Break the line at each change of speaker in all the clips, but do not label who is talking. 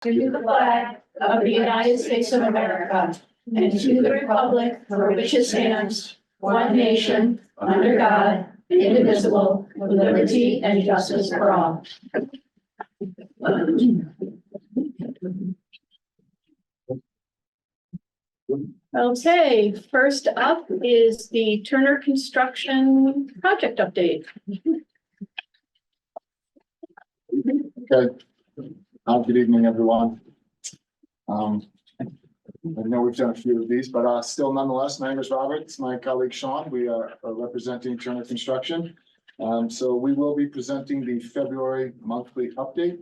to the flag of the United States of America and to the republic for which it stands, one nation, under God, indivisible, with liberty and justice for all. Okay, first up is the Turner Construction project update.
Okay. Good evening, everyone. I know we've done a few of these, but still nonetheless, my name is Robert. It's my colleague Sean. We are representing Turner Construction. So we will be presenting the February monthly update.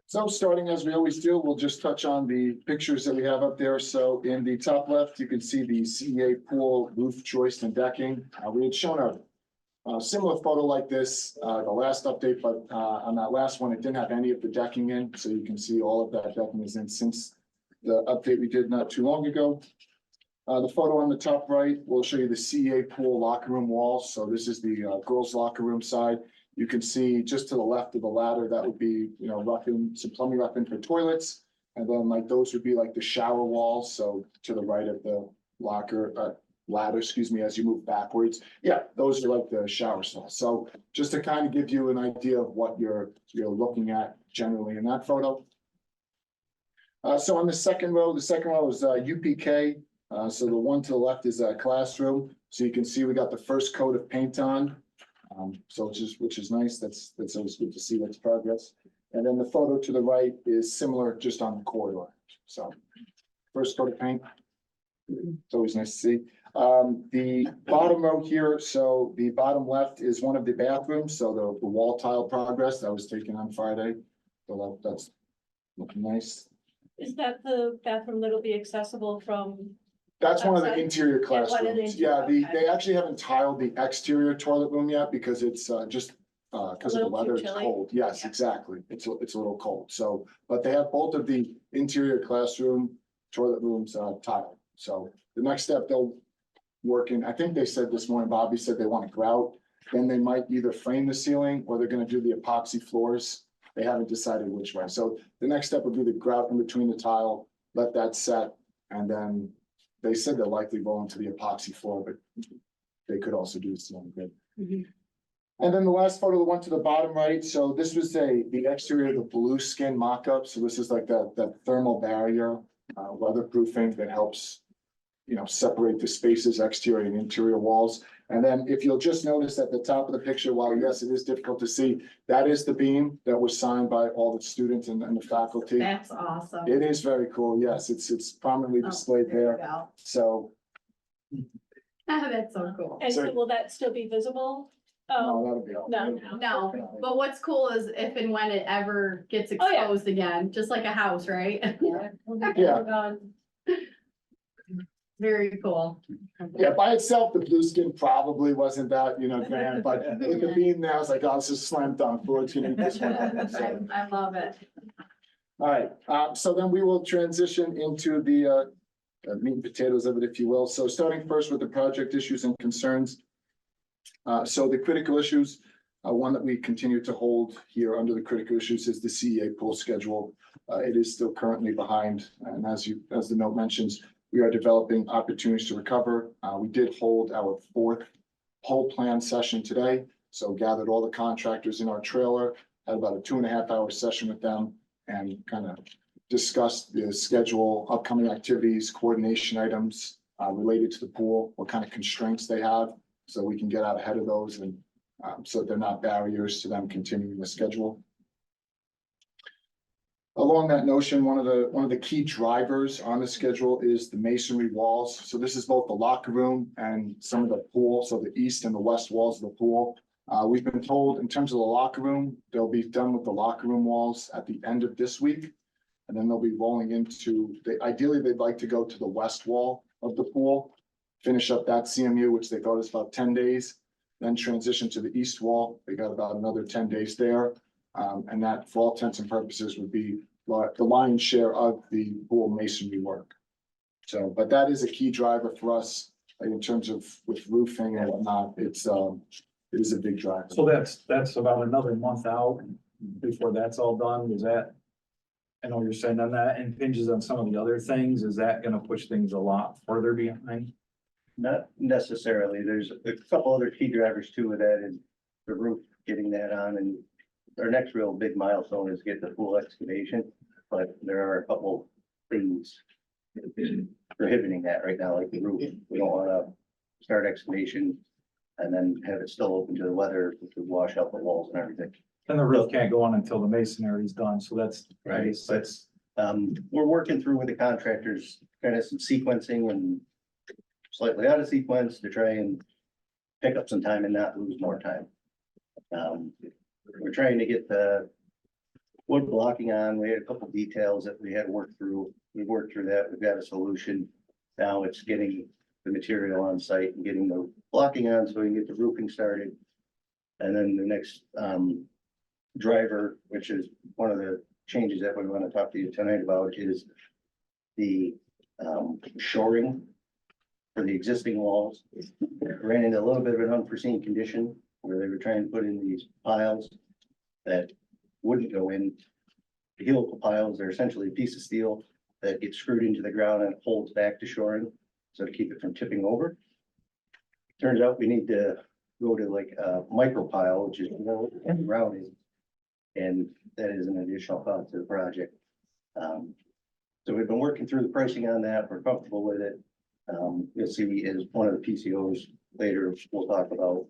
So starting as we always do, we'll just touch on the pictures that we have up there. So in the top left, you can see the CEA pool roof joist and decking. We had shown a similar photo like this, the last update, but on that last one, it didn't have any of the decking in. So you can see all of that decking is in since the update we did not too long ago. The photo on the top right will show you the CEA pool locker room walls. So this is the girls' locker room side. You can see just to the left of the ladder, that would be, roughing, some plumbing roughing for toilets. And then like those would be like the shower walls. So to the right of the ladder, as you move backwards. Yeah, those are like the shower stalls. So just to kind of give you an idea of what you're looking at generally in that photo. So on the second row is UPK. So the one to the left is a classroom. So you can see we got the first coat of paint on. So which is nice. That's always good to see that's progress. And then the photo to the right is similar, just on the corridor. So first coat of paint. It's always nice to see. The bottom row here, so the bottom left is one of the bathrooms. So the wall tile progress that was taken on Friday. So that's looking nice.
Is that the bathroom that'll be accessible from?
That's one of the
outside?
interior classrooms.
interior,
Yeah,
okay.
they actually haven't tiled the exterior toilet room yet because it's just because of the
little too
weather, it's
chilly.
cold. Yes,
Yeah.
exactly. It's a little cold. So, but they have both of the interior classroom toilet rooms tiled. So the next step they'll work in, I think they said this morning, Bobby said they want to grout. Then they might either frame the ceiling or they're going to do the epoxy floors. They haven't decided which way. So the next step would be the grout in between the tile, let that set, and then they said they're likely going to the epoxy floor, but they could also do the ceiling grid.
Mhm.
And then the last photo, the one to the bottom right. So this was the exterior of the blue skin mock-up. So this is like that thermal barrier, weatherproofing that helps, separate the spaces, exterior and interior walls. And then if you'll just notice at the top of the picture, while yes, it is difficult to see, that is the beam that was signed by all the students and the faculty.
That's awesome.
It is very cool. Yes, it's prominently displayed there.
Go.
So
That's so cool.
And so
So-
will that still be visible?
no, that'll be all.
No.
No, but what's cool is if and when it ever gets
Oh, yeah.
exposed again, just like a house, right?
Yeah.
Very cool.
Yeah, by itself, the blue skin probably wasn't that, grand, but with the beam now, it's like, oh, it's just slam dunk. Board's gonna eat this one up. So,
I love it.
all right, so then we will transition into the meat and potatoes of it, if you will. So starting first with the project issues and concerns. So the critical issues, one that we continue to hold here under the critical issues is the CEA pool schedule. It is still currently behind, and as the note mentions, we are developing opportunities to recover. We did hold our fourth whole plan session today. So gathered all the contractors in our trailer, had about a 2.5-hour session with them and kind of discussed the schedule, upcoming activities, coordination items related to the pool, what kind of constraints they have, so we can get out ahead of those and so they're not barriers to them continuing the schedule. Along that notion, one of the key drivers on the schedule is the masonry walls. So this is both the locker room and some of the pool, so the east and the west walls of the pool. We've been told in terms of the locker room, they'll be done with the locker room walls at the end of this week. And then they'll be rolling into, ideally, they'd like to go to the west wall of the pool, finish up that CMU, which they thought is about 10 days, then transition to the east wall. They got about another 10 days there. And that, for all intents and purposes, would be the lion's share of the pool masonry work. So, but that is a key driver for us in terms of with roofing and whatnot. It is a big driver.
So that's about another month out before that's all done, is that? I know you're saying on that impinges on some of the other things. Is that gonna push things a lot further behind?
Not necessarily. There's a couple other key drivers too with that is the roof, getting that on, and our next real big milestone is get the full excavation. But there are a couple things prohibiting that right now, like the roof. We don't wanna start excavation and then have it still open to the weather, which would wash out the walls and everything.
And the roof can't go on until the masonry is done, so that's. I guess
Right,
that's,
We're working through with the contractors, kind of some sequencing and slightly out of sequence to try and pick up some time and not lose more time. We're trying to get the wood blocking on. We had a couple details that we had to work through. We worked through that. We've got a solution. Now it's getting the material on site and getting the blocking on so we can get the roofing started. And then the next driver, which is one of the changes that we want to talk to you tonight about, is the shoring for the existing walls. Ran into a little bit of an unforeseen condition where they were trying to put in these piles that wouldn't go in. The helical piles, they're essentially a piece of steel that gets screwed into the ground and holds back to shoring, so to keep it from tipping over. Turns out we need to go to like a micro pile, which is rounding. And that is an additional cost to the project. So we've been working through the pricing on that. We're comfortable with it. You'll see is one of the PCOs later, we'll talk about.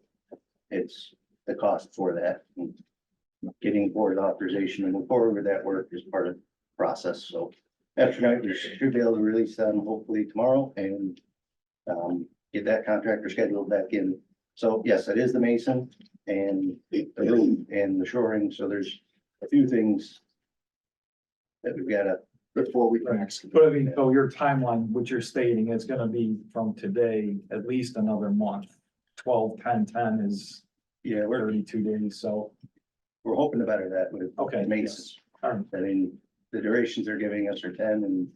It's the cost for that. Getting board authorization and move forward with that work is part of the process. So after tonight, we should be able to release them hopefully tomorrow and get that contractor scheduled back in. So yes, it is the mason and the roof and the shoring. So there's a few things that we've got to.
Before we can excavate.
but I mean, so your timeline, what you're stating is gonna be from today, at least another month. 12/10/10 is
Yeah, we're
32 days, so,
hoping to better that with
okay.
masons.
yes. All right.
I mean, the durations they're giving us are 10 and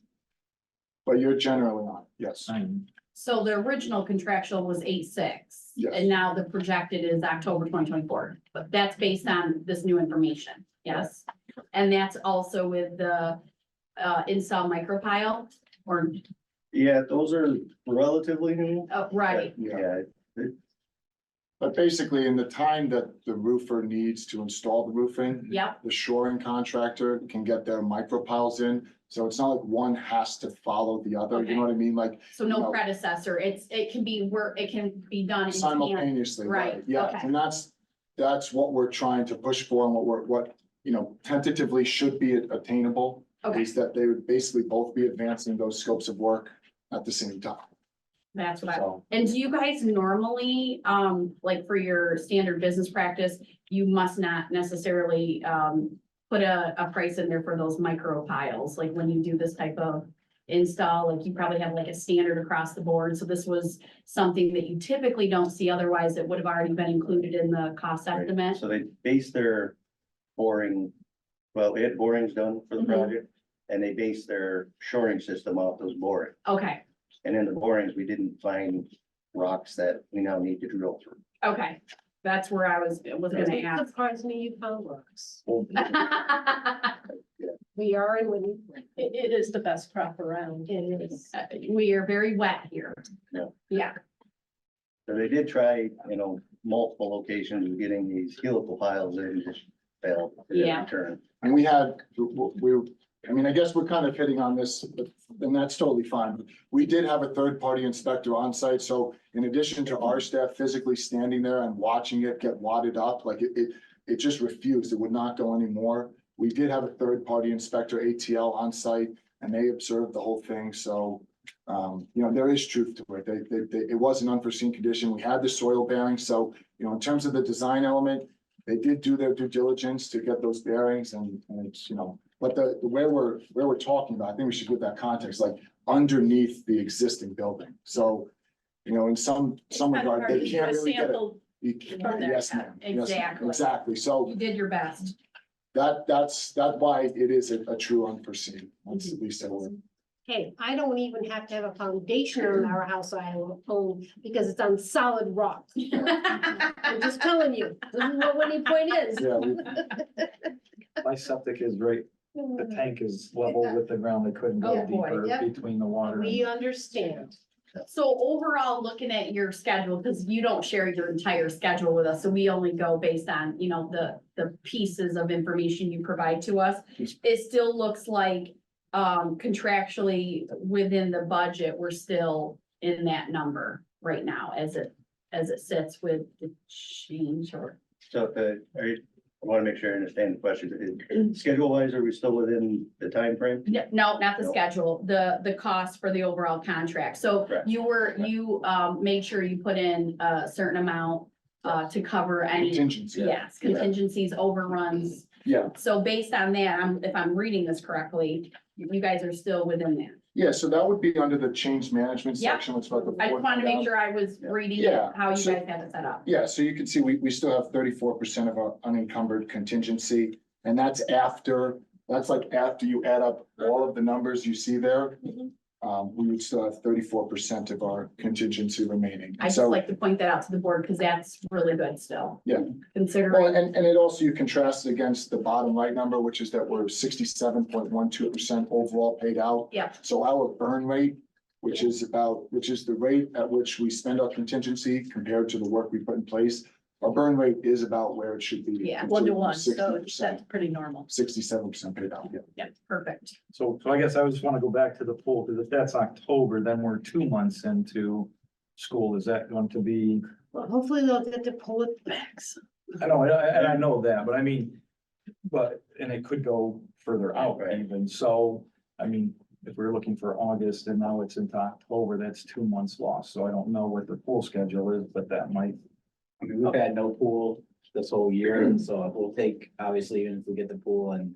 But you're generally on, yes.
So the original contractual was 8/6,
Yes.
and now the projected is October 2024, but that's based on this new information, yes? And that's also with the install micropile, or,
yeah, those are relatively new.
oh, right,
Yeah,
But basically, in the time that the roofer needs to install the roofing,
yep,
the shoring contractor can get their micropiles in. So it's not like one has to follow the other, you know what I mean? Like
so no
No.
predecessor, it can be it can be done in tandem.
simultaneously, right?
Right,
Yeah,
okay.
and that's what we're trying to push for and what tentatively should be attainable.
Okay,
Is that they would basically both be advancing those scopes of work at the same time.
that's what I.
So,
And do you guys normally, like for your standard business practice, you must not necessarily, put a price in there for those micro piles, like when you do this type of install, like you probably have like a standard across the board, so this was something that you typically don't see, otherwise it would have already been included in the cost estimate.
so they base their boring, well, they had borings done for the
Mhm.
project. And they base their shoring system off those borings.
Okay,
And in the borings, we didn't find rocks that we now need to drill through.
okay, that's where I was gonna ask.
Surprised me you found rocks.
Well,
We are in Winnie. It is the best crop around. It is.
We are very wet here.
Yeah.
Yeah,
So they did try, multiple locations of getting these helical piles in, just failed. They didn't
Yeah.
return.
and I guess we're kind of hitting on this, and that's totally fine. We did have a third-party inspector on site, so in addition to our staff physically standing there and watching it get wadded up, like it just refused, it would not go anymore. We did have a third-party inspector, ATL, on site, and they observed the whole thing, so there is truth to it. It was an unforeseen condition. We had the soil bearing, so, in terms of the design element, they did do their due diligence to get those bearings and it's, but the where we're talking about, I think we should give that context, like underneath the existing building. So, in some regard, they can't really get it.
from there.
Yes, ma'am. Yes, ma'am.
Exactly.
Exactly. So
you did your best.
that's why it is a true unforeseen. That's at least a word.
Hey, I don't even have to have a foundation on our house I own because it's on solid rock. I'm just telling you, this is what Winnie Point is.
Yeah,
my septic is right the tank is level with the ground, they couldn't go
Oh, boy,
deeper
yep.
between the water.
We
and-
understand.
So overall, looking at your schedule, because you don't share your entire schedule with us, so we only go based on, you know, the pieces of information you provide to us.
Yes.
It still looks like, contractually within the budget, we're still in that number right now as it sits with the change or.
So I want to make sure I understand the question. Schedule wise, are we still within the time frame?
No, not the
No.
schedule, the cost for the overall contract. So
Correct.
you made sure you put in a certain amount to cover any,
Contingency.
yes, contingencies, overruns.
Yeah,
So based on that, if I'm reading this correctly, you guys are still within that.
yeah, so that would be under the change management
Yep.
section, which is about the.
I just wanted to make sure I was reading it,
Yeah,
how you
so-
guys had it set up.
Yeah, so you can see we still have 34% of our unencumbered contingency, and that's like after you add up all of the numbers you see there.
Mhm.
We would still have 34% of our contingency remaining.
I just
So,
like to point that out to the board because that's really good still.
Yeah. well,
Considering,
and it also, you contrast it against the bottom right number, which is that we're 67.12% overall paid out.
Yeah.
So our burn rate, which is the rate at which we spend our contingency compared to the work we put in place. Our burn rate is about where it should be.
Yeah,
1 to 1, so
60%,
that's pretty normal.
67% paid out, yeah.
yeah, perfect.
So I guess I just want to go back to the pool, because if that's October, then we're 2 months into school. Is that going to be?
Well, hopefully they'll get to pull it back.
I know, and I know that, but I mean, and it could go further out
Right.
even, so, I mean, if we're looking for August and now it's into October, that's 2 months lost, so I don't know what the pool schedule is, but that might.
I mean, we've had no pool this whole year, and so it will take, obviously, even if we get the pool in,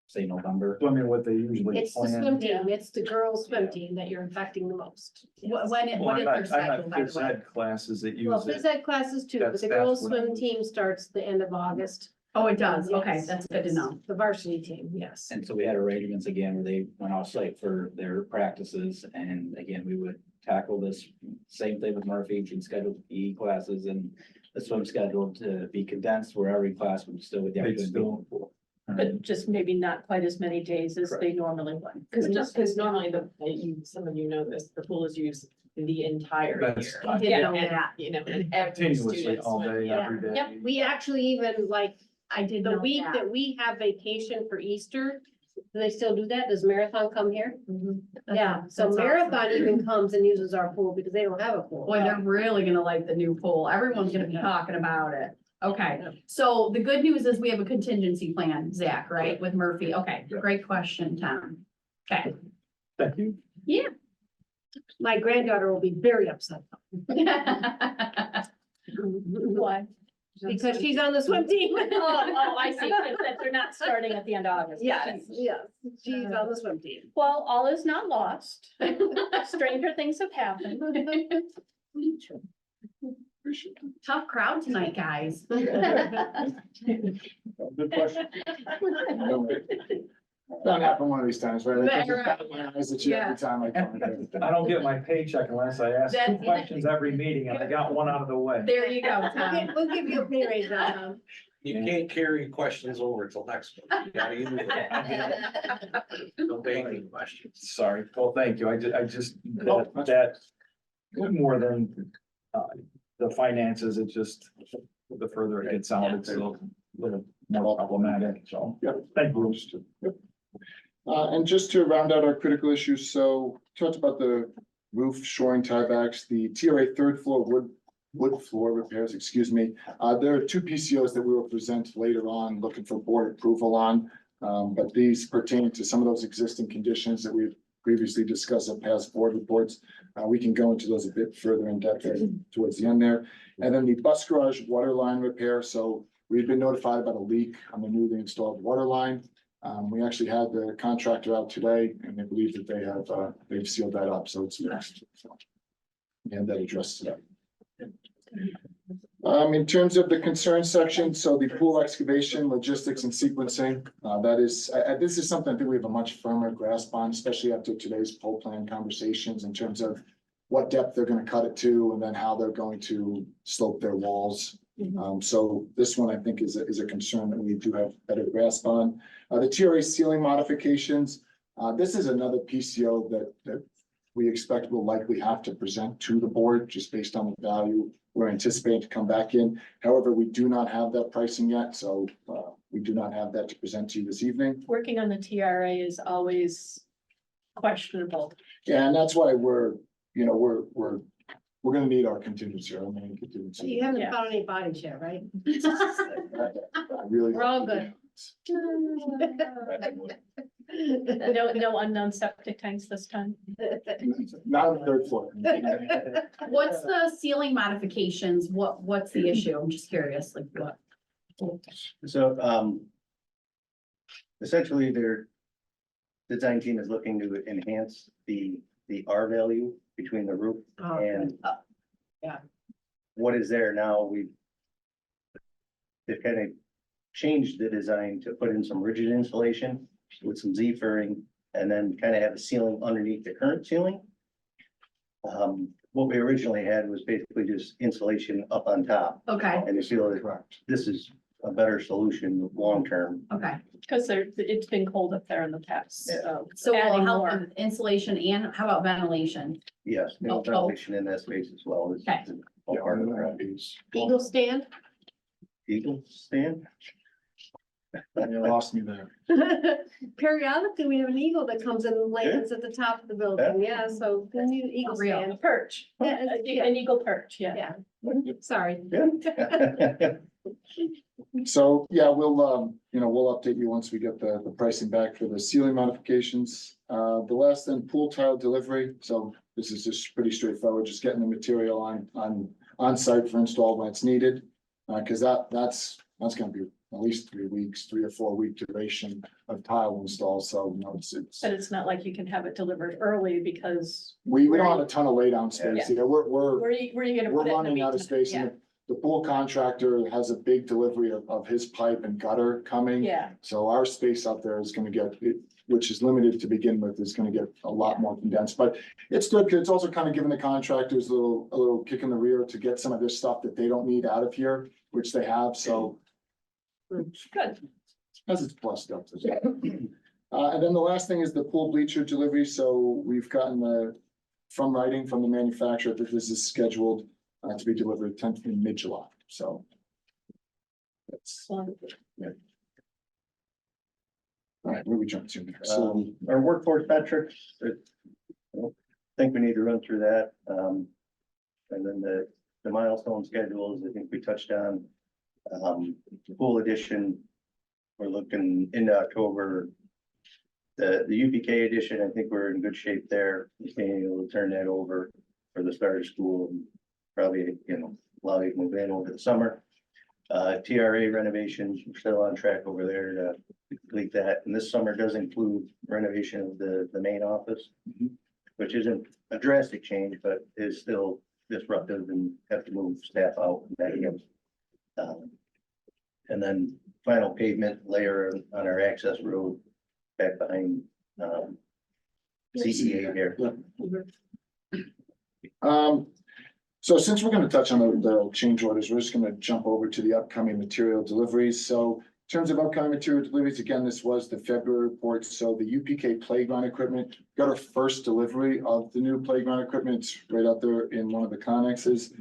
say, November.
I mean, what they usually
It's the
plan.
swim team, it's the girls' swim team that you're affecting the most.
What
Well,
is
I'm
their
not
schedule, by
phys
the way?
ed classes that
Well,
use
phys
it.
ed classes too, but
That's
the girls'
what I
swim
was-
team starts the end of August.
Oh, it does.
Yes,
Okay, that's good to
yes.
know.
The varsity team, yes.
And so we had arrangements again where they went off site for their practices, and again, we would tackle this same thing with Murphy, and schedule PE classes and the swim schedule to be condensed where every class would still with the
They'd
opportunity to be in the pool.
But just maybe not quite as many days as they normally would.
Because normally some of you know this, the pool is used the entire
That's-
year.
I did
Yeah,
know
and,
that.
you know, and every
Continuously
student
all day,
yeah.
every day.
Yep, we actually even like,
I did
the
know
week
that.
that we have vacation for Easter, do they still do that? Does Marathon come here?
That's-
Yeah, so
that's awesome.
Marathon even comes and uses our pool because they don't have a pool.
Boy, they're really gonna like the new pool. Everyone's gonna be talking about it. Okay, so the good news is we have a contingency plan, Zach, right, with Murphy. Okay,
Yeah.
great question, Tom. Okay.
Thank you.
My granddaughter will be very upset.
Why?
Because she's on the swim team.
Oh, I see, because that they're not starting at the end of August.
Yes, yes, she's on the swim team.
Well, all is not lost. Stranger things have happened.
Tough crowd tonight, guys.
Good question. That'll happen one of these times, right? I just bat my eyes at you every time I come in.
I don't get my paycheck unless I ask 2
That's-
questions every meeting, and I got one out of the way.
There you go, Tom.
We'll give you a pay raise on.
You can't carry questions over till next one. You gotta use it. No banking questions.
Sorry, well, thank you, I just, that more than, the finances, it just, the further it gets out, it's a little more problematic, so.
Yep.
Thank you.
Understood. Yep. And just to round out our critical issues, so talked about the roof shoring tiebacks, the TRA third floor wood floor repairs, excuse me. There are 2 PCOs that we will present later on, looking for board approval on. But these pertain to some of those existing conditions that we've previously discussed in past board reports. We can go into those a bit further in depth towards the end there. And then the bus garage water line repair. So we've been notified about a leak on the newly installed water line. We actually had the contractor out today and they believe that they have, they've sealed that up, so it's fixed. So, and that addresses that. In terms of the concern section, so the pool excavation, logistics and sequencing, this is something I think we have a much firmer grasp on, especially after today's poll plan conversations in terms of what depth they're gonna cut it to and then how they're going to slope their walls. So this one I think is a concern that we do have better grasp on. The TRA ceiling modifications, this is another PCO that we expect will likely have to present to the board just based on the value we're anticipating to come back in. However, we do not have that pricing yet, so we do not have that to present to you this evening.
Working on the TRA is always questionable.
Yeah, and that's why we're gonna need our contingency, our main
So
contingency.
you haven't
Yeah.
found any bodies yet, right?
I really.
We're all good.
No unknown septic tanks this time.
Not on the third floor.
What's the ceiling modifications? What's the issue? I'm just curious, like what?
So, essentially, their design team is looking to enhance the R value between the roof
Oh,
and.
Yeah.
What is there now, they've kind of changed the design to put in some rigid insulation with some Z-furring, and then kind of have a ceiling underneath the current ceiling. What we originally had was basically just insulation up on top,
Okay,
and they feel that
Correct.
this is a better solution long-term.
okay.
Because it's been cold up there in the past,
Yeah.
so.
So will
adding
it help
more.
with insulation and how about ventilation?
Yes, no
Oh, oh.
ventilation in that space as well. Is
Okay.
all
Yeah,
part of the
that
project.
is-
Eagle stand?
Eagle stand?
You lost me there.
Periodically, we have an eagle that comes and lands at the top of the building, yeah, so the new eagle
Real.
stand.
A perch,
Yeah, it's-
an eagle perch, yeah.
Yeah, sorry.
Yeah.
So, yeah, we'll update you once we get the pricing back for the ceiling modifications. The last then pool tile delivery. So this is just pretty straightforward, just getting the material on site for install when it's needed. Cause that's gonna be at least 3 weeks, 3 or 4 week duration of tile install. So, it's,
But it's not like you can have it delivered early because
we don't have a ton of laydown space here. We're
where are you gonna
We're
put it in the
running out of
meantime?
space
Yeah,
and the pool contractor has a big delivery of his pipe and gutter coming.
yeah,
So our space out there is gonna get, which is limited to begin with, is gonna get a lot more condensed, but it's good, because it's also kind of giving the contractors a little kick in the rear to get some of this stuff that they don't need out of here, which they have, so.
good.
Has its plus stuff. And then the last thing is the pool bleacher delivery, so we've gotten from writing from the manufacturer that this is scheduled to be delivered 10th in mid-July, so. That's, all right, where are we jumping to next? So,
Our workforce metrics, I think we need to run through that. And then the milestone schedules, I think we touched on. Pool edition, we're looking into October. The UPK edition, I think we're in good shape there. Being able to turn that over for the start of school and probably, allow you to move in over the summer. TRA renovations, we're still on track over there to complete that. And this summer does include renovation of the main office, which isn't a drastic change, but is still disruptive and have to move staff out and back in. And then final pavement layer on our access road back behind CEA here.
So since we're gonna touch on the change orders, we're just gonna jump over to the upcoming material deliveries. So in terms of upcoming material deliveries, again, this was the February report. So the UPK playground equipment got our first delivery of the new playground equipment. It's right out there in one of the connexes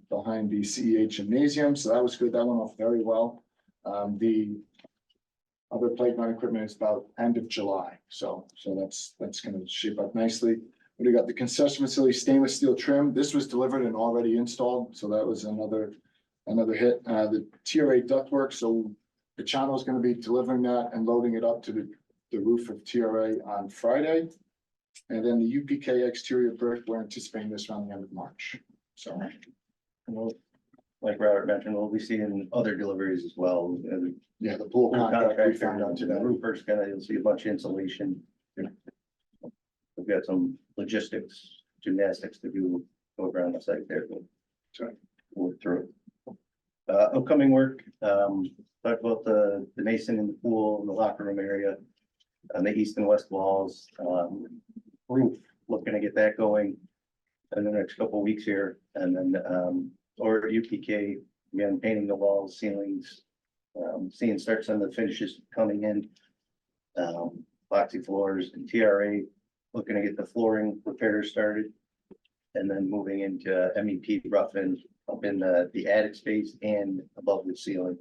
behind the CEA gymnasium. So that was good. That went off very well. The other playground equipment is about end of July. So that's gonna shape up nicely. We got the concession facility stainless steel trim. This was delivered and already installed, so that was another hit. The TRA ductwork, so the channel is gonna be delivering that and loading it up to the roof of TRA on Friday. And then the UPK exterior brick, we're anticipating this around the end of March, so.
Like Robert mentioned, we'll be seeing other deliveries as well.
Yeah, the pool contract we found out
To the
today.
roofers, you'll see a bunch of insulation. We've got some logistics, gymnastics to do over on the site there.
Sorry.
Work through it. Upcoming work, talk about the mason in the pool, in the locker room area, on the east and west walls, roof, looking to get that going in the next couple of weeks here, and then, or UPK Again, painting the walls, ceilings, seeing starts on the finishes coming in. Epoxy floors and TRA, looking to get the flooring repairs started. And then moving into MEP roughing up in the attic space and above the ceiling.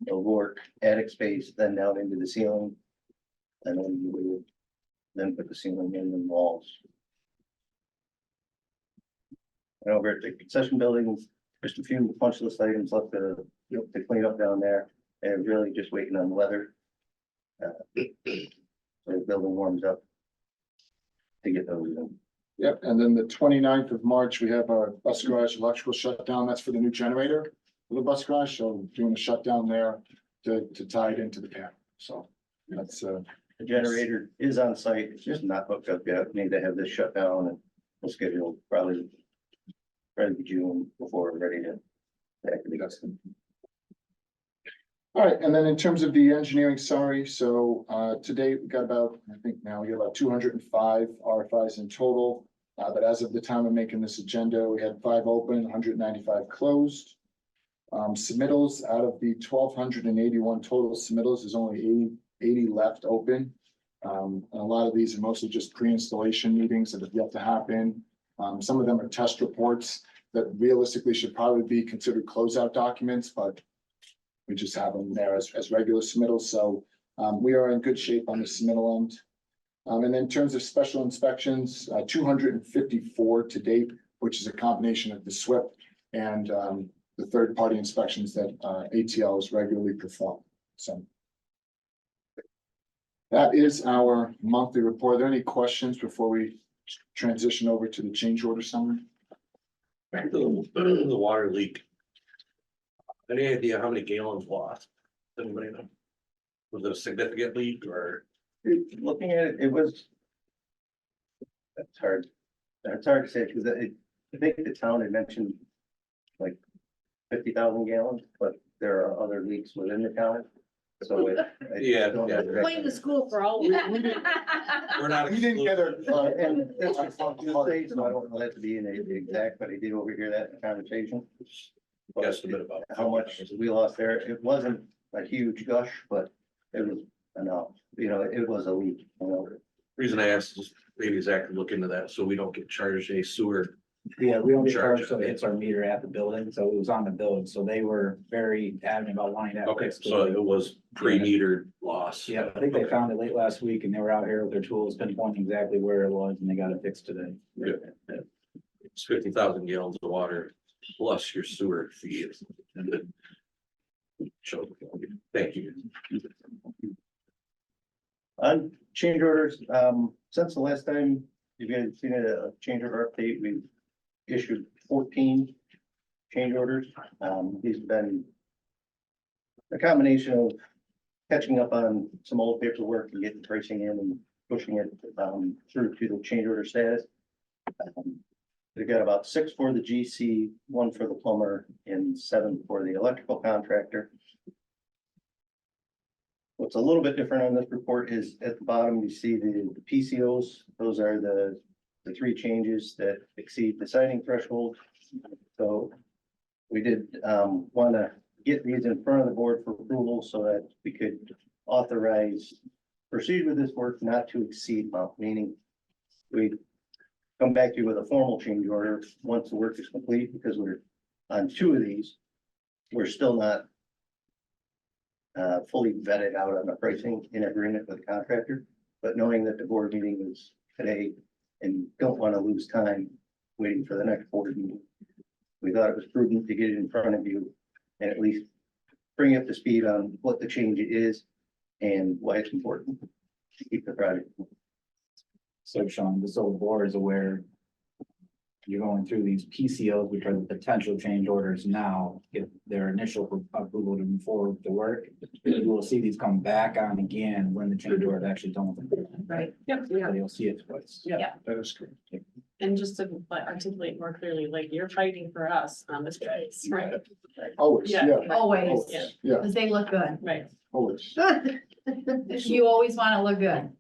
They'll work attic space, then down into the ceiling. And then we would then put the ceiling in the walls. And over at the concession buildings, just a few punch list items left to clean up down there, and really just waiting on weather. So the building warms up to get those in.
Yep, and then the 29th of March, we have our bus garage electrical shutdown. That's for the new generator for the bus garage. So doing a shutdown there to tie it into the panel. So that's
The generator is on site, it's just not hooked up yet. We need to have this shut down and we'll schedule probably June before we're ready to activate us.
all right. And then in terms of the engineering summary, so today we got about, I think now we got about 205 RFIs in total. But as of the time of making this agenda, we had 5 open, 195 closed. Submittals out of the 1,281 total submittals, there's only 80 left open. And a lot of these are mostly just pre-installation meetings that have yet to happen. Some of them are test reports that realistically should probably be considered closeout documents, but we just have them there as regular submittals. So we are in good shape on the submittal end. And then in terms of special inspections, 254 to date, which is a combination of the SWIP and the third-party inspections that ATL is regularly performed. So that is our monthly report. Are there any questions before we transition over to the change order summary?
Back to the water leak. Any idea how many gallons lost? Anybody know? Was it a significant leak or?
Looking at it, it was. That's hard to say, because I think the town had mentioned like 50,000 gallons, but there are other leaks within the town. So it.
Yeah.
Blame the school for all of it.
We're not.
We didn't get it.
And that's what I'm saying, so I don't know that to be an exact, but I did overhear that in the conversation.
Guesstimate about.
How much we lost there, it wasn't a huge gush, but it was enough, it was a leak,
Reason I asked is maybe Zach can look into that, so we don't get charged a sewer.
Yeah, we don't get
Charge
charged, so it's our meter at the building, so it was on the building, so they were very adamant about wanting that.
Okay,
fixed.
so it was pre-metered loss.
Yeah, I think they found it late last week and they were out here with their tools pinpointing exactly where it was and they got it fixed today.
Good. It's 50,000 gallons of water plus your sewer fees. Thank you.
On change orders, since the last time you guys seen a change order update, we issued 14 change orders. These have been a combination of catching up on some old paperwork and getting pricing in and pushing it through to the change order status. We've got about 6 for the GC, 1 for the plumber, and 7 for the electrical contractor. What's a little bit different on this report is at the bottom, you see the PCOs. Those are the 3 changes that exceed the siding threshold. So we did want to get these in front of the board for approval so that we could authorize proceed with this work not to exceed amount, meaning we come back to you with a formal change order once the work is complete, because we're on 2 of these. We're still not fully vetted out on the pricing in agreement with the contractor, but knowing that the board meeting is today and don't want to lose time waiting for the next board meeting, we thought it was prudent to get it in front of you and at least bring you up to speed on what the change is and why it's important to keep the project.
So Sean, just so the board is aware, you're going through these PCOs, which are the potential change orders now, get their initial approval to move forward with the work. You will see these come back on again when the change order is actually done.
Right.
Yep.
So you'll see it twice.
Yeah.
That is correct.
And just to articulate more clearly, like you're fighting for us on this case, right?
Always,
Yeah.
yeah,
Always,
Yeah.
yeah,
because they look good.
Right.
always.
You always want to look good.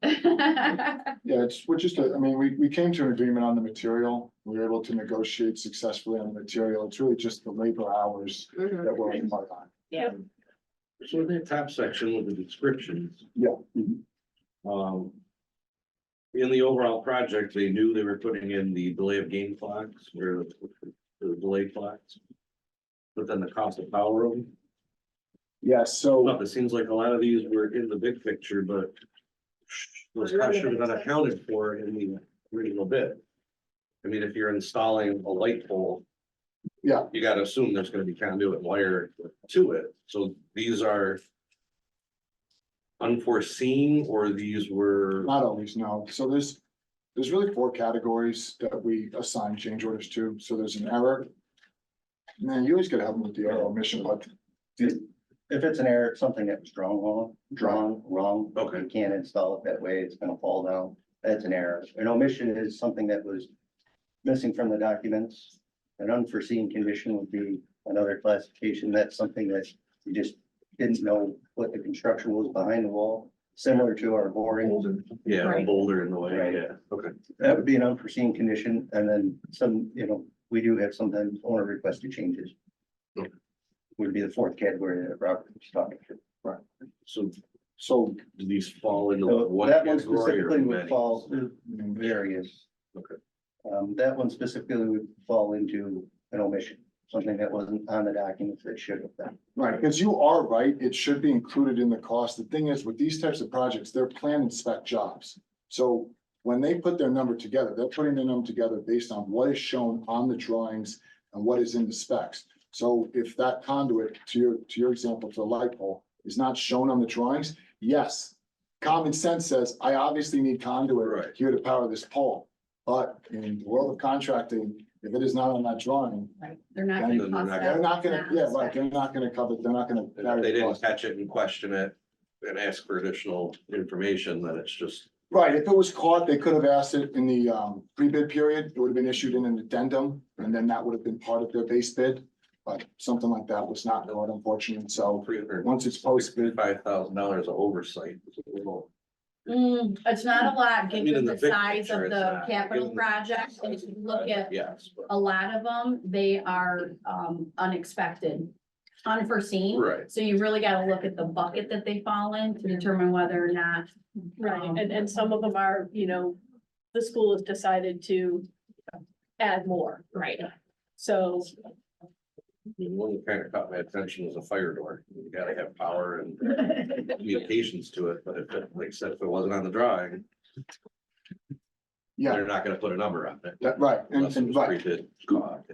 Yeah, we're just, I mean, we came to an agreement on the material. We were able to negotiate successfully on the material. It's really just the labor hours
Mhm.
that we're part on.
So in the top section with the descriptions.
Yeah.
Um. In the overall project, they knew they were putting in the delay of game clocks or the delay clocks. But then the cost of power of them,
Yes, so.
well, it seems like a lot of these were in the big picture, but. Those costs should have been accounted for in the original bid. I mean, if you're installing a light pole.
Yeah.
You gotta assume there's gonna be conduit wire to it, so these are. Unforeseen, or these were,
Not always, no. So there's really 4 categories that we assign change orders to. So there's an error. Man, you always gotta help me with the error omission, but
If it's an error, something that was drawn wrong.
Okay.
You can't install it that way, it's gonna fall down, that's an error. An omission is something that was missing from the documents. An unforeseen condition would be another classification, that's something that you just didn't know what the construction was behind the wall, similar to our boring.
yeah, a
Right.
boulder in the way,
Right.
yeah, okay.
That would be an unforeseen condition, and then some, we do have sometimes owner requested changes.
Okay.
Would be the 4th category that Robert was talking to.
So do these fall into
So
one
that one
category or
specifically would
many?
fall various.
Okay.
That one specifically would fall into an omission, something that wasn't on the documents that should have been.
right, because you are right, it should be included in the cost. The thing is, with these types of projects, they're plan and spec jobs. So when they put their number together, they're putting their number together based on what is shown on the drawings and what is in the specs. So if that conduit, to your example, to a light pole, is not shown on the drawings, yes. Common sense says, I obviously need conduit
Right.
here to power this pole. But in the world of contracting, if it is not on that drawing,
Right, they're not
Then
gonna
they're
cost
not-
they're
that.
not gonna, yeah, right, they're not gonna cover, they're not gonna.
And if they didn't catch it and question it and ask for additional information, then it's just,
Right, if it was caught, they could have asked it in the pre-bid period, it would have been issued in an addendum, and then that would have been part of their base bid. But something like that was not done, unfortunately, so once it's posted,
$5,000 of oversight. It's a little-
It's not a lot,
I mean, in
given
the
the
big
size
picture,
of
it's
the
not.
capital
Given-
project, and if you look at
Yes, but-
a lot of them, they are unexpected, unforeseen.
right,
So you really gotta look at the bucket that they fall in to determine whether or not.
Right, and some of them are, the school has decided to add more.
Right.
So,
I mean, one that kind of caught my attention was a fire door. You gotta have power and communications to it, but if it, like I said, if it wasn't on the drawing,
yeah,
they're not gonna put a number on it.
that, right,
Unless it
and
was
right,
pre-bid cost.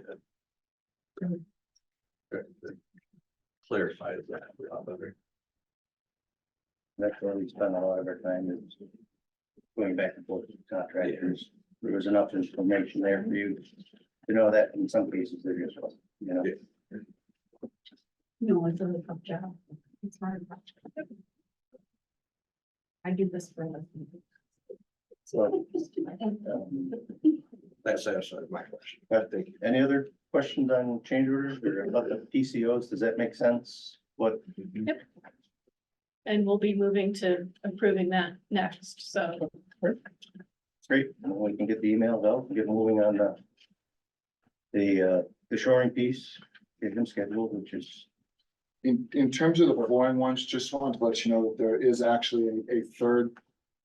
Clarifies that a lot better.
That's where we spend a lot of our time is going back and forth with contractors. There was enough information there for you to know that in some cases there just wasn't,
No, it's a really tough job. It's hard. I do this for a living.
So,
That satisfies my question.
any other questions on change orders or about the PCOs? Does that make sense? What,
and we'll be moving to approving that next, so.
great, and we can get the emails out, and get moving on the shoring piece, get them scheduled, which is,
in terms of the flooring ones, just wanted to let you know that there is actually a third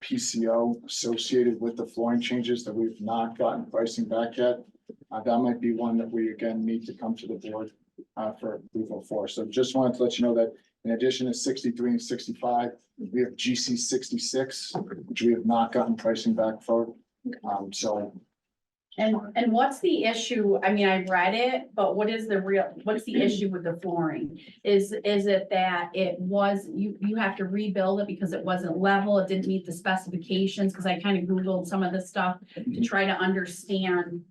PCO associated with the flooring changes that we've not gotten pricing back yet. That might be one that we again need to come to the board for approval for. So just wanted to let you know that in addition to 63 and 65, we have GC 66, which we have not gotten pricing back for. So
And what's the issue? I mean, I read it, but what's the issue with the flooring? Is it that you have to rebuild it because it wasn't level, it didn't meet the specifications? Cause I kind of Googled some of this stuff to try to understand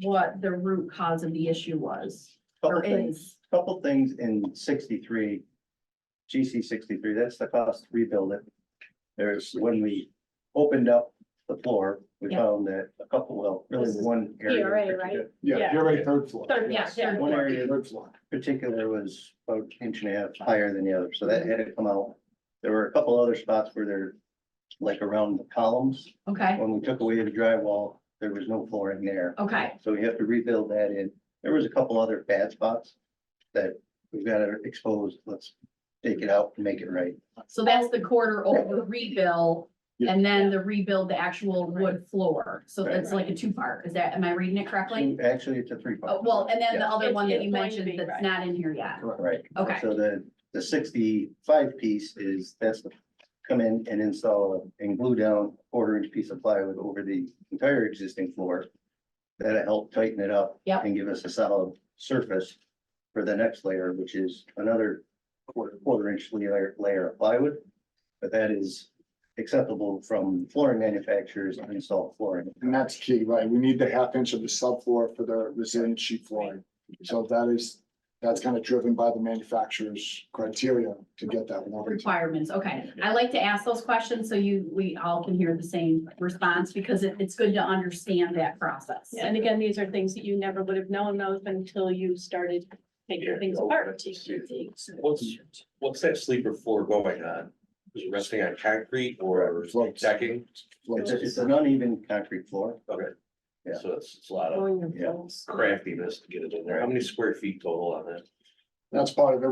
what the root cause of the issue was. Or is.
couple things in 63, GC 63, that's the cost to rebuild it. There's, when we opened up the floor, we
Yeah.
found that a couple, well, really one area. in
PRA, right?
particular-
yeah,
Yeah.
you're right, third floor.
Third,
Yes.
yeah,
One area
Third floor.
particular was about 1.5 inches higher than the other, so that had to come out. There were a couple other spots where there like around the columns.
Okay,
When we took away the drywall, there was no flooring there.
okay,
So we have to rebuild that in. There was a couple other bad spots that we've got to expose. Let's take it out and make it right.
so that's the quarter over rebuild. And then the rebuild the actual wood floor, so it's like a two-part, is that, am I reading it correctly?
Actually, it's a three-part.
Oh, well, and then the other
It's-
one that
it's
you
going to
mentioned
be,
that's
right.
not in here yet.
Right.
Okay.
So the 65 piece is, that's the, come in and install and glue down a 1/4 inch piece of plywood over the entire existing floor. That'll help tighten it up.
Yep.
And give us a solid surface for the next layer, which is another 1/4 inch layer of plywood. But that is acceptable from flooring manufacturers and install flooring.
And that's key, right? We need the 1/2 inch of the subfloor for the resilient sheet flooring. So that's kind of driven by the manufacturer's criteria to get that one.
Requirements, okay. I like to ask those questions so we all can hear the same response because it's good to understand that process.
And again, these are things that you never would have known those until you started taking things apart.
What's that sleeper floor going on? Is it resting on concrete or
Floats.
decking?
It's an uneven concrete floor.
Okay.
Yeah.
So it's a lot of
Yeah.
craftiness to get it in there. How many square feet total on that?
That's part of it.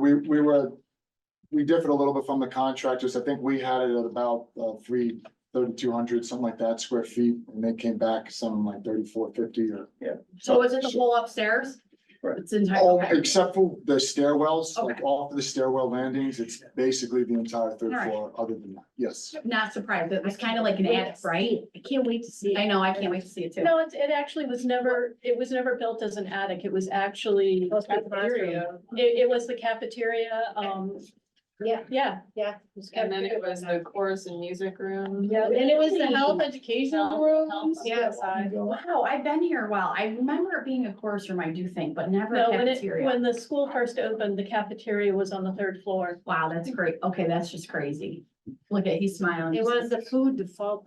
We differed a little bit from the contractors. I think we had it at about 3,200, something like that, square feet, and they came back something like 3,450 or.
So is it the whole upstairs?
Right.
It's entire,
Oh,
okay.
except for the stairwells, like
Okay.
off of the stairwell landings, it's basically the entire third
All right.
floor, other than that, yes.
Not surprised, it was kind of like an attic, right?
I can't wait to see.
I know, I can't wait to see it too.
No, it actually was never, it was never built as an attic. It was actually,
It was the bathroom.
it was the cafeteria,
Yeah,
yeah.
yeah.
And then it was the chorus and music room.
Yeah, and it was the health educational rooms.
Yeah.
Wow, I've been here a while. I remember it being a course room, I do think, but never a
No,
cafeteria.
when the school first opened, the cafeteria was on the 3rd floor.
Wow, that's great. Okay, that's just crazy. Look at, he's smiling.
They wanted the food to fall.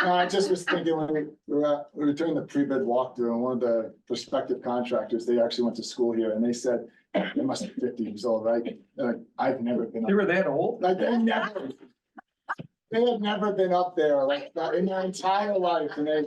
No, I just was thinking when we were doing the pre-bid walkthrough and one of the prospective contractors, they actually went to school here and they said, they must be 50 years old, right? I've never been.
They were that old?
Like, they had never been up there like that in their entire life, and they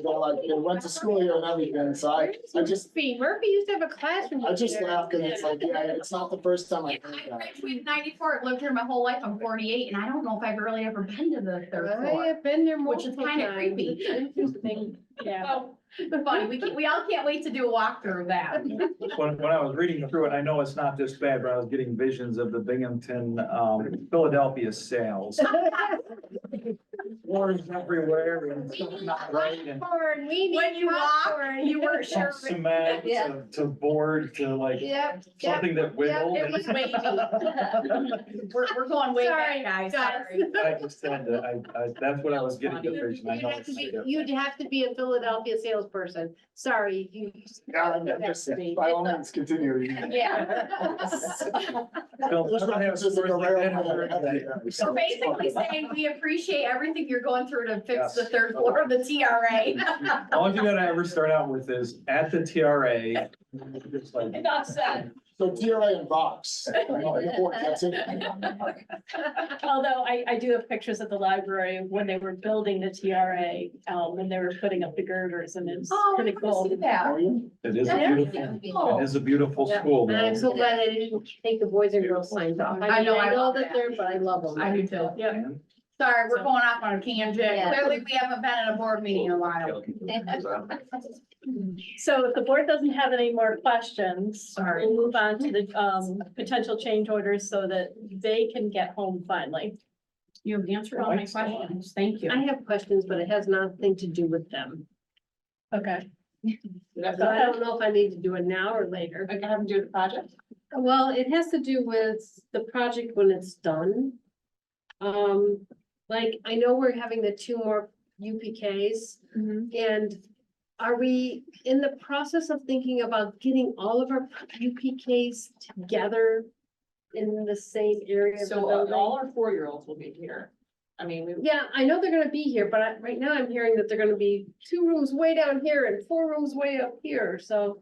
went to school here and everything, so I just
Murphy used to have a classroom.
I just
there.
laugh, cause it's like, yeah, it's not the first time
I
I've heard that.
graduated in 94, lived here my whole life. I'm 48 and I don't know if I've really ever been to the 3rd
I
floor.
have been there
Which is
multiple
kinda
times.
creepy.
It's interesting.
Yeah.
Oh, but funny, we all can't wait to do a walkthrough of that.
When I was reading through it, I know it's not this bad, but I was getting visions of the Binghamton, Philadelphia sales. Floors everywhere and stuff not right and
Popcorn, we need
When you walk,
popcorn.
you weren't sure.
from cement
Yeah.
to board to like
Yep, yep.
something that wiggled.
it was wavy.
We're going way
Sorry,
back, guys.
guys.
Sorry.
I just had to, that's what I was getting the vision. I
You'd
know
have
it's.
to be, you'd have to be a Philadelphia salesperson. Sorry, you.
By all means, continue.
Yeah.
Bill, I don't have
Just like a
stories like that
railroad.
every day.
So basically saying we appreciate everything you're going through to fix the
Yes.
3rd floor of the TRA.
All you gotta ever start out with is at the TRA. Just like,
Enough said.
So TRA and box. That's it.
Although I do have pictures at the library of when they were building the TRA, when they were putting up the girders and it's
Oh,
pretty cool.
that.
It is a
Yeah.
beautiful, it is a beautiful
Yeah.
school.
And I'm
though.
so glad I didn't take the boys and girls signs off.
I know, I love
that
that.
they're, but I love them.
I do too.
Yeah.
Sorry, we're going off on a tangent.
Yeah.
Clearly, we haven't been in a board meeting in a while.
So if the board doesn't have any more questions,
Sorry.
we'll move on to the potential change orders so that they can get home finally.
You've answered all my questions. Thank you.
I have questions, but it has nothing to do with them.
Okay.
So I don't know if I need to do it now or later.
I can have them do the project.
Well, it has to do with the project when it's done. Like, I know we're having the 2 more UPKs. And are we in the process of thinking about getting all of our UPKs together in the same area of the
So
building?
all our 4-year-olds will be here. I mean, we.
Yeah, I know they're gonna be here, but right now I'm hearing that they're gonna be 2 rooms way down here and 4 rooms way up here, so.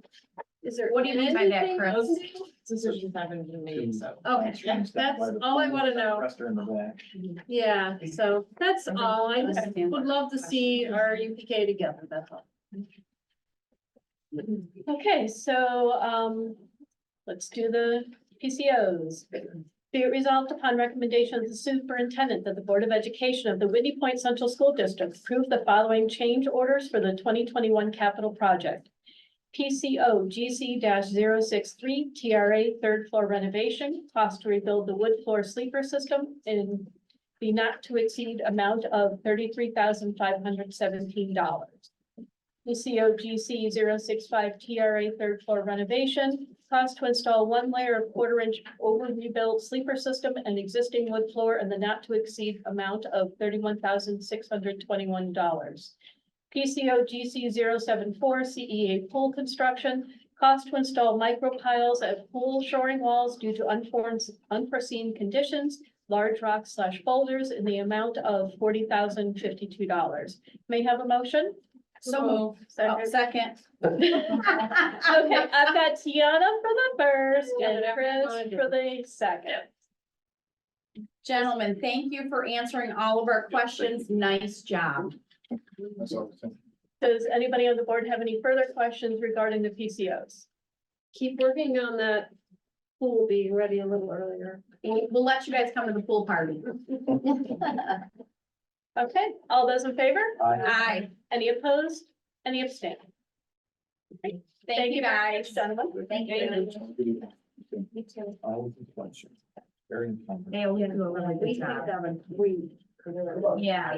Is there?
What do you mean by that,
anything
Chris?
else?
Decisions haven't been made, so.
Okay, that's all I wanna know.
Rest are in the back.
Yeah, so that's all. I just
Okay.
would love to see our UPK together, that's all.
Okay, so, let's do the PCOs. Be it resolved upon recommendation of the superintendent that the Board of Education of the Whitney Point Central School District approve the following change orders for the 2021 capital project. PCO GC 63 TRA third floor renovation, cost to rebuild the wood floor sleeper system in the not to exceed amount of $33,517. PCO GC 65 TRA third floor renovation, cost to install one layer of 1/4 inch over rebuilt sleeper system and existing wood floor in the not to exceed amount of $31,621. PCO GC 074 CEA pool construction, cost to install micro piles at pool shoring walls due to unforeseen conditions, large rocks / boulders in the amount of $40,052. May I have a motion?
So moved. Second.
Okay, I've got Tiana for the first and Chris for the second.
Gentlemen, thank you for answering all of our questions. Nice job.
That's all.
Does anybody on the board have any further questions regarding the PCOs?
Keep working on that pool being ready a little earlier.
We'll let you guys come to the pool party.
Okay, all those in favor?
Aye.
Any opposed? Any abstain?
Thank you,
very
guys.
much, gentlemen.
Thank you.
Good evening. All the questions. Very informative.
They'll do a really good job. Yeah,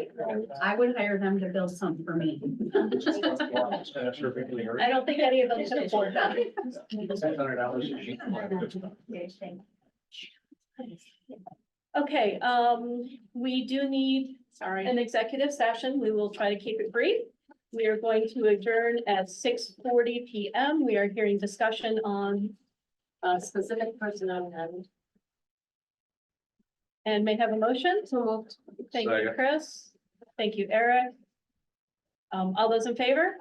I would hire them to build something for me.
I don't think any of them can afford that. Okay, we do need an executive session. We will try to keep it brief. We are going to adjourn at 6:40 PM. We are hearing discussion on
Specific personnel
and may have a motion.
So moved.
Thank you,
Second.
Chris. Thank you, Eric. All those in favor?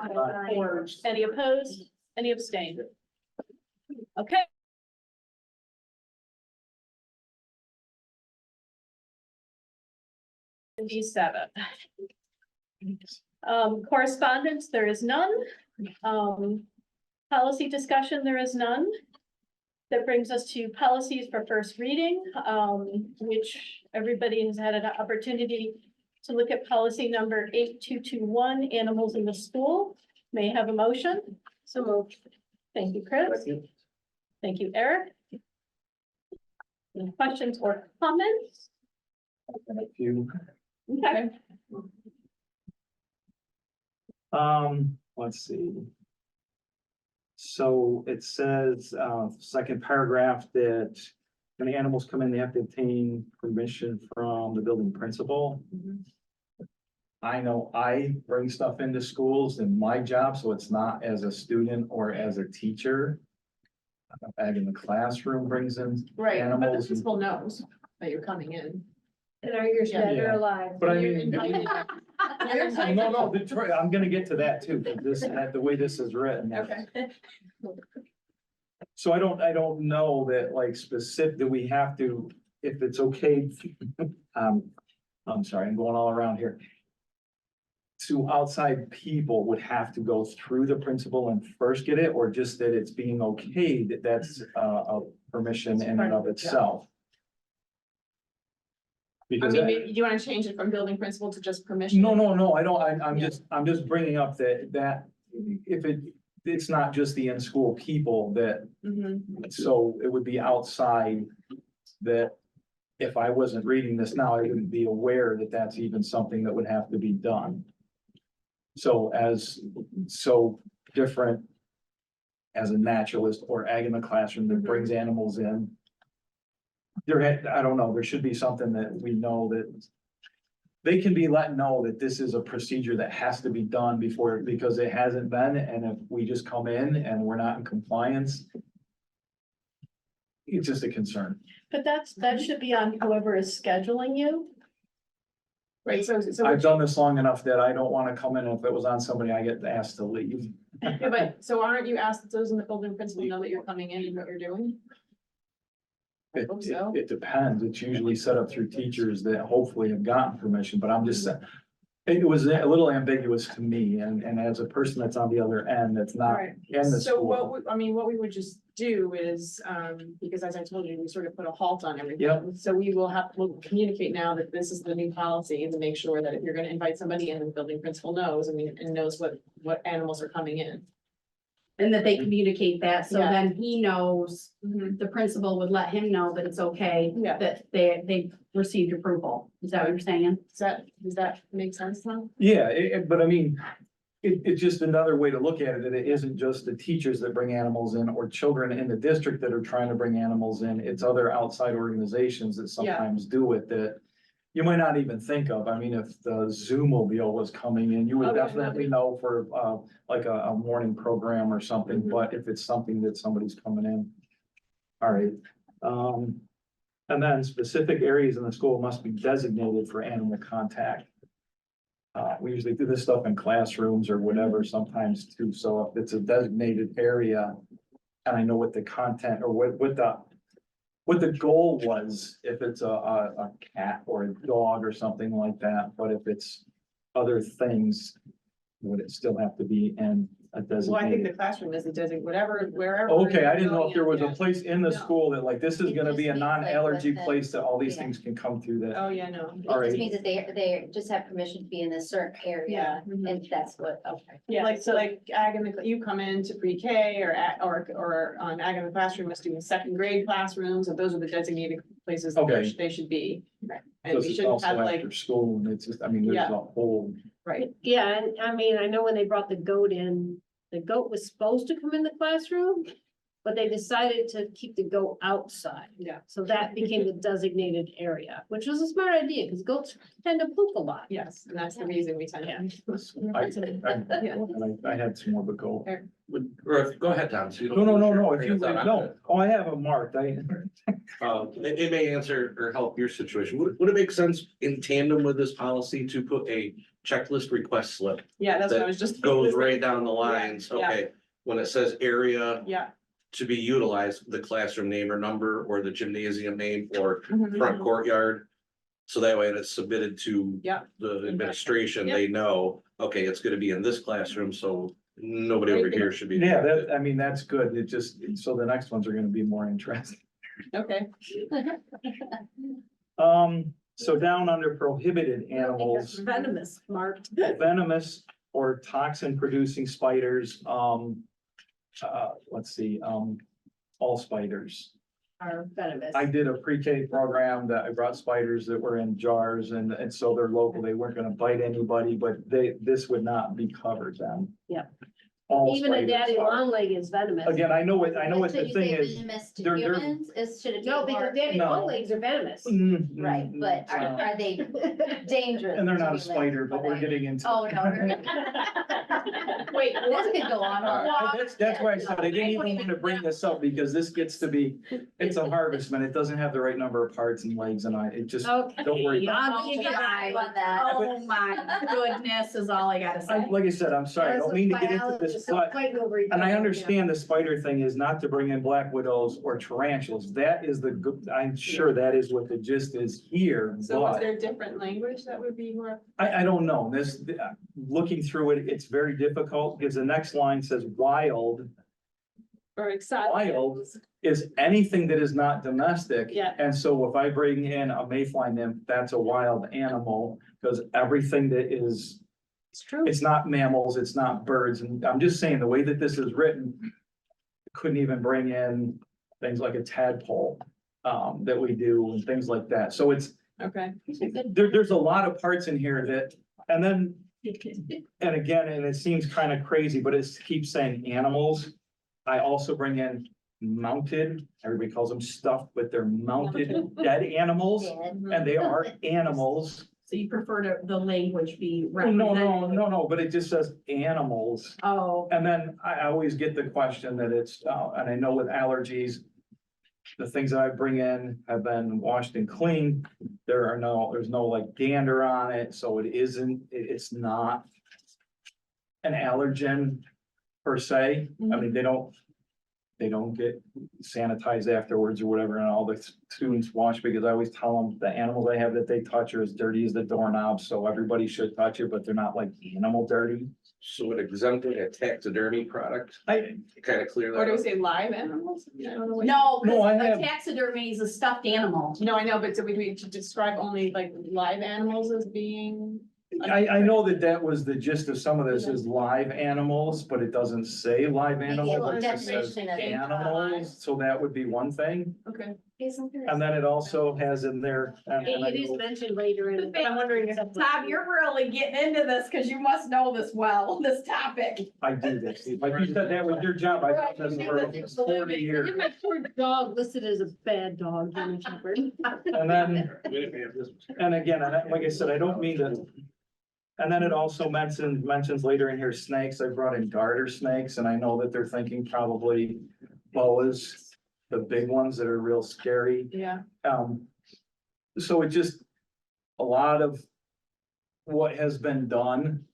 Any opposed? Any abstained? Okay. B7. Correspondence, there is none. Policy discussion, there is none. That brings us to policies for first reading, which everybody has had an opportunity to look at policy number 8221, animals in the school. May I have a motion?
So moved.
Thank you, Chris. Thank you, Eric. Any questions or comments? Okay.
Let's see. So it says, second paragraph that when the animals come in, they have to obtain permission from the building principal. I know I bring stuff into schools in my job, so it's not as a student or as a teacher. Back in the classroom brings in
Right, but the
animals.
principal knows that you're coming in.
And are yours dead or
Yeah.
alive?
But I
You're
mean.
invited.
No, Detroit, I'm gonna get to that too, but this, the way this is written.
Okay.
So I don't know that like specific, that we have to, if it's okay. I'm sorry, I'm going all around here. To outside people would have to go through the principal and first get it, or just that it's being okay, that's a permission in and of itself.
I
Because
mean, maybe, do you want to change it from building principal to just permission?
no, I don't, I'm
Yeah.
just bringing up that if it's not just the in-school people that,
Mhm.
so it would be outside that if I wasn't reading this now, I wouldn't be aware that that's even something that would have to be done. So different as a naturalist or ag in the classroom that brings animals in. I don't know, there should be something that we know that they can be let know that this is a procedure that has to be done before, because it hasn't been, and if we just come in and we're not in compliance, it's just a concern.
But that should be on whoever is scheduling you.
Right, so.
I've done this long enough that I don't wanna come in, if it was on somebody, I get asked to leave.
Yeah, but, so aren't you asked those in the building principal know that you're coming in and what you're doing? I hope so.
It depends, it's usually set up through teachers that hopefully have gotten permission, but I'm just saying. It was a little ambiguous to me, and as a person that's on the other end, that's not
Alright,
in the
so
school.
what we would just do is, because as I told you, we sort of put a halt on everything.
Yep.
So we'll communicate now that this is the new policy and to make sure that if you're gonna invite somebody in, the building principal knows, and knows what animals are coming in.
And that they communicate that, so
Yeah.
then he knows, the principal would let him know that it's okay,
Yeah.
that they received approval. Is that what you're saying?
Does that make sense, Tom?
Yeah, but I mean, it's just another way to look at it, that it isn't just the teachers that bring animals in or children in the district that are trying to bring animals in. It's other outside organizations that
Yeah.
sometimes do it that you might not even think of. I mean, if the Zoomobile was coming in, you would
Okay.
definitely know for, like a morning program or something,
Mhm.
but if it's something that somebody's coming in. All right, and then specific areas in the school must be designated for animal contact. We usually do this stuff in classrooms or whatever sometimes too, so if it's a designated area. And I know what the content or what the goal was, if it's a cat or a dog or something like that, but if it's other things. Would it still have to be in a
Well, I think the
designated?
classroom is a wherever.
Okay, I didn't know if there was a
Yeah.
place in the
No.
school that like, this is
It
gonna
just
be a
means, like,
non-allergy
with the-
place that all these
yeah.
things can come through that.
Oh, yeah, no.
It
Alright.
just means that they just have permission to be in a certain area,
Yeah.
and that's what, okay.
Yeah, like, so like ag in the, you come into pre-K or ag in the classroom must do in second grade classrooms, and those are the designated places that
Okay.
they should be.
Right.
And
Because
we
it's
shouldn't
also
have like,
after school, and it's just, I mean, there's
Yeah.
a whole,
right,
Yeah, and I mean, I know when they brought the goat in, the goat was supposed to come in the classroom, but they decided to keep the goat outside.
yeah,
So that became the designated area, which was a smart idea, because goats tend to poop a lot.
yes, and that's the reason we tend to.
I had some more, but go.
Go ahead, Tom. so you don't
No,
lose your
no, if
train
you,
of thought.
no, oh, I have them marked,
It may answer or help your situation. Would it make sense in tandem with this policy to put a checklist request slip?
Yeah, that's what I was just.
Goes right down the lines,
Yeah.
okay, when it says area
Yeah.
to be utilized, the classroom name or number, or the gymnasium name, or
Mhm.
front courtyard. So that way, when it's submitted to
Yeah.
the administration,
Yep.
they know, okay, it's gonna be in this classroom, so nobody over here should be.
yeah, that, I mean, that's good, it just, so the next ones are gonna be more interesting.
Okay,
So down under prohibited animals,
Venomous, marked.
venomous or toxin producing spiders, let's see, all spiders.
Are venomous.
I did a pre-K program that I brought spiders that were in jars and so they're local, they weren't gonna bite anybody, but this would not be covered then.
Yeah.
All
Even a
spiders
daddy
are.
long leg is venomous.
Again, I know what
So
the
you
thing
say
is.
venomous to
they're-
humans, should it be
No, because
more,
daddy
No.
long legs are venomous.
right, but are they dangerous?
And they're not
to
a spider, but we're getting into.
Oh, no.
wait,
This could go on.
That's why I said I didn't even want to bring this up because this gets to be, it's a harvestman. It doesn't have the right number of parts and legs and it just,
Okay.
don't worry about
I'll give you that.
On that.
Oh my goodness is all I gotta say.
like I said, I'm sorry, I don't mean to get into this, but, and I understand the spider thing is not to bring in black widows or tarantulas. That is the good, I'm sure that is what the gist is here,
so was
but
there different language that would be more?
I don't know. This, looking through it, it's very difficult because the next line says wild
Or exotic?
Wild. is anything that is not domestic.
Yeah.
And so if I bring in a mayfly nymph, that's a wild animal, because everything that is,
It's true.
it's not mammals, it's not birds, and I'm just saying, the way that this is written. Couldn't even bring in things like a tadpole, that we do and things like that, so it's,
Okay.
there's a lot of parts in here that, and then. And again, and it seems kind of crazy, but it keeps saying animals. I also bring in mounted, everybody calls them stuffed, but they're mounted dead animals, and they are animals.
So you prefer the language be
Oh, no,
represented?
no, but it just says animals.
Oh,
And then I always get the question that it's, and I know with allergies. the things that I bring in have been washed and cleaned. There's no like dander on it, so it's not an allergen per se. I mean, they don't get sanitized afterwards or whatever, and all the students wash, because I always tell them the animals I have that they touch are as dirty as the doorknob, so everybody should touch it, but they're not like animal dirty.
So it exempting a taxidermy product,
I,
kind of clear
Or do we
that up.
say live animals? I don't know what-
No,
No, I
because
have-
a taxidermy is a stuffed animal.
No, I know, but do we to describe only like live animals as being?
I know that was the gist of some of this is live animals, but it doesn't say live animals, it just says
definition of it.
animals, so that would be one thing.
Okay.
And then it also has in there. and I
It is
know-
mentioned later in.
I'm wondering if.
Tom, you're really getting into this because you must know this well, this topic.
I do this, like you said, that was your job, I did this for 40 years.
My poor dog listed as a bad dog, German Shepherd.
And then, and again, like I said, I don't mean to. And then it also mentions later in here snakes. I brought in garter snakes, and I know that they're thinking probably boas, the big ones that are real scary.
Yeah.
So it just, a lot of what has been done.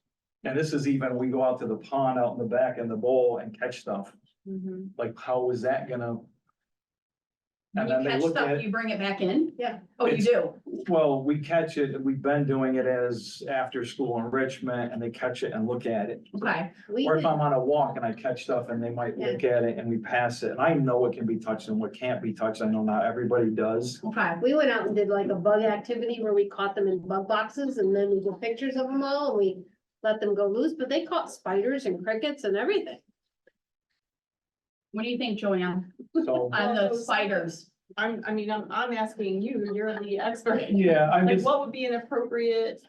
And this is even, we go out to the pond out in the back in the bowl and catch stuff.
Mhm.
Like, how is that gonna?
When
And
you
then they
catch
look
stuff,
at,
you bring it back in?
Yeah.
Oh, you
It's-
do?
well, we catch it, we've been doing it as after school enrichment, and they catch it and look at it.
Okay.
We
Or if
did-
I'm on a walk and I catch stuff and they might look at it and we pass it, and I know what can be touched and what can't be touched, I know not everybody does.
Okay.
We went out and did like a bug activity where we caught them in bug boxes and then we took pictures of them all and we let them go loose, but they caught spiders and crickets and everything.
What do you think, Joanne,
So,
on the spiders?
I'm asking you, you're the expert.
yeah, I'm
Like,
just,
what would be an appropriate?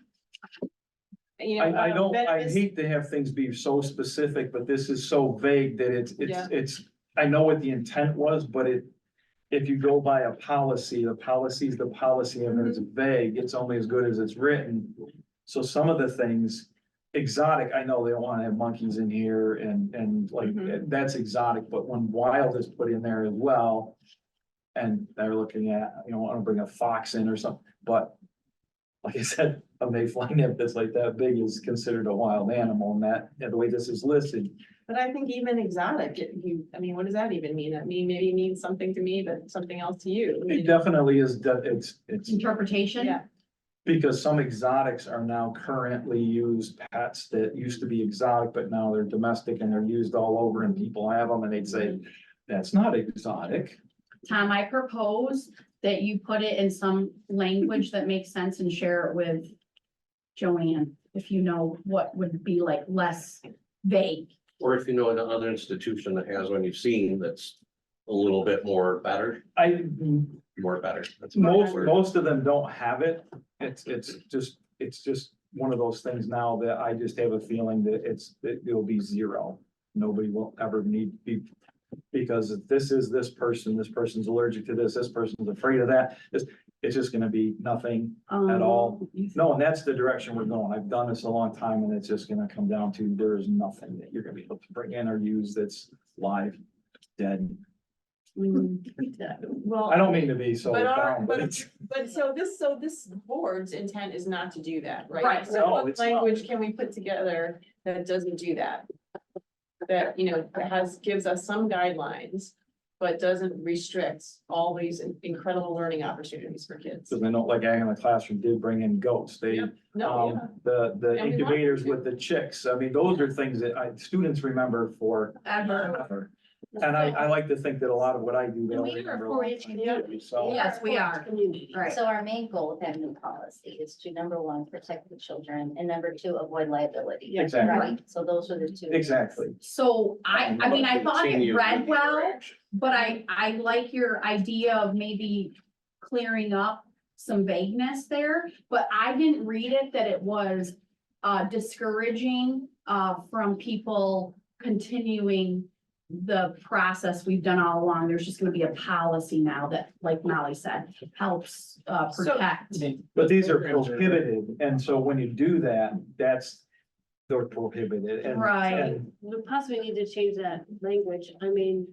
You know.
I don't, I
venomous-
hate to have things be so specific, but this is so vague that
Yeah.
I know what the intent was, but if you go by a policy, the policy is the policy, and it's vague, it's only as good as it's written. So some of the things, exotic, I know they don't wanna have monkeys in here and like,
Mhm.
that's exotic, but when wild is put in there as well. And they're looking at, you know, wanna bring a fox in or something, but. Like I said, a mayfly nymph that's like that big is considered a wild animal, and the way this is listed.
But I think even exotic, I mean, what does that even mean? Maybe means something to me, but something else to you.
It definitely is, it's
Interpretation?
Yeah.
because some exotics are now currently used pets that used to be exotic, but now they're domestic and they're used all over and people have them and they'd say, that's not exotic.
Tom, I propose that you put it in some language that makes sense and share it with Joanne, if you know what would be like less vague.
Or if you know another institution that has one you've seen that's a little bit more better. That's a better word.
Most of them don't have it. It's just one of those things now that I just have a feeling that it'll be zero. Nobody will ever need to be, because if this is this person's allergic to this person's afraid of that. It's just gonna be nothing at all. No, and that's the direction we're going. I've done this a long time and it's just gonna come down to there is nothing that you're gonna be able to bring in or use that's live, dead.
Well.
I don't mean to be so
But
down, but it's.
so this board's intent is not to do that, right?
Right.
So
No,
what
it's not.
language can we put together that doesn't do that? That, you know, that gives us some guidelines, but doesn't restrict all these incredible learning opportunities for kids.
Cause I know like Ag in the classroom did bring in goats. They,
No, yeah.
the
And we want
incubators
to.
with the chicks. I mean, those are things that students remember for
Ever.
ever. And I like to think that a lot of what I do, they'll
We are a
remember. a
4-H
long time
community.
too, So,
Yes, we are.
Community.
Right.
So our main goal with that new policy is to, number one, protect the children, and number two, avoid liability.
Yeah.
exactly,
Right, so those are the two.
exactly.
So I mean, I thought it
Continue
read
with
well,
direction.
but I like your idea of maybe clearing up some vagueness there, but I didn't read it that it was discouraging from people continuing the process we've done all along. There's just gonna be a policy now that, like Molly said, helps protect.
But these are prohibited. And so when you do that, they're prohibited and.
Right.
and
We possibly need to change that language. I mean,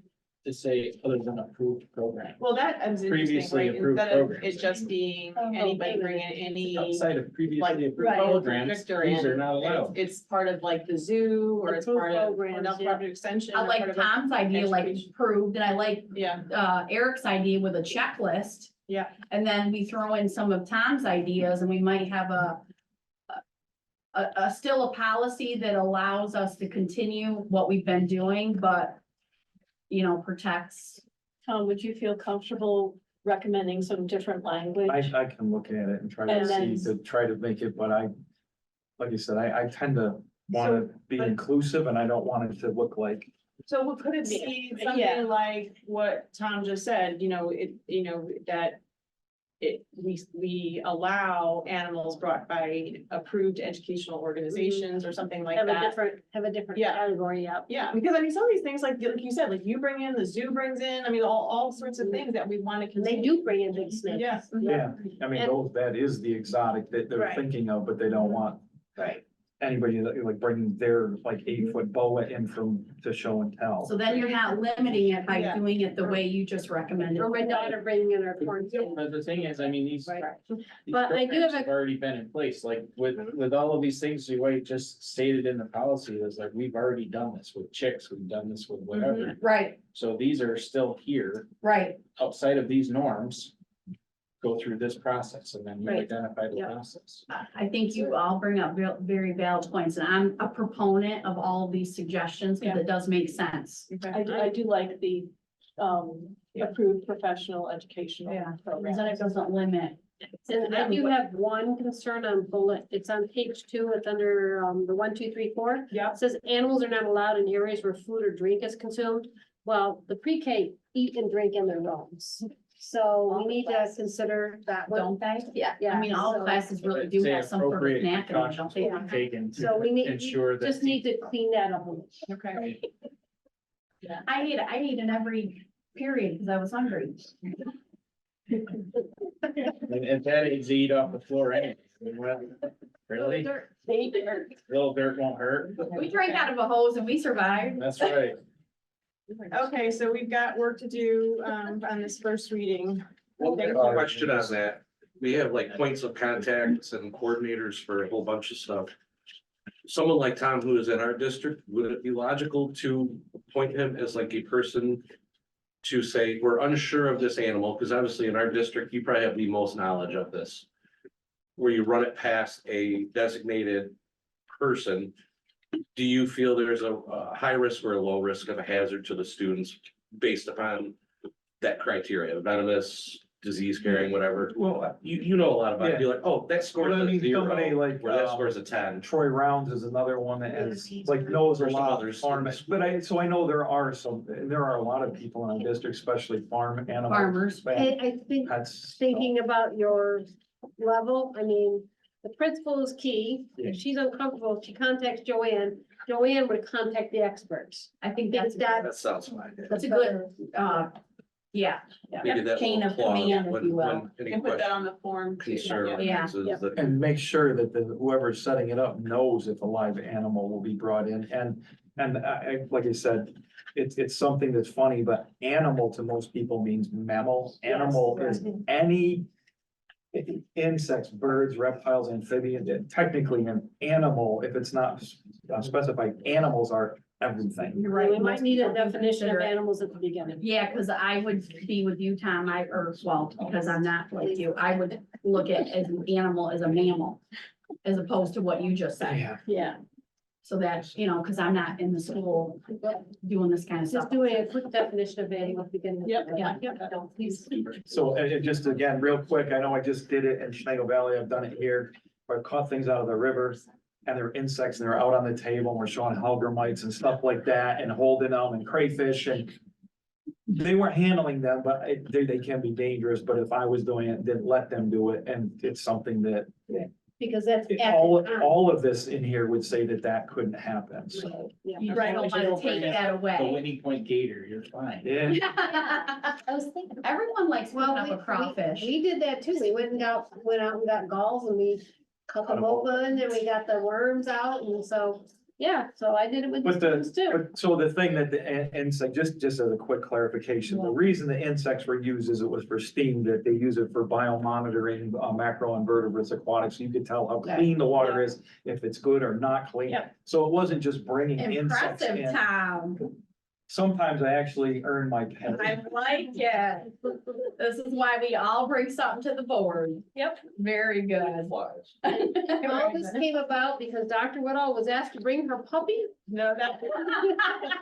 to say other than approved program.
Well, that is interesting,
Previously
right?
approved
Instead of
programs.
it just being anybody bringing any.
Outside of
Like,
previously approved
right,
programs,
restrictor
these are
in,
not allowed.
it's part of like the zoo, or it's
Approved
part of
programs,
Cornell
yeah.
Department of Extension.
I
or
like
part of a-
Tom's idea, like
education.
approved, and I like
Yeah,
Eric's idea with a checklist.
yeah,
And then we throw in some of Tom's ideas and we might have still a policy that allows us to continue what we've been doing, but protects.
Tom, would you feel comfortable recommending some different language?
I can look at it and try to
And then-
see, to try to make it, but like you said, I tend to wanna be
but-
inclusive and I don't want it to look like.
so what could it be
Yeah.
something like what Tom just said, that we allow animals brought by approved educational organizations or something like
Have a
that.
different
Yeah.
category, yeah.
Yeah, because I mean, some of these things, like you said, like you bring in, the zoo brings in, I mean, all sorts of things that we want to
And they
continue.
do bring in big snakes.
Yeah.
Yeah, I mean,
And-
that is the exotic that they're
Right.
thinking of, but they don't want
Right.
anybody that like bringing their like 8-foot boa in to show and tell.
So then you're not limiting it by
Yeah.
doing it the way you just recommended.
Or my daughter bringing in her corn.
But the thing is, I mean, these.
Right.
these
But I do have
programs
a-
Have already been in place, like with all of these things, the way it just stated in the policy is like, we've already done this with chicks, we've done this with whatever.
Right,
So these are still here,
right.
outside of these norms. Go through this process and then you
Right.
identify the
Yeah.
process.
I think you all bring up very valid points, and I'm a proponent of all of these suggestions, because it does make sense.
I do like the, approved professional educational
Yeah, because
program.
then it doesn't limit.
And I do have one concern on bullet, it's on page 2, it's under, the 1, 2, 3, 4.
Yeah.
It says animals are not allowed in areas where food or drink is consumed. Well, the pre-K eat and drink in their rooms. So we need to consider that one.
Don't they?
Yeah.
I mean, all
so-
classes really do
Say
have some sort of
appropriate
snack in them, don't
precautions
they?
will be taken to
So we need,
ensure that.
just need to clean that up a little.
Okay.
I ate in every period because I was hungry.
And that is eat off the floor anyway. I mean, what- Really? Little dirt won't hurt?
We drank out of a hose and we survived.
That's right.
Okay, so we've got work to do, on this first reading.
One
Thank you.
question on that, we have like points of contacts and coordinators for a whole bunch of stuff. Someone like Tom, who is in our district, would it be logical to appoint him as like a person to say, we're unsure of this animal, because obviously in our district, you probably have the most knowledge of this. Where you run it past a designated person, do you feel there's a high risk or a low risk of a hazard to the students based upon that criteria, venomous, disease carrying, whatever?
Well,
You know a lot about it, you're like, oh, that scores
Well, I
a
mean, somebody
zero,
like,
or that
um,
scores a 10.
Troy Rounds is another one that has, like, knows a
There's some
lot of
others.
farm, but I know there are a lot of people in our district, especially farm animals.
Farmers.
I think,
That's.
thinking about your level, I mean, the principal is key. If she's uncomfortable, she contacts Joanne. Joanne would contact the experts.
I think
That's
That sounds fine.
that's a good, yeah.
Maybe that
Chain
little
of
clause
command, if
when-
you will.
when
You
any
can put that
question,
on the form. too.
concern
Yeah.
arises
Yeah.
that-
And make sure that whoever's setting it up knows if a live animal will be brought in, and like I said. It's something that's funny, but animal to most people means mammal. Animal is any. Insects, birds, reptiles, amphibians, technically an animal, if it's not specified, animals are everything.
You're right.
We might need a
Most people
definition of
consider it.
animals at the beginning.
Yeah, because I would be with you, Tom, because I'm not like you, I would look at as an animal as a mammal. As opposed to what you just said,
Yeah.
Yeah,
so that, because I'm not in the school doing this kind of
just
stuff.
doing a quick definition of animal at the beginning.
Yep.
Yeah, don't please.
So, and just again, real quick, I know I just did it in Schneider Valley, I've done it here, where I caught things out of the river. And they're insects, and they're out on the table, and we're showing hellgrammites and stuff like that, and holding them, and crayfish, and. They weren't handling them, but they can be dangerous, but if I was doing it, then let them do it, and it's something that.
Because that's.
All of this in here would say that couldn't happen, so,
Yeah.
You
Right,
don't want to take that
The
away.
Winnie Point Gator, you're fine.
yeah.
I was thinking,
Everyone likes picking
Well,
up a crawfish.
we did that too. We went out and got galls and we cut them open and we got the worms out and so
Yeah, so I did it with the
But
students too.
but so the thing that the insect, just as a quick clarification, the reason the insects were used is it was for steam, that they use it for biomonitoring, macroinvertebrates, aquatics. You could tell how clean the water is, if it's good or not clean.
Yep.
So it wasn't just bringing insects
Impressive,
in.
Tom.
Sometimes I actually earn my pay.
I like it. This is why we all bring something to the board.
Yep.
Very good.
And all this came about because Dr. Woodall was asked to bring her puppy,
No, that.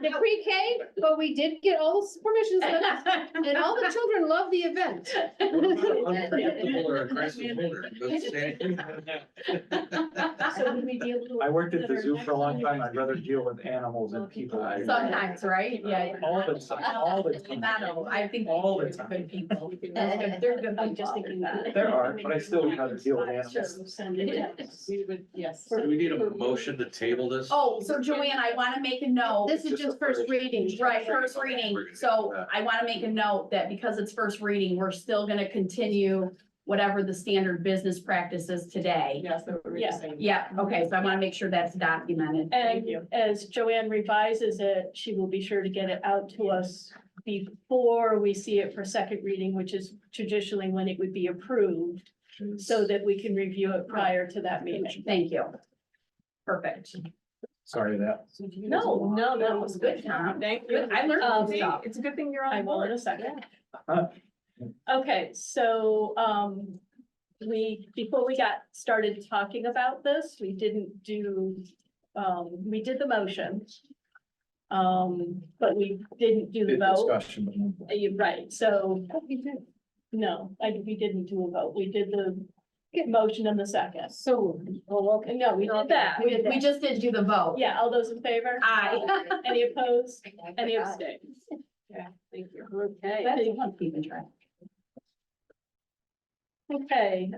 the pre-K, but we did get all the permissions, and all the children love the event.
Unpredictable or aggressive owner.
So did we deal with?
I worked at the zoo for a long time. I'd rather deal with animals than people.
Sometimes, right? Yeah.
All the time, all the time.
Not all, I think.
All the
they're
time.
Good people. They're good.
I'm just thinking that.
There are, but I still gotta deal with animals.
Send it in.
We would, yes.
Do we need a motion to table this?
Oh, so Joanne, I want to make a note.
This is just first reading.
Right, first reading. So I want to make a note that because it's first reading, we're still gonna continue whatever the standard business practice is today.
Yes, that we're
Yeah.
saying.
Yeah, okay, so I want to make sure that's documented.
And as Joanne revises it, she will be sure to get it out to us before we see it for second reading, which is traditionally when it would be approved, so that we can review it prior to that meeting.
Thank you. Perfect.
Sorry that.
No, that was good, Tom.
Thank you.
I learned some
See,
stuff.
it's a good thing you're
I
on
will in
board.
a second.
Huh?
Okay, so, before we got started talking about this, we didn't do, we did the motion. But we didn't do the vote.
Discussion.
You're right, so. No, we didn't do a vote. We did the motion in the second.
So,
Okay, no, we did that.
We just did do the vote.
Yeah, all those in favor?
Aye.
Any opposed? Any abstain?
Yeah, thank you.
Okay.
That's one keeping track.
Okay,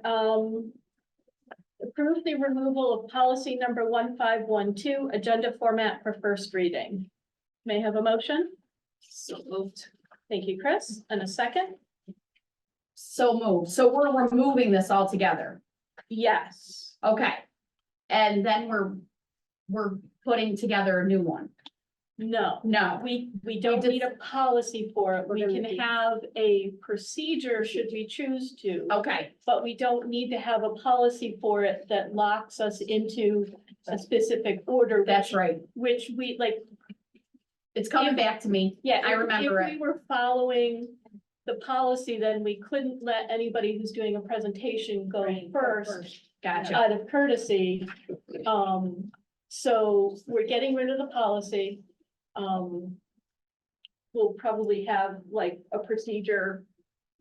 approve the removal of policy number 1512, agenda format for first reading. May I have a motion?
So moved.
Thank you, Chris. And a second?
So moved. So we're removing this altogether.
Yes.
Okay. And then we're putting together a new one.
No,
No.
we don't
did-
need a policy for it. We can have a procedure should we choose to.
Okay,
But we don't need to have a policy for it that locks us into a specific order.
that's right.
Which we like,
It's coming back to me.
yeah.
I remember
If we were following the policy, then we couldn't let anybody who's doing a presentation go first
Gotcha.
out of courtesy. So we're getting rid of the policy. We'll probably have like a procedure,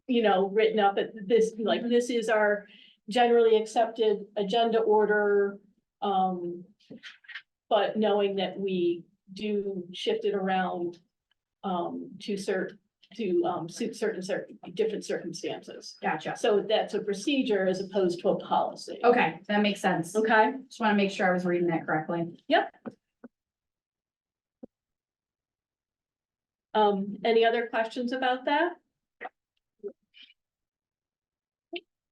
written up at this, like, this is our generally accepted agenda order. But knowing that we do shift it around, to suit certain different circumstances.
Gotcha.
So that's a procedure as opposed to a policy.
Okay, that makes sense.
Okay,
Just want to make sure I was reading that correctly.
any other questions about that?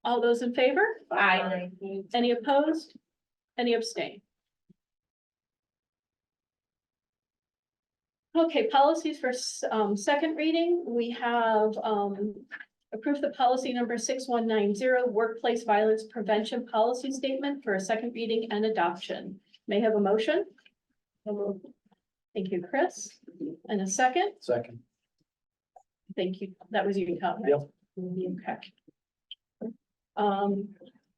All those in favor?
Aye.
Any opposed? Any abstain? Okay, policies for second reading, we have approved the policy number 6190, workplace violence prevention policy statement for a second reading and adoption. May I have a motion? Thank you, Chris. And a second?
Second.
Thank you. That was you, Tom. right?
Yep.
Okay.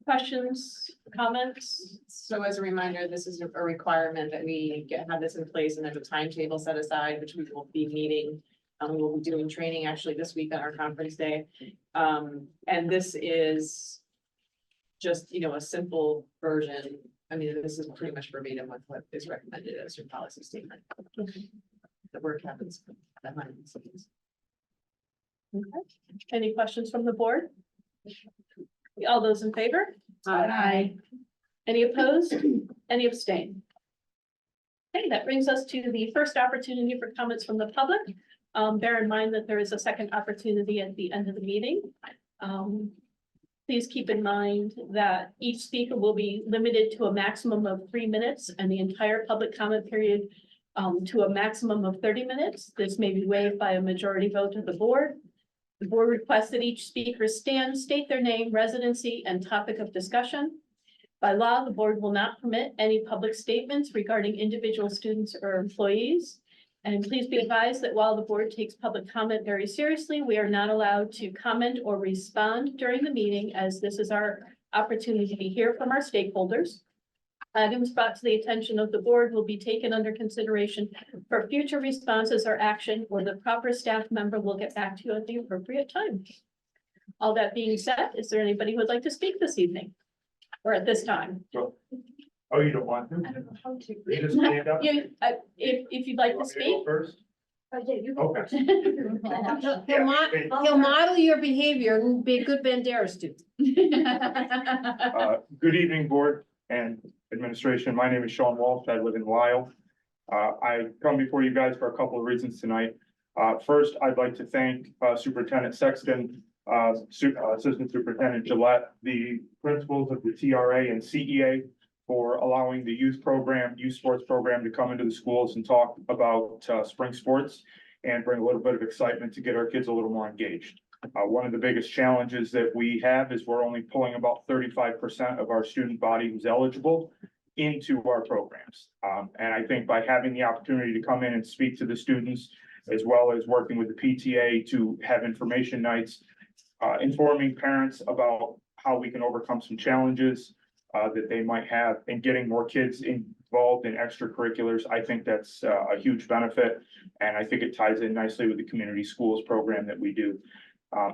Questions, comments?
So as a reminder, this is a requirement that we have this in place and there's a timetable set aside, which we will be meeting. We will be doing training actually this week on our conference day. And this is just, a simple version. I mean, this is pretty much verbatim with what is recommended as your policy statement. The work happens behind the scenes.
Okay. Any questions from the board? All those in favor?
Aye.
Any opposed? Any abstain? Okay, that brings us to the first opportunity for comments from the public. Bear in mind that there is a second opportunity at the end of the meeting. Please keep in mind that each speaker will be limited to a maximum of 3 minutes and the entire public comment period to a maximum of 30 minutes. This may be waived by a majority vote of the board. The board requests that each speaker stand, state their name, residency, and topic of discussion. By law, the board will not permit any public statements regarding individual students or employees. And please be advised that while the board takes public comment very seriously, we are not allowed to comment or respond during the meeting, as this is our opportunity to hear from our stakeholders. Items brought to the attention of the board will be taken under consideration for future responses or action, or the proper staff member will get back to you at the appropriate time. All that being said, is there anybody who would like to speak this evening? Or at this time?
Oh, you don't want to? You just stand up?
You, if you'd like to speak.
First? Okay.
He'll model your behavior and be a good Bandera student.
Good evening, board and administration. My name is Sean Walsh. I live in Lyle. I come before you guys for a couple of reasons tonight. First, I'd like to thank Superintendent Sexton, Assistant Superintendent Gillette, the principals of the TRA and CEA for allowing the youth sports program to come into the schools and talk about spring sports and bring a little bit of excitement to get our kids a little more engaged. One of the biggest challenges that we have is we're only pulling about 35% of our student body who's eligible into our programs. And I think by having the opportunity to come in and speak to the students, as well as working with the PTA to have information nights, informing parents about how we can overcome some challenges that they might have, and getting more kids involved in extracurriculars. I think that's a huge benefit, and I think it ties in nicely with the community schools program that we do.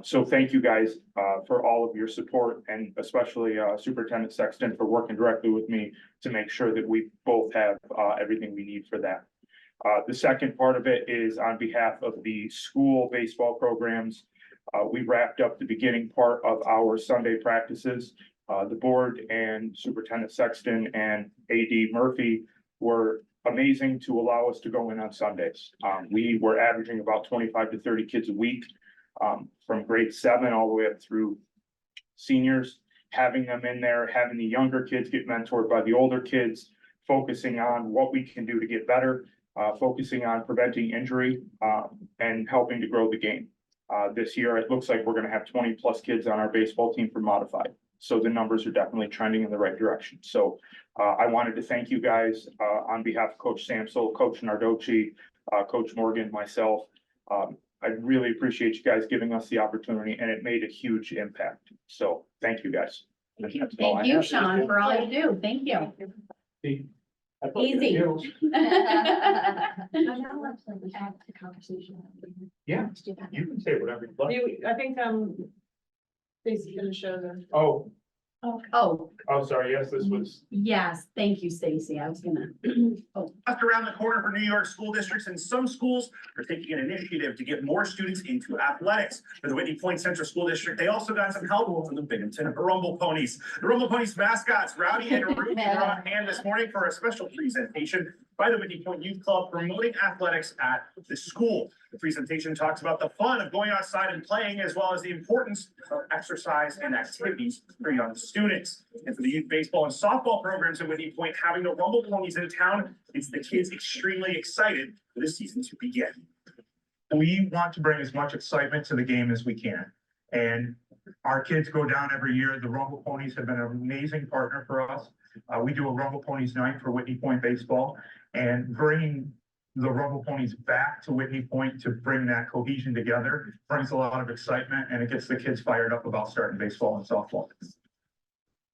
So thank you guys for all of your support, and especially Superintendent Sexton for working directly with me to make sure that we both have everything we need for that. The second part of it is on behalf of the school baseball programs. We wrapped up the beginning part of our Sunday practices. The board and Superintendent Sexton and AD Murphy were amazing to allow us to go in on Sundays. We were averaging about 25 to 30 kids a week, from grade 7 all the way up through seniors, having them in there, having the younger kids get mentored by the older kids, focusing on what we can do to get better, focusing on preventing injury, and helping to grow the game. This year, it looks like we're going to have 20 plus kids on our baseball team for modified. So the numbers are definitely trending in the right direction. So I wanted to thank you guys on behalf of Coach Samsel, Coach Nardoci, Coach Morgan, myself. I really appreciate you guys giving us the opportunity, and it made a huge impact. So thank you guys.
Thank you, Sean, for all you do. Thank you. Easy.
Yeah, you can say whatever you like.
I think, Stacy's gonna show them.
Oh,
Oh,
sorry. Yes, this was.
yes, thank you, Stacy. I was gonna.
Just around the corner for New York school districts, and some schools are taking an initiative to get more students into athletics. For the Whitney Point Central School District, they also got some help from the Binghamton Rumble Ponies. The Rumble Ponies mascots, Rowdy and Rudy, are on hand this morning for a special presentation by the Whitney Point Youth Club promoting athletics at the school. The presentation talks about the fun of going outside and playing, as well as the importance of exercise and activities for young students. And for the youth baseball and softball programs at Whitney Point, having the Rumble Ponies in town gets the kids extremely excited for the season to begin.
We want to bring as much excitement to the game as we can. And our kids go down every year. The Rumble Ponies have been an amazing partner for us. We do a Rumble Ponies night for Whitney Point baseball, and bringing the Rumble Ponies back to Whitney Point to bring that cohesion together brings a lot of excitement, and it gets the kids fired up about starting baseball and softball.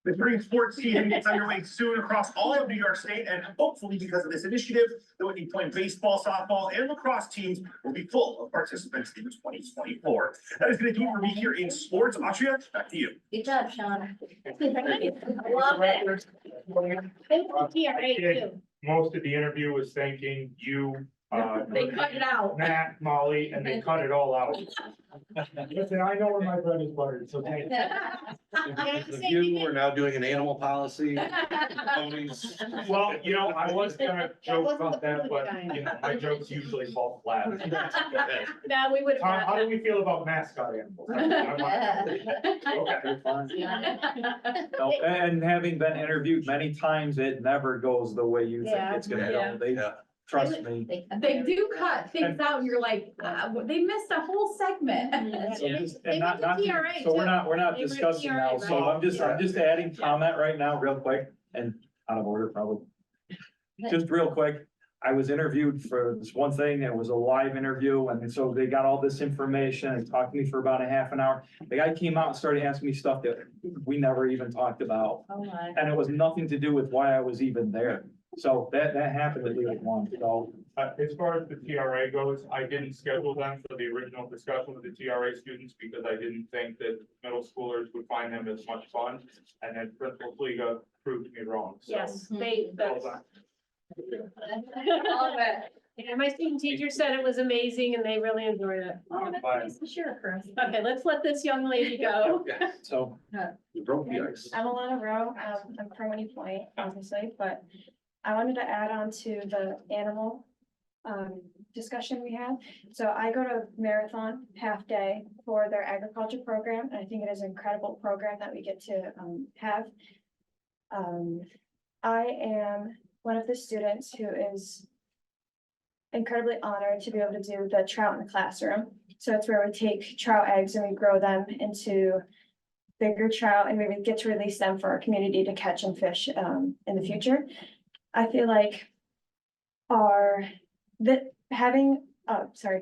The spring sports season gets underway soon across all of New York State, and hopefully because of this initiative, the Whitney Point baseball, softball, and lacrosse teams will be full of participants in 2024. That is going to do it for me here in sports. Austria, back to you.
Good job, Sean.
Love it.
Most of the interview was thanking you,
They cut it out.
Matt, Molly, and they cut it all out. Listen, I know where my bread is buttered, so thank you.
The view, we're now doing an animal policy. Ponies.
Well, I was gonna joke about that, but my jokes usually fall flat.
Now we would
Tom, how
have.
do we feel about mascot animals? Okay.
No, and having been interviewed many times, it never goes the way you think it's gonna go. They,
Yeah.
trust me.
They do cut things out and you're like, they missed a whole segment.
So just-
They
and not,
went to
not,
TRA
so we're
too.
not
They were at
discussing
TRA,
now, so
right?
I'm just adding comment right now, real quick, and out of order probably. Just real quick, I was interviewed for this one thing, it was a live interview, and so they got all this information and talked to me for about a half an hour. The guy came out and started asking me stuff that we never even talked about,
Oh, my.
and it was nothing to do with why I was even there. So that happened at least once, so.
As far as the TRA goes, I didn't schedule them for the original discussion with the TRA students because I didn't think that middle schoolers would find them as much fun. And then Principal Fliga proved me wrong, so.
Yes,
Mm-hmm.
Well done.
All of it. Yeah, my student teacher said it was amazing and they really enjoyed it.
Oh, that's nice to share, Chris.
Okay, let's let this young lady go.
Yeah,
So,
you broke the ice.
I'm Alana Rowe, I'm from Winnie Point, obviously, but I wanted to add on to the animal discussion we had. So I go to Marathon half day for their agriculture program, and I think it is an incredible program that we get to have. I am one of the students who is incredibly honored to be able to do the trout in the classroom. So it's where we take trout eggs and we grow them into bigger trout, and we would get to release them for our community to catch and fish in the future. I feel like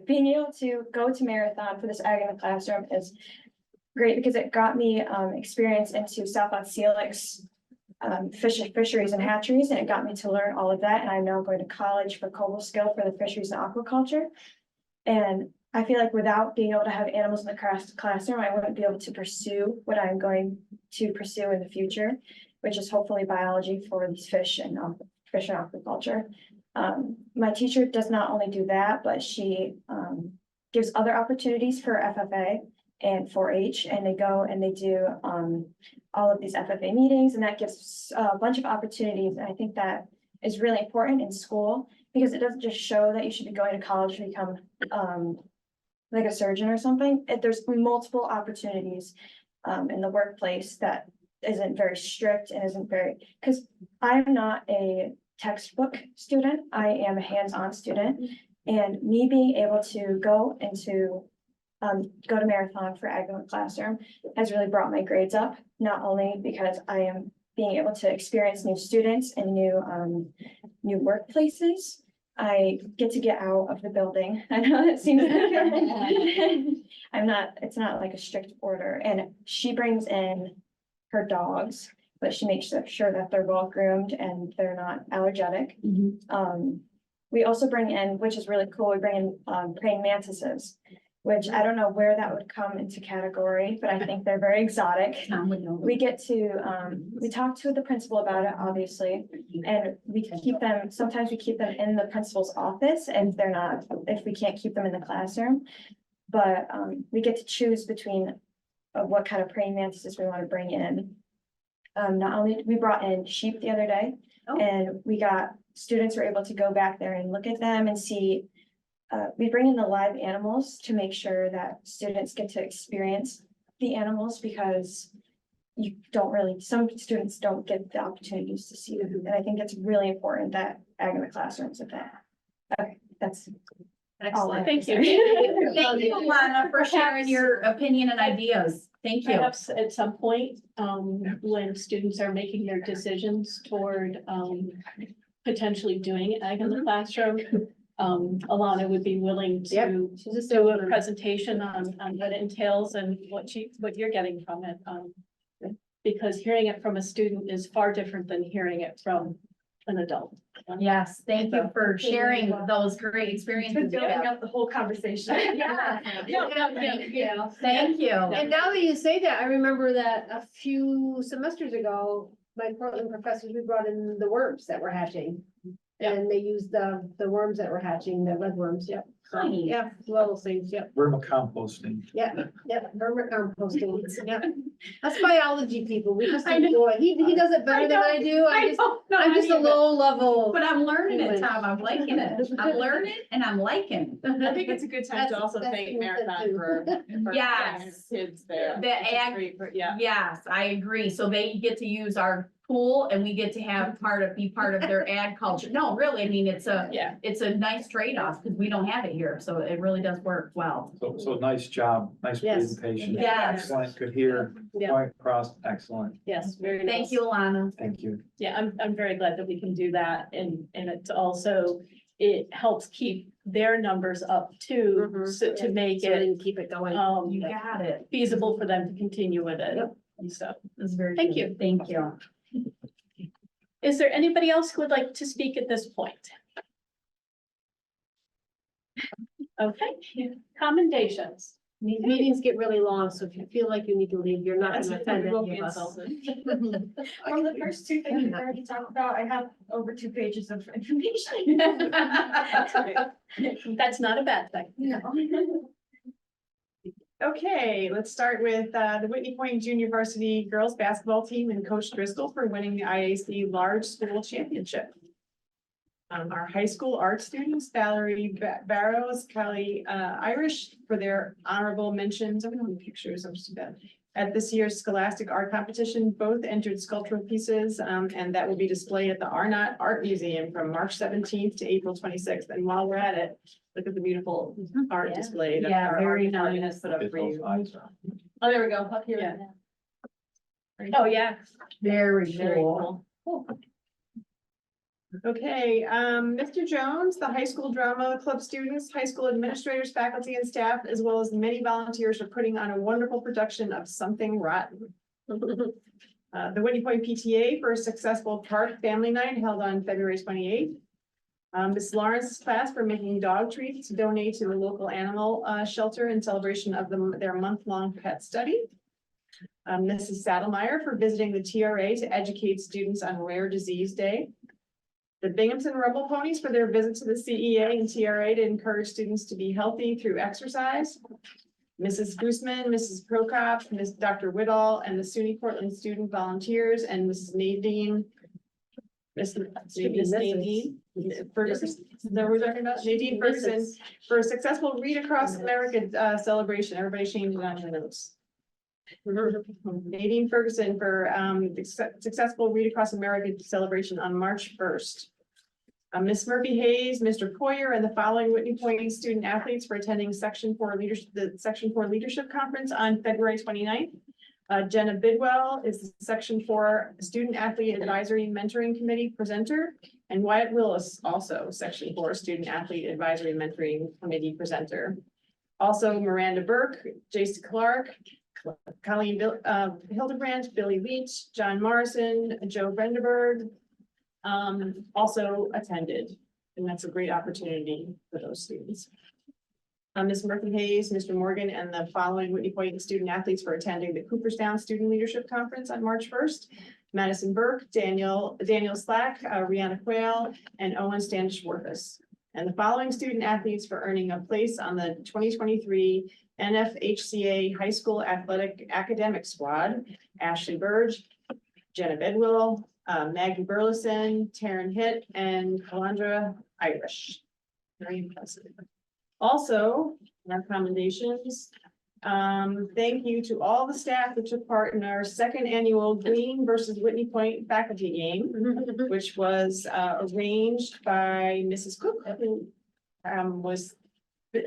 being able to go to Marathon for this ag in the classroom is great because it got me experience into Southwest Celix fisheries and hatcheries, and it got me to learn all of that. And I'm now going to college for Cobble Skill for the fisheries and aquaculture. And I feel like without being able to have animals in the classroom, I wouldn't be able to pursue what I'm going to pursue in the future, which is hopefully biology for these fish and aquaculture. My teacher does not only do that, but she gives other opportunities for FFA and 4-H, and they go and they do all of these FFA meetings, and that gives a bunch of opportunities. And I think that is really important in school because it doesn't just show that you should be going to college to become like a surgeon or something. There's multiple opportunities in the workplace that isn't very strict and isn't very, because I'm not a textbook student, I am a hands-on student, and me being able to go to Marathon for ag in the classroom has really brought my grades up, not only because I am being able to experience new students and new workplaces. I get to get out of the building. I know that seems it's not like a strict order, and she brings in her dogs, but she makes sure that they're well groomed and they're not allergenic. We also bring in, which is really cool, we bring in praying mantises, which I don't know where that would come into category, but I think they're very exotic. We get to, we talk to the principal about it, obviously, and we keep them, sometimes we keep them in the principal's office and if we can't keep them in the classroom. But we get to choose between what kind of praying mantises we want to bring in. Not only, we brought in sheep the other day, and students were able to go back there and look at them and see. We bring in the live animals to make sure that students get to experience the animals, because some students don't get the opportunities to see them. And I think it's really important that ag in the classrooms at that. Okay, that's all I have to
Thank
say.
you.
Thank you, Alana, for sharing your opinion and ideas. Thank you.
Perhaps at some point, when students are making their decisions toward potentially doing ag in the classroom, Alana would be willing to do a presentation on what it entails and what you're getting from it. Because hearing it from a student is far different than hearing it from an adult.
Yes, thank you for sharing those great experiences.
Building up the whole conversation.
Yeah.
Yeah.
Thank you.
And now that you say that, I remember that a few semesters ago, my Portland professors, we brought in the worms that were hatching. and they used the worms that were hatching, the red worms, yep. So,
Nice.
yeah, little things, yep,
Vermicomposting.
yep, vermicomposting, yep. That's biology people, we just
I know.
enjoy, he does it better than I do, I'm just a low level.
But I'm learning it,
Human.
Tom. I'm liking it. I'm learning and I'm liking it.
I think it's a good time to
That's-
also
that's
thank
good
Marathon
too.
for
Yes.
sending his kids there.
The
It's a
ag-
great yeah.
Yes, I agree. So they get to use our pool and we get to have be part of their ag culture. No, really, I mean, it's
Yeah.
a nice trade-off because we don't have it here. So it really does work well.
So nice job, nice
Yes.
presentation.
Yes.
Excellent, could hear,
Yeah.
point across, excellent,
Yes, very nice.
Thank you, Alana.
thank you.
Yeah, I'm very glad that we can do that and it also, it helps keep their numbers up too,
Mhm.
so to make
So we
it
can keep it going.
You got it.
feasible for them to continue with it.
Yep.
So,
That's very
Thank
good. Thank you.
is there anybody else who would like to speak at this point? Okay, commendations.
These meetings get really long, so if you feel like you need to leave, you're not
That's
gonna
what
offend
we won't
any
be
of us.
insulted.
From the first two things we already talked about, I have over 2 pages of information.
That's not a bad thing.
No.
Okay, let's start with the Whitney Point Junior Varsity Girls Basketball Team and Coach Driscoll for winning the IAC Large School Championship. Our high school art students, Valerie Barrows, Kelly Irish, for their honorable mentions. I don't have pictures, I'm just bad. At this year's Scholastic Art Competition, both entered sculptural pieces, and that will be displayed at the Arnott Art Museum from March 17th to April 26th. And while we're at it, look at the beautiful art
Yeah.
display that
Yeah,
our
very
art department
nice.
has put up
Get
for
those
you.
eyes on.
Oh, there we go, up here.
Yeah.
Oh, yeah.
Very
Very
cool.
cool. Okay, Mr. Jones, the high school drama club students, high school administrators, faculty and staff, as well as many volunteers are putting on a wonderful production of Something Rotten. The Whitney Point PTA for a successful park family night held on February 28th. Ms. Lawrence's class for making dog treats to donate to the local animal shelter in celebration of their month-long pet study. Mrs. Saddlemeyer for visiting the TRA to educate students on Rare Disease Day. The Binghamton Rumble Ponies for their visit to the CEA and TRA to encourage students to be healthy through exercise. Mrs. Gooseman, Mrs. Prokop, Ms. Dr. Whitall, and the SUNY Portland student volunteers, and Mrs. Nadine. Miss Nadine Ferguson, is that what we're talking about? Nadine Ferguson for a successful Read Across America celebration. Everybody change it on your notes. Nadine Ferguson for the successful Read Across America celebration on March 1st. Ms. Murphy Hayes, Mr. Poyer, and the following Whitney Point student athletes for attending the Section 4 Leadership Conference on February 29th. Jenna Bidwell is the Section 4 Student Athlete Advisory Mentoring Committee presenter, and Wyatt Willis, also Section 4 Student Athlete Advisory Mentoring Committee presenter. Also Miranda Burke, Jace Clark, Colleen Hildebrand, Billy Leach, John Morrison, Joe Brenderberg, also attended, and that's a great opportunity for those students. Ms. Murphy Hayes, Mr. Morgan, and the following Whitney Point student athletes for attending the Cooperstown Student Leadership Conference on March 1st. Madison Burke, Daniel Slack, Rihanna Quayle, and Owen Standish-Worthus. And the following student athletes for earning a place on the 2023 NFHCA High School Athletic Academic Squad: Ashley Burge, Jenna Bedwill, Maggie Burleson, Taryn Hitt, and Calandra Irish. Very impressive. Also, in our commendations, thank you to all the staff that took part in our second annual Green versus Whitney Point faculty game, which was arranged by Mrs. Cook, who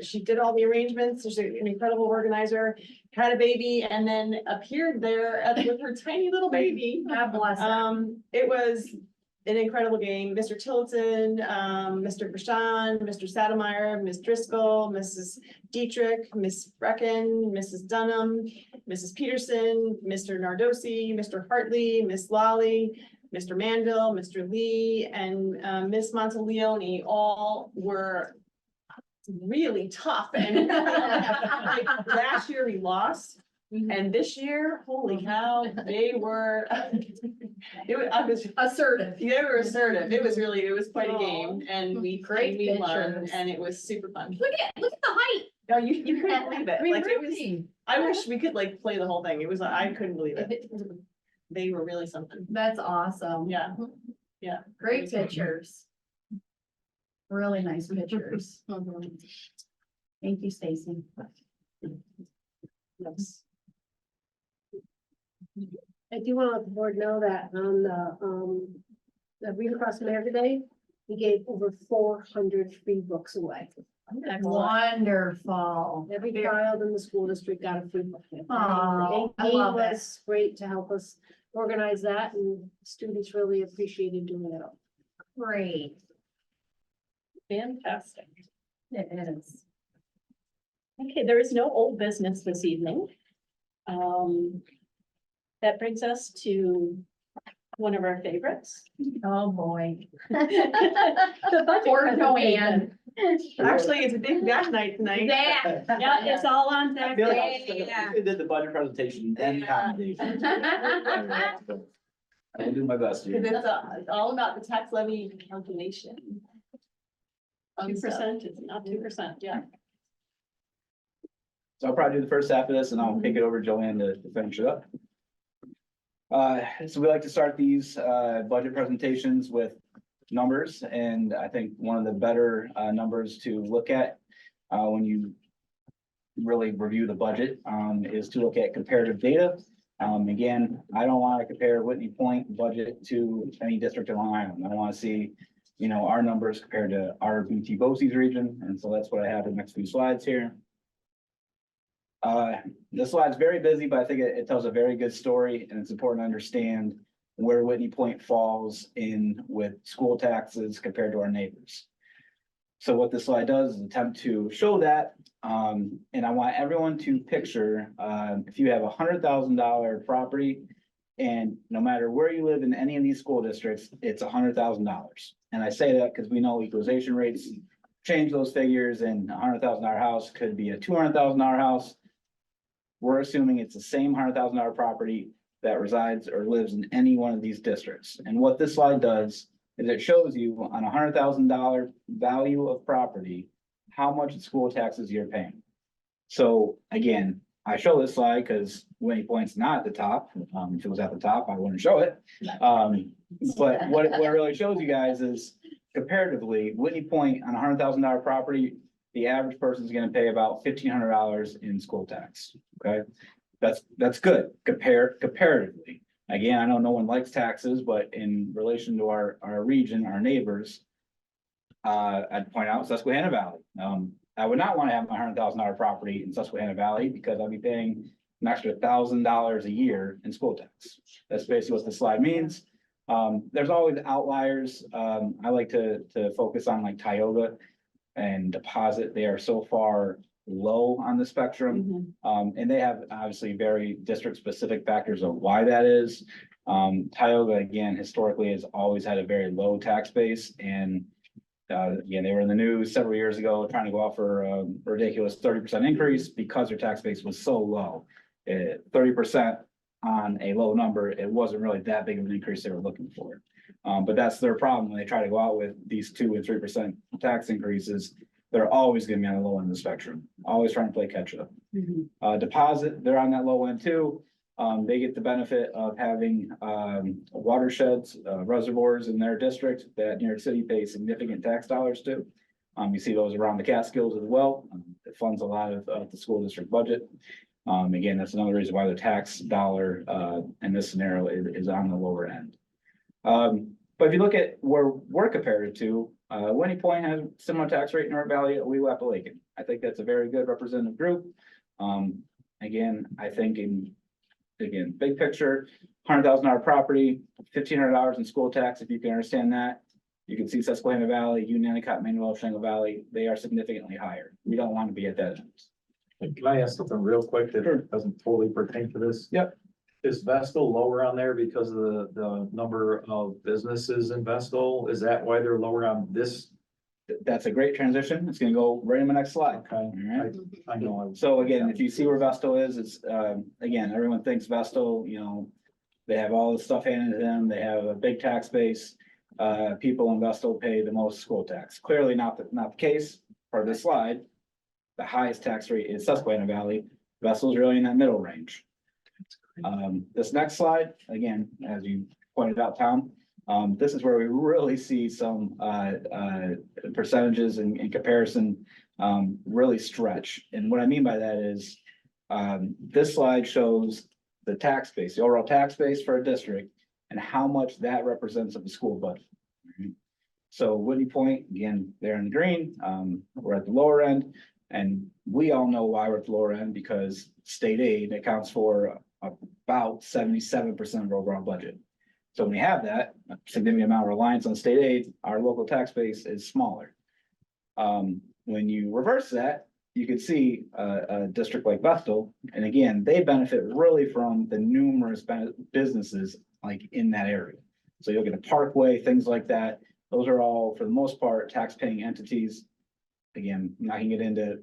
she did all the arrangements. She's an incredible organizer, had a baby, and then appeared there with her tiny little baby.
God bless her.
It was an incredible game. Mr. Tilton, Mr. Bashan, Mr. Saddlemeyer, Ms. Driscoll, Mrs. Dietrich, Ms. Brecken, Mrs. Dunham, Mrs. Peterson, Mr. Nardosi, Mr. Hartley, Ms. Lally, Mr. Manville, Mr. Lee, and Ms. Monteleone all were really tough. And last year we lost. And this year, holy cow, they were. I was,
Assertive.
they were assertive. It was quite a game and
Great
we won
pictures.
and it was super fun.
Look at the height.
No, you couldn't believe it. Like it was,
Really?
I wish we could like play the whole thing. It was, I couldn't believe it. They were really something.
That's awesome.
Yeah. Yeah.
Great pictures. Really nice pictures. Thank you, Stacy.
Yes.
I do want to let the board know that on the Read Across America Day, we gave over 400 free books away.
Wonderful.
Every child in the school district got a free book.
Aw, I
It
love it.
was great to help us organize that, and students really appreciated doing it all.
Great.
Fantastic.
It is.
Okay, there is no old business this evening. That brings us to one of our favorites.
Oh, boy.
The budget
Poor
presentation.
Joanne.
Actually, it's a big bad night tonight.
Yeah.
Yeah, it's all on
I
deck.
feel like
Yeah.
I did the budget presentation and commendation. I will do my best
Cause
here.
it's all about the tax levy calculation.
2%, it's not 2%, yeah.
So I'll probably do the first half of this and I'll kick it over to Joanne to finish it up. So we like to start these budget presentations with numbers, and I think one of the better numbers to look at when you really review the budget is to look at comparative data. Again, I don't want to compare Whitney Point budget to any district in Long Island. I want to see, you know, our numbers compared to our BT BOCES region, and so that's what I have in the next few slides here. This slide's very busy, but I think it tells a very good story, and it's important to understand where Whitney Point falls in with school taxes compared to our neighbors. So what this slide does is attempt to show that, and I want everyone to picture, if you have $100,000 property, and no matter where you live in any of these school districts, it's $100,000. And I say that because we know equalization rates change those figures, and a $100,000 house could be a $200,000 house. We're assuming it's the same $100,000 property that resides or lives in any one of these districts. And what this slide does is it shows you on a $100,000 value of property, how much school taxes you're paying. So again, I show this slide because Whitney Point's not at the top. If it was at the top, I wouldn't show it. But what it really shows you guys is comparatively, Whitney Point on a $100,000 property, the average person is gonna pay about $1,500 in school tax, okay? That's good, comparatively. Again, I know no one likes taxes, but in relation to our region, our neighbors, I'd point out Susquehanna Valley. I would not want to have my $100,000 property in Susquehanna Valley because I'd be paying an extra $1,000 a year in school tax. That's basically what the slide means. There's always outliers. I like to focus on like Tioga and Deposit. They are so far low on the spectrum. And they have obviously very district specific factors of why that is. Tioga, again, historically has always had a very low tax base, and again, they were in the news several years ago trying to go out for a ridiculous 30% increase because their tax base was so low. 30% on a low number, it wasn't really that big of an increase they were looking for. But that's their problem when they try to go out with these 2 and 3% tax increases. They're always gonna be on the low end of the spectrum, always trying to play catch up. Deposit, they're on that low end too. They get the benefit of having watersheds, reservoirs in their district that New York City pays significant tax dollars to. You see those around the Catskills as well. It funds a lot of the school district budget. Again, that's another reason why the tax dollar in this scenario is on the lower end. But if you look at where we're compared to, Whitney Point has similar tax rate in North Valley, Appalachian. I think that's a very good representative group. Again, I think again, big picture, $100,000 property, $1,500 in school tax, if you can understand that. You can see Susquehanna Valley, Union, Endicott, Manuel, Shango Valley, they are significantly higher. We don't want to be at that end.
Can I ask something real quick that doesn't totally pertain to this?
Yep.
Is Vestal lower on there because of the number of businesses in Vestal? Is that why they're lower on this
that's a great transition. It's gonna go right in my next slide.
Okay,
All right.
I know.
So again, if you see where Vestal is, it's, again, everyone thinks Vestal, you know, they have all this stuff handed to them, they have a big tax base. People in Vestal pay the most school tax. Clearly not the case for this slide. The highest tax rate is Susquehanna Valley. Vestal's really in that middle range. This next slide, again, as you pointed out, Tom, this is where we really see some percentages in comparison really stretch. And what I mean by that is this slide shows the tax base, the overall tax base for a district and how much that represents of the school budget. So Whitney Point, again, they're in the green, we're at the lower end. And we all know why we're at the lower end, because state aid accounts for about 77% of our overall budget. So when we have that a significant amount of reliance on state aid, our local tax base is smaller. When you reverse that, you can see a district like Vestal, and again, they benefit really from the numerous businesses like in that area. So you'll get a parkway, things like that. Those are all, for the most part, tax-paying entities. Again, I'm not gonna get into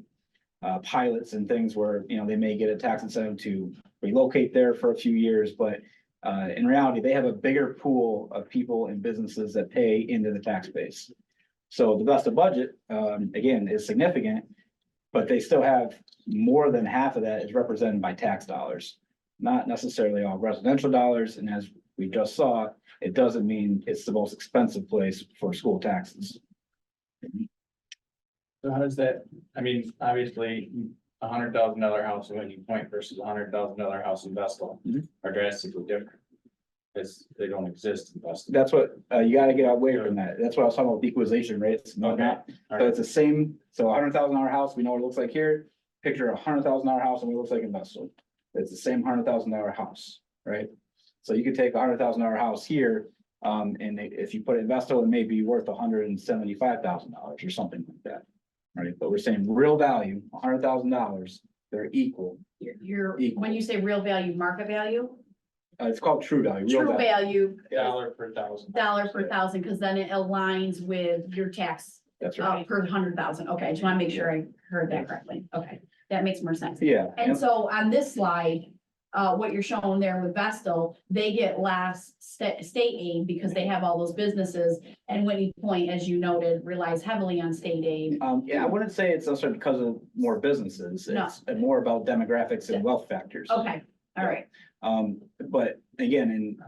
pilots and things where, you know, they may get a tax incentive to relocate there for a few years, but in reality, they have a bigger pool of people and businesses that pay into the tax base. So the Vestal budget, again, is significant, but they still have more than half of that is represented by tax dollars, not necessarily all residential dollars. And as we just saw, it doesn't mean it's the most expensive place for school taxes.
So how does that, I mean, obviously, $100,000 house in Whitney Point versus $100,000 house in Vestal are drastically different. Because they don't exist in Vestal.
That's what, you gotta get away from that. That's what I was talking about, with equalization rates and whatnot. So it's the same, so $100,000 house, we know what it looks like here. Picture $100,000 house and what it looks like in Vestal. It's the same $100,000 house, right? So you could take $100,000 house here, and if you put it in Vestal, it may be worth $175,000 or something like that. Right, but we're saying real value, $100,000, they're equal.
You're,
Equal.
when you say real value, market value,
It's called true value. real
true value,
Dollar per thousand.
dollar per thousand, because then it aligns with your tax
That's right.
per 100,000. Okay, I just want to make sure I heard that correctly. Okay, that makes more sense.
Yeah.
And so on this slide, what you're showing there with Vestal, they get less state aid because they have all those businesses. And Whitney Point, as you noted, relies heavily on state aid.
Yeah, I wouldn't say it's also because of more businesses.
No.
It's more about demographics and wealth factors.
Okay, all right.
But again, and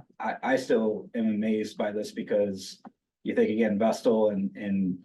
I still am amazed by this, because you think again, Vestal and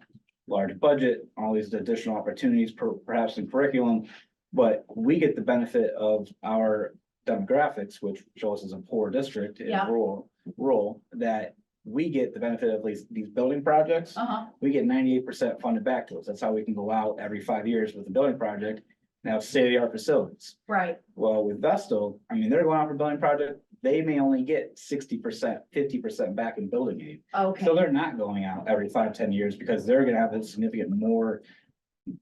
large budget, all these additional opportunities, perhaps in curriculum, but we get the benefit of our demographics, which shows as a poor district in
Yeah.
rural, that we get the benefit of these building projects.
Uh-huh,
We get 98% funded back to us. That's how we can go out every 5 years with a building project and have state-of-the-art facilities.
right.
Well, with Vestal, I mean, they're going out for a building project, they may only get 60%, 50% back in building aid.
Okay,
So they're not going out every 5, 10 years, because they're gonna have a significant more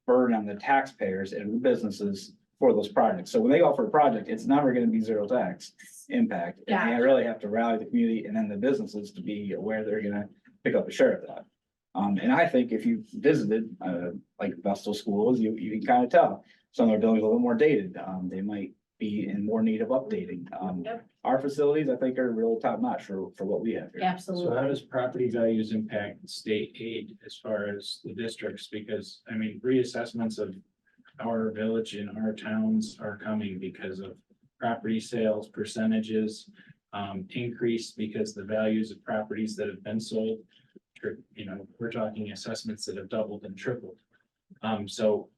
burden on the taxpayers and the businesses for those projects. So when they go out for a project, it's never gonna be zero tax impact. And
Yeah.
they really have to rally the community and then the businesses to be aware they're gonna pick up a share of that. And I think if you visited, like Vestal schools, you can kind of tell. Some of their buildings are a little more dated. They might be in more need of updating.
Yep.
Our facilities, I think, are real top notch for what we have here.
So how
absolutely.
does property values impact state aid as far as the districts? Because, I mean, reassessments of our village and our towns are coming because of property sales percentages increase because the values of properties that have been sold. You know, we're talking assessments that have doubled and tripled. So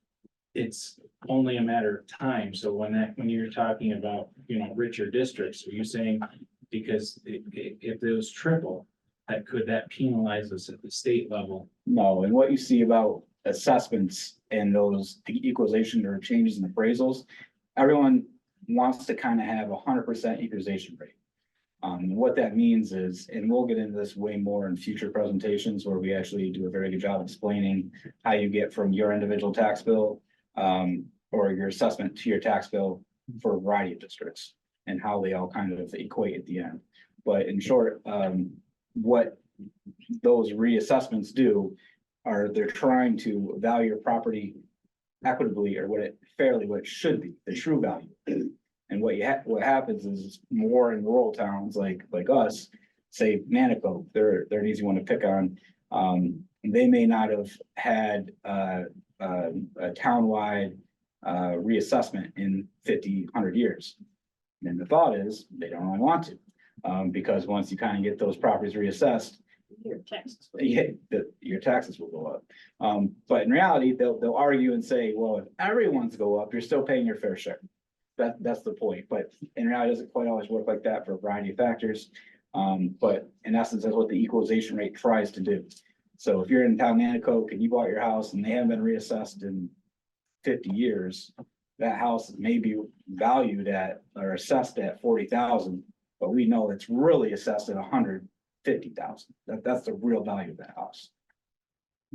it's only a matter of time. So when you're talking about, you know, richer districts, are you saying because if those triple, could that penalize us at the state level?
No, and what you see about assessments and those equalization or changes in appraisals, everyone wants to kind of have 100% equalization rate. What that means is, and we'll get into this way more in future presentations where we actually do a very good job explaining how you get from your individual tax bill or your assessment to your tax bill for a variety of districts and how they all kind of equate at the end. But in short, what those reassessments do they're trying to value a property equitably or what it should be, the true value. And what happens is more in rural towns like us, say Manico, they're an easy one to pick on. They may not have had a townwide reassessment in 50, 100 years. And the thought is they don't really want to, because once you kind of get those properties reassessed,
Your taxes.
your taxes will go up. But in reality, they'll argue and say, well, if everyone's go up, you're still paying your fair share. That's the point, but in reality, it doesn't quite always work like that for a variety of factors. But in essence, that's what the equalization rate tries to do. So if you're in town Nanticoke and you bought your house and they haven't been reassessed in 50 years, that house may be valued at or assessed at 40,000, but we know it's really assessed at 150,000. That's the real value of that house.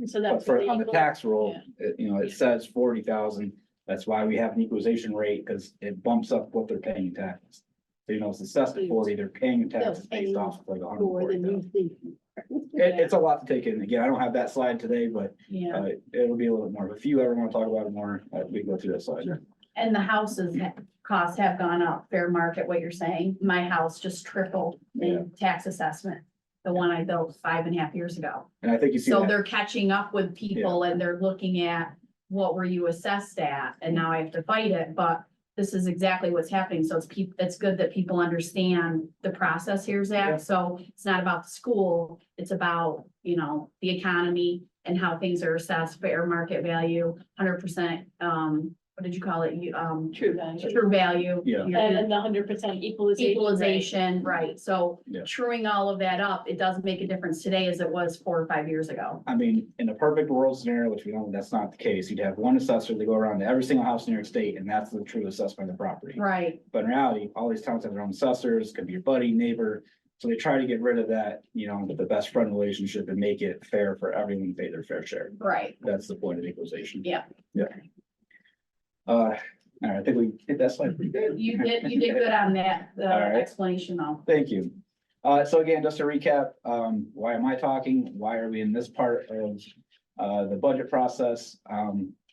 So
But
that's.
for,
what
on the
equal-
tax roll,
yeah.
it says 40,000. That's why we have an equalization rate, because it bumps up what they're paying in taxes. So, it's assessed at 40, they're paying taxes based off of like
More than
140,000.
you think.
It's a lot to take in. Again, I don't have that slide today, but
Yeah,
it'll be a little more. If you ever want to talk about it more, we can go through that slide.
and the houses costs have gone up, fair market, what you're saying. My house just tripled in tax assessment. The one I built 5.5 years ago.
And I think you see
So
that.
they're catching up with people and they're looking at what were you assessed at, and now I have to fight it, but this is exactly what's happening. So it's good that people understand the process here, Zach. So it's not about the school, it's about, the economy and how things are assessed, fair market value, 100%, what did you call it?
True value.
True value.
Yeah.
And the 100% equalization. rate.
Equalization, right, so
Yeah.
truing all of that up, it doesn't make a difference today as it was 4 or 5 years ago.
I mean, in a perfect world scenario, which we know that's not the case, you'd have one assessor to go around to every single house in New York State, and that's the true assessment of the property.
Right,
But in reality, all these towns have their own assessors, could be your buddy, neighbor. So they try to get rid of that, the best friend relationship and make it fair for everyone to pay their fair share.
right,
That's the point of equalization.
Yeah.
Yeah. All right, I think we hit that slide pretty good.
you did good on that, the
All right.
explanation though.
Thank you. So again, just to recap, why am I talking? Why are we in this part of the budget process?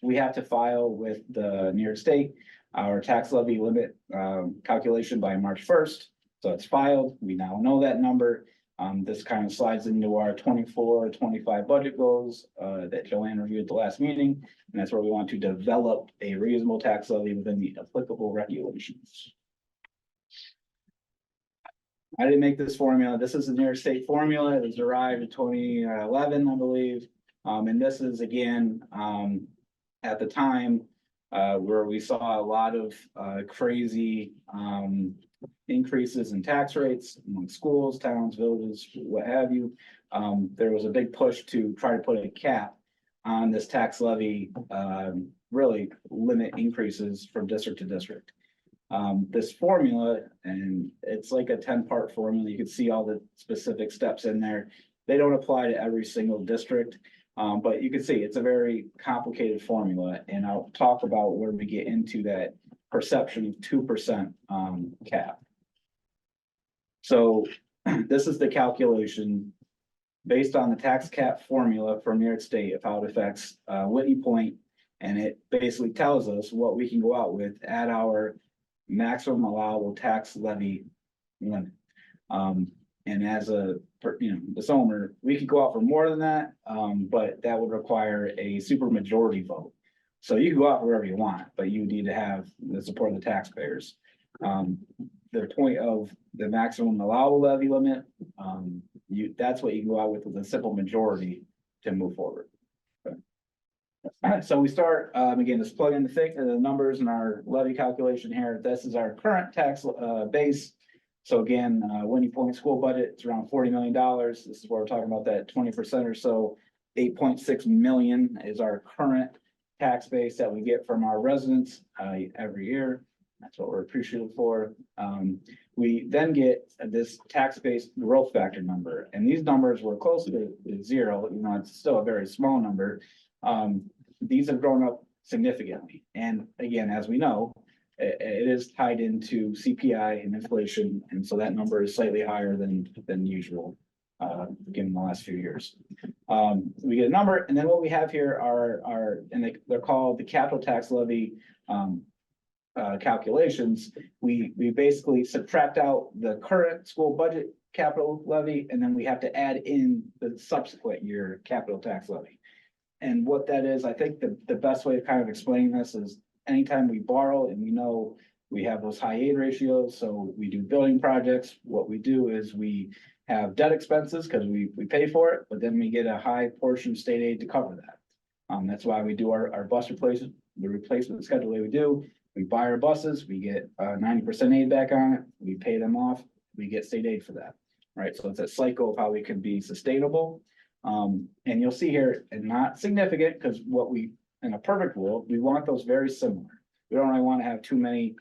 We have to file with the New York State our tax levy limit calculation by March 1st. So it's filed. We now know that number. This kind of slides into our 24-25 budget goals that Joanne reviewed at the last meeting. And that's where we want to develop a reasonable tax levy within the applicable regulations. I didn't make this formula. This is the New York State formula. It was derived in 2011, I believe. And this is again, at the time, where we saw a lot of crazy increases in tax rates among schools, towns, villages, what have you. There was a big push to try to put a cap on this tax levy, really limit increases from district to district. This formula, and it's like a 10-part formula. You can see all the specific steps in there. They don't apply to every single district, but you can see it's a very complicated formula, and I'll talk about where we get into that perception of 2% cap. So this is the calculation based on the tax cap formula from New York State of how it affects Whitney Point, and it basically tells us what we can go out with at our maximum allowable tax levy limit. And as this owner, we could go out for more than that, but that would require a super majority vote. So you can go out for wherever you want, but you need to have the support of the taxpayers. The point of the maximum allowable levy limit, that's what you can go out with a simple majority to move forward. All right, so we start, again, just plug in the numbers in our levy calculation here. This is our current tax base. So again, Whitney Point school budget, it's around $40 million. This is where we're talking about that 20% or so. 8.6 million is our current tax base that we get from our residents every year. That's what we're appreciative for. We then get this tax-based growth factor number, and these numbers were close to zero. It's still a very small number. These have grown up significantly, and again, as we know, it is tied into CPI and inflation, and so that number is slightly higher than usual. given the last few years. We get a number, and then what we have here are, and they're called the capital tax levy, calculations. We basically subtract out the current school budget capital levy, and then we have to add in the subsequent year capital tax levy. And what that is, I think the best way of kind of explaining this is anytime we borrow and we know we have those high aid ratios, so we do building projects, what we do is we have debt expenses because we pay for it, but then we get a high portion of state aid to cover that. That's why we do our bus replacement, the replacement schedule the way we do. We buy our buses, we get 90% aid back on it, we pay them off, we get state aid for that. Right, so it's a cycle of how we can be sustainable. And you'll see here, and not significant, because what we, in a perfect world, we want those very similar. We don't really want to have too many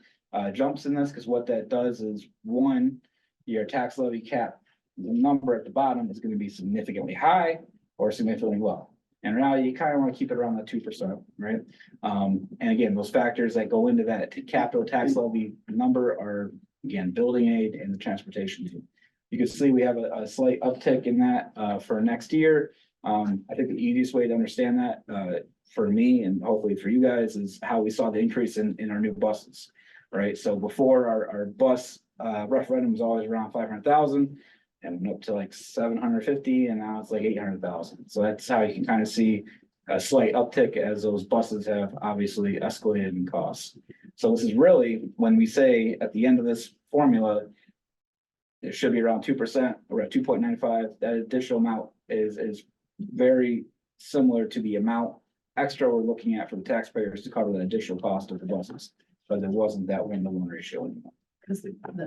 jumps in this, because what that does is, one, your tax levy cap, the number at the bottom is going to be significantly high or significantly low. And in reality, you kind of want to keep it around that 2%, right? And again, those factors that go into that capital tax levy number are, again, building aid and the transportation aid. You can see we have a slight uptick in that for next year. I think the easiest way to understand that for me and hopefully for you guys is how we saw the increase in our new buses, right? So before our bus referendum was always around 500,000 and went up to like 750, and now it's like 800,000. So that's how you can kind of see a slight uptick as those buses have obviously escalated in costs. So this is really, when we say at the end of this formula, it should be around 2%. We're at 2.95. That additional amount is very similar to the amount extra we're looking at for the taxpayers to cover the additional cost of the buses. But there wasn't that 1-to-1 ratio anymore.
Because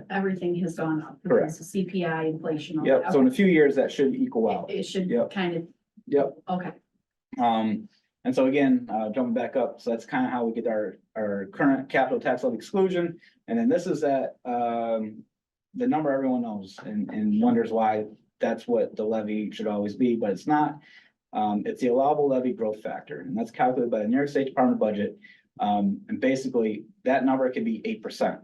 everything has gone up.
Correct.
Because of CPI, inflation. all
Yep,
that.
so in a few years, that should equal out.
It should
Yep.
kind of,
Yep.
okay.
And so again, jumping back up, so that's kind of how we get our current capital tax levy exclusion. And then this is that, the number everyone knows and wonders why that's what the levy should always be, but it's not. It's the allowable levy growth factor, and that's calculated by the New York State Department of Budget. And basically that number can be 8%,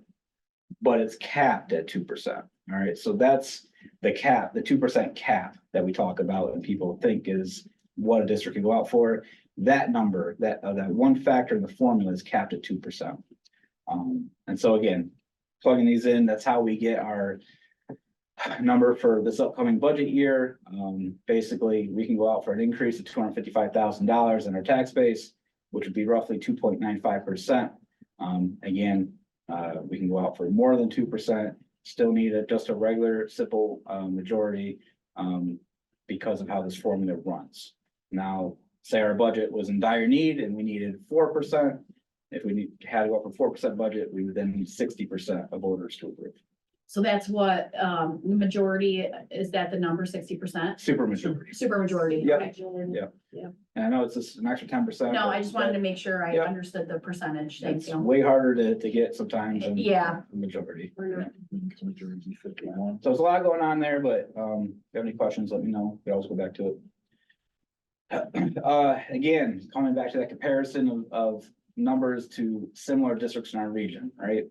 but it's capped at 2%. All right, so that's the cap, the 2% cap that we talk about and people think is what a district can go out for. That number, that one factor in the formula is capped at 2%. And so again, plugging these in, that's how we get our number for this upcoming budget year. Basically, we can go out for an increase of $255,000 in our tax base, which would be roughly 2.95%. Again, we can go out for more than 2%, still need just a regular simple majority because of how this formula runs. Now, say our budget was in dire need and we needed 4%. If we had to go up for 4% budget, we would then need 60% of voters to approve.
So that's what, the majority, is that the number, 60%?
Super majority.
Super majority.
Yep.
Okay.
Yep. And I know it's just an extra 10%.
No, I just wanted to make sure I
Yep.
understood the percentage. Thank
It's
you.
way harder to get sometimes than
Yeah.
the majority.
Majority 51.
So there's a lot going on there, but if you have any questions, let me know. We always go back to it. Again, coming back to that comparison of numbers to similar districts in our region, right?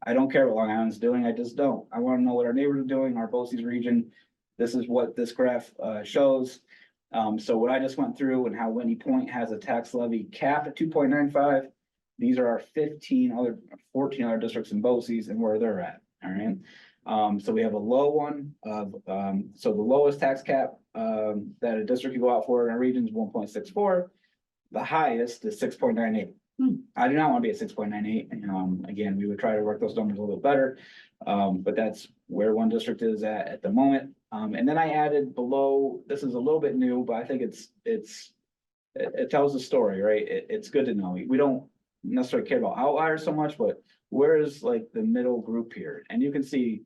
I don't care what Long Island's doing, I just don't. I want to know what our neighbors are doing, our BOCES region. This is what this graph shows. So what I just went through and how Whitney Point has a tax levy cap at 2.95. These are our 14 other districts in BOCES and where they're at, all right? So we have a low one of, so the lowest tax cap that a district can go out for in our region is 1.64. The highest is 6.98. I do not want to be at 6.98. Again, we would try to work those numbers a little bit better. But that's where one district is at the moment. And then I added below, this is a little bit new, but I think it tells the story, right? It's good to know. We don't necessarily care about outliers so much, but where is like the middle group here? And you can see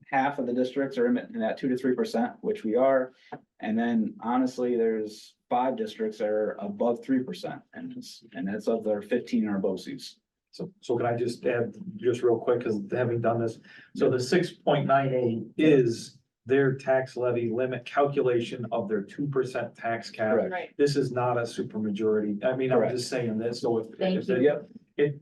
half of the districts are in that 2 to 3%, which we are. And then honestly, there's 5 districts that are above 3%, and that's of their 15 are BOCES.
So can I just add just real quick, because having done this, so the 6.98 is their tax levy limit calculation of their 2% tax cap.
Correct.
Right.
This is not a super majority. I mean, I'm
Correct.
just saying this, so
Thank
if
you.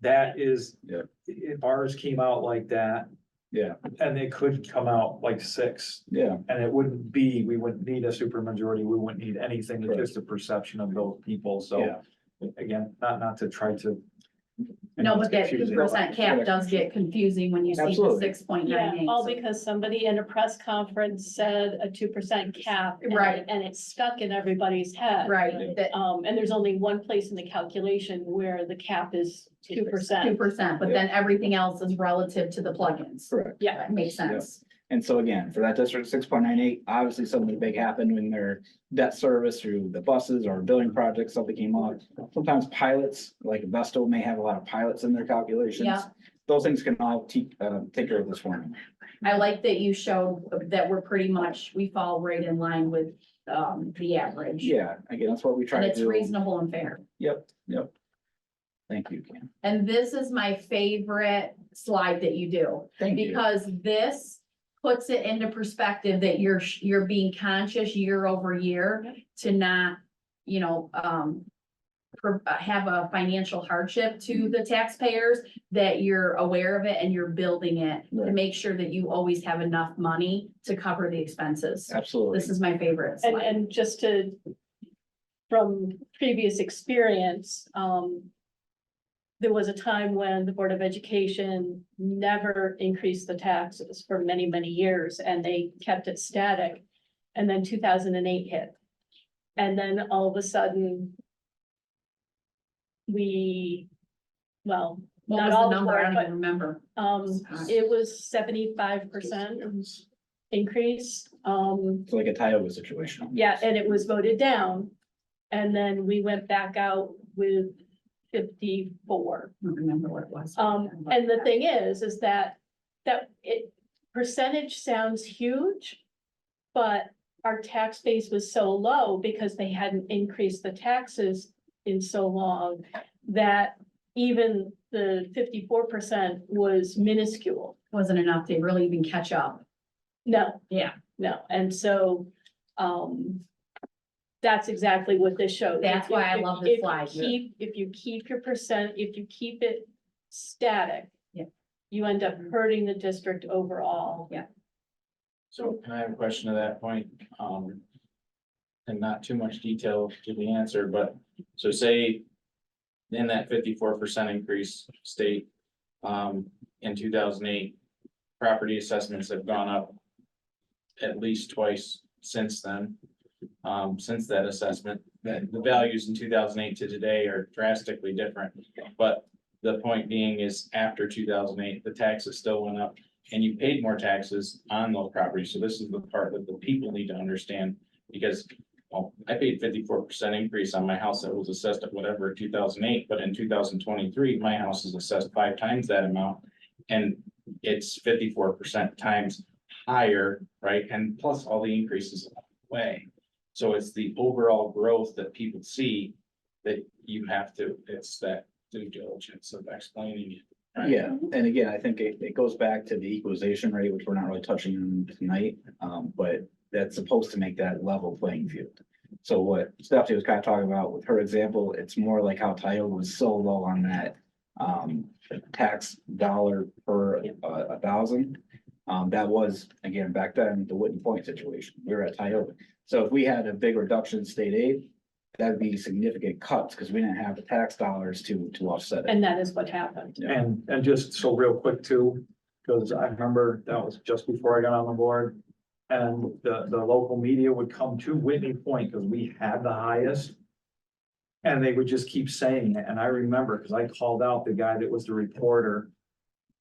that is,
Yep.
if ours came out like that,
Yeah,
And it could come out like 6,
yeah,
and it wouldn't be, we wouldn't need a supermajority, we wouldn't need anything, it's just a perception of those people, so.
yeah.
Again, not to try to.
No, but that
Confusing.
2% cap does get confusing when you see the
Absolutely.
6.98.
All because somebody in a press conference said a 2% cap.
Right.
And it stuck in everybody's head.
Right, that
And there's only one place in the calculation where the cap is 2%.
2%, but then everything else is relative to the plugins.
Correct.
Yeah.
That makes sense.
And so again, for that district, 6.98, obviously something big happened when their debt service through the buses or building projects, something came up. Sometimes pilots, like Vesto may have a lot of pilots in their calculations.
Yeah.
Those things can all take care of this for me.
I like that you showed that we're pretty much, we fall right in line with the average.
Yeah, again, that's what we try
And
to
it's
do.
reasonable and fair.
Yep, yep. Thank you, Cam.
And this is my favorite slide that you do.
Thank you.
Because this puts it into perspective that you're being conscious year over year to not, you know, have a financial hardship to the taxpayers, that you're aware of it and you're building it to
Right.
make sure that you always have enough money to cover the expenses.
Absolutely.
This is my favorite
And,
slide.
and just to, from previous experience, there was a time when the Board of Education never increased the taxes for many, many years, and they kept it static. And then 2008 hit. And then all of a sudden, well,
What
not
was
all
the
the
number? I
board,
don't
but
even remember.
it was 75% increase.
It's like a Tioga situation.
Yeah, and it was voted down. And then we went back out with 54.
I don't remember what it was.
And the thing is that it, percentage sounds huge. But our tax base was so low because they hadn't increased the taxes in so long that even the 54% was minuscule.
Wasn't enough to really even catch up.
No,
Yeah,
no, and so, that's exactly what this shows.
That's why I love this
If you
slide.
If you keep your percent, if you keep it static.
Yeah.
You end up hurting the district overall.
Yeah.
So can I have a question to that point? And not too much detail to the answer, but so say in that 54% increase state, in 2008, property assessments have gone up at least twice since then. Since that assessment, that the values in 2008 to today are drastically different. But the point being is after 2008, the taxes still went up and you paid more taxes on those properties. So this is the part that the people need to understand, because well, I paid 54% increase on my house that was assessed at whatever 2008, but in 2023, my house is assessed 5 times that amount. And it's 54% times higher, right? And plus all the increases along the way. So it's the overall growth that people see that you have to, it's that due diligence of explaining it. Right? Yeah, and again, I think it goes back to the equalization rate, which we're not really touching on tonight, but that's supposed to make that level playing field. So what Stephanie was kind of talking about with her example, it's more like how Tioga was so low on that tax dollar per 1,000. That was, again, back then, the Whitney Point situation. We were at Tioga. So if we had a big reduction in state aid, that'd be significant cuts because we didn't have the tax dollars to offset it.
And that is what happened.
Yeah.
And just so real quick too, because I remember that was just before I got on the board. And the local media would come to Whitney Point because we had the highest. And they would just keep saying it. And I remember, because I called out the guy that was the reporter.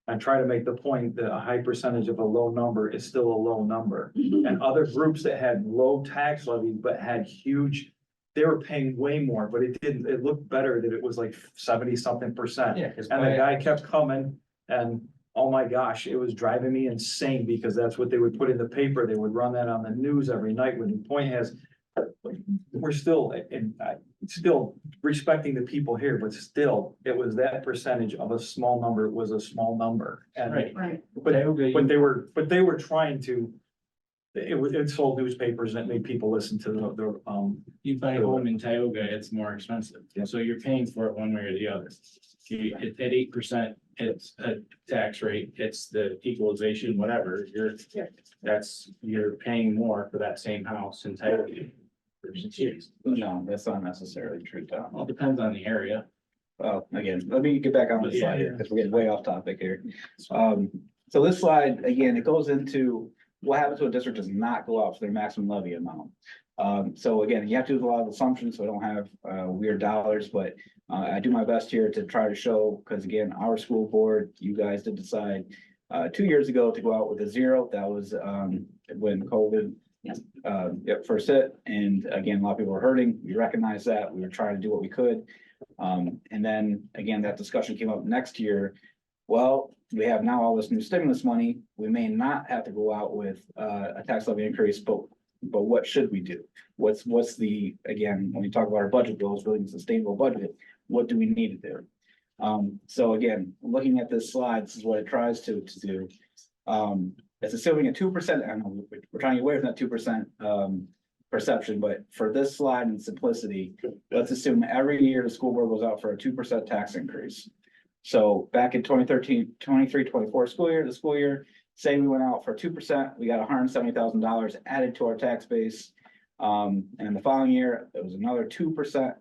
And try to make the point that a high percentage of a low number is still a low number. And other groups that had low tax levies but had huge, they were paying way more, but it didn't, it looked better that it was like 70-something%.
Yeah.
And the guy kept coming and, oh my gosh, it was driving me insane because that's what they would put in the paper. They would run that on the news every night when the point has. We're still, and still respecting the people here, but still, it was that percentage of a small number was a small number. And
Right.
Right.
but they were trying to it sold newspapers and it made people listen to
You buy a home in Tioga, it's more expensive, so you're paying for it one way or the other. At 8%, it's a tax rate, it's the equalization, whatever, you're paying more for that same house in Tioga. Versus here.
No, that's not necessarily true, Tom.
Well, it depends on the area.
Well, again, let me get back on the slide here, because we're getting way off topic here. So this slide, again, it goes into what happens when a district does not go out for their maximum levy amount. So again, you have to do a lot of assumptions, so I don't have weird dollars, but I do my best here to try to show, because again, our school board, you guys did decide 2 years ago to go out with a 0. That was when COVID first hit, and again, a lot of people were hurting. We recognize that. We were trying to do what we could. And then again, that discussion came up next year. Well, we have now all this new stimulus money. We may not have to go out with a tax levy increase, but what should we do? What's the, again, when we talk about our budget goals, really sustainable budget, what do we need to do? So again, looking at this slide, this is what it tries to do. It's assuming a 2%, I know we're trying to get away from that 2% perception, but for this slide and simplicity, let's assume every year the school board goes out for a 2% tax increase. So back in 23-24 school year, say we went out for 2%, we got $170,000 added to our tax base. And the following year, it was another 2%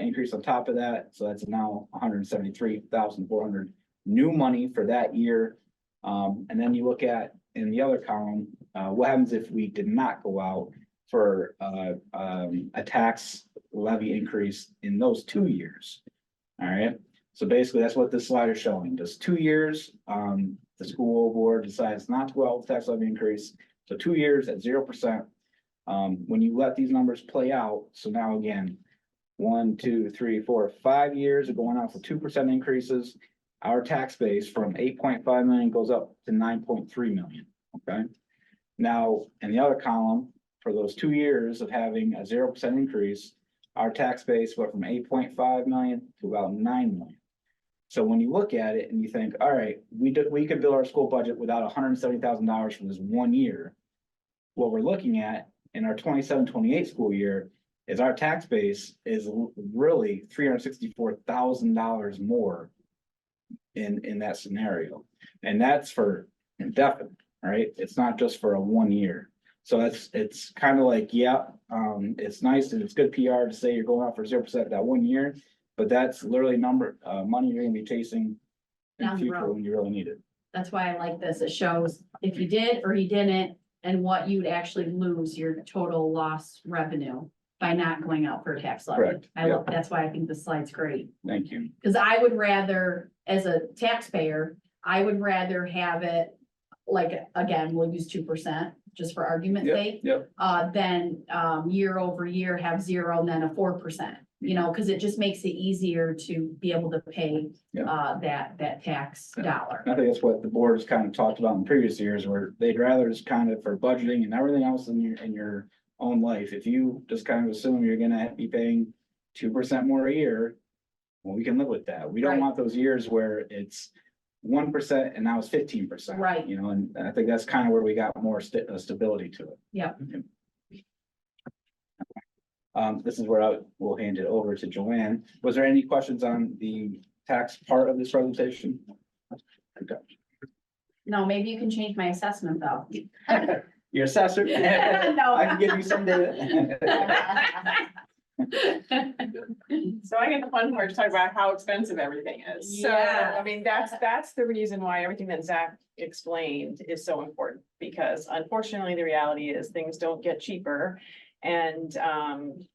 increase on top of that. So that's now $173,400 new money for that year. And then you look at in the other column, what happens if we did not go out for a tax levy increase in those 2 years? All right. So basically, that's what this slide is showing. Just 2 years, the school board decides not to go out with tax levy increase. So 2 years at 0%. When you let these numbers play out, so now again, 1, 2, 3, 4, 5 years of going out for 2% increases. Our tax base from 8.5 million goes up to 9.3 million. Okay. Now, in the other column, for those 2 years of having a 0% increase, our tax base went from 8.5 million to about 9 million. So when you look at it and you think, all right, we could build our school budget without $170,000 for this 1 year. What we're looking at in our 27-28 school year is our tax base is really $364,000 more in that scenario. And that's for indefinite, right? It's not just for a 1 year. So it's kind of like, it's nice and it's good PR to say you're going out for 0% that 1 year, but that's literally money you're gonna be chasing in the future when you really need it.
That's why I like this. It shows if you did or you didn't, and what you'd actually lose your total lost revenue by not going out for a tax levy.
Correct.
That's why I think this slide's great.
Thank you.
Because I would rather, as a taxpayer, I would rather have it, like, again, we'll use 2%, just for argument's sake. Than year over year have 0 and then a 4%, you know, because it just makes it easier to be able to pay that tax dollar.
I think that's what the board has kind of talked about in previous years, where they'd rather just kind of for budgeting and everything else in your own life, if you just kind of assume you're gonna be paying 2% more a year, well, we can live with that. We don't want those years where it's 1% and now it's 15%.
Right.
You know, and I think that's kind of where we got more stability to it.
Yeah.
This is where we'll hand it over to Joanne. Was there any questions on the tax part of this presentation? Okay.
No, maybe you can change my assessment though.
Your assessor?
No.
I can give you some data.
So I get the fun part to talk about how expensive everything is. So,
Yeah.
I mean, that's the reason why everything that Zach explained is so important, because unfortunately, the reality is things don't get cheaper. And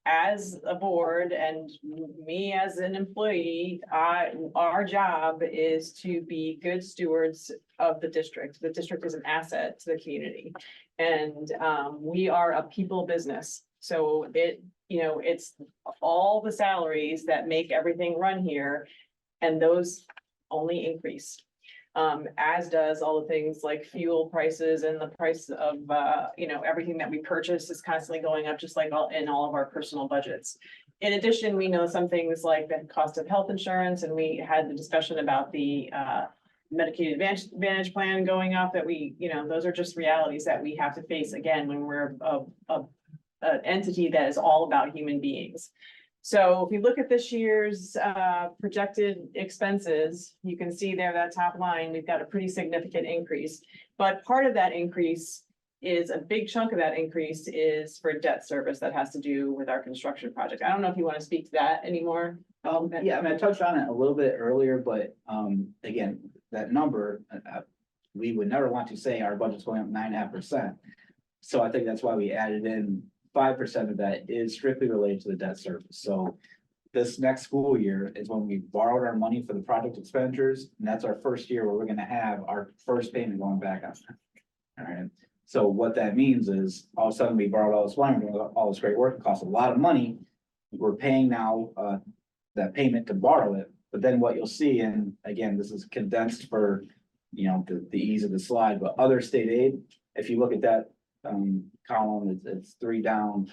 as a board and me as an employee, our job is to be good stewards of the district. The district is an asset to the community. And we are a people business. So it's all the salaries that make everything run here, and those only increase. As does all the things like fuel prices, and the price of, everything that we purchase is constantly going up, just like in all of our personal budgets. In addition, we know some things like the cost of health insurance, and we had the discussion about the Medicaid Advantage plan going up that we, those are just realities that we have to face again when we're an entity that is all about human beings. So if you look at this year's projected expenses, you can see there that top line, we've got a pretty significant increase. But part of that increase is a big chunk of that increase is for debt service that has to do with our construction project. I don't know if you want to speak to that anymore.
Yeah, I mean, I touched on it a little bit earlier, but, again, that number, we would never want to say our budget's going up 9.5%. So I think that's why we added in 5% of that is strictly related to the debt service. So this next school year is when we borrowed our money for the project expenditures, and that's our first year where we're gonna have our first payment going back on. All right, so what that means is all of a sudden we borrowed all this money, we're doing all this great work, it costs a lot of money. We're paying now that payment to borrow it, but then what you'll see, and again, this is condensed for, the ease of the slide, but other state aid, if you look at that column, it's 3 down.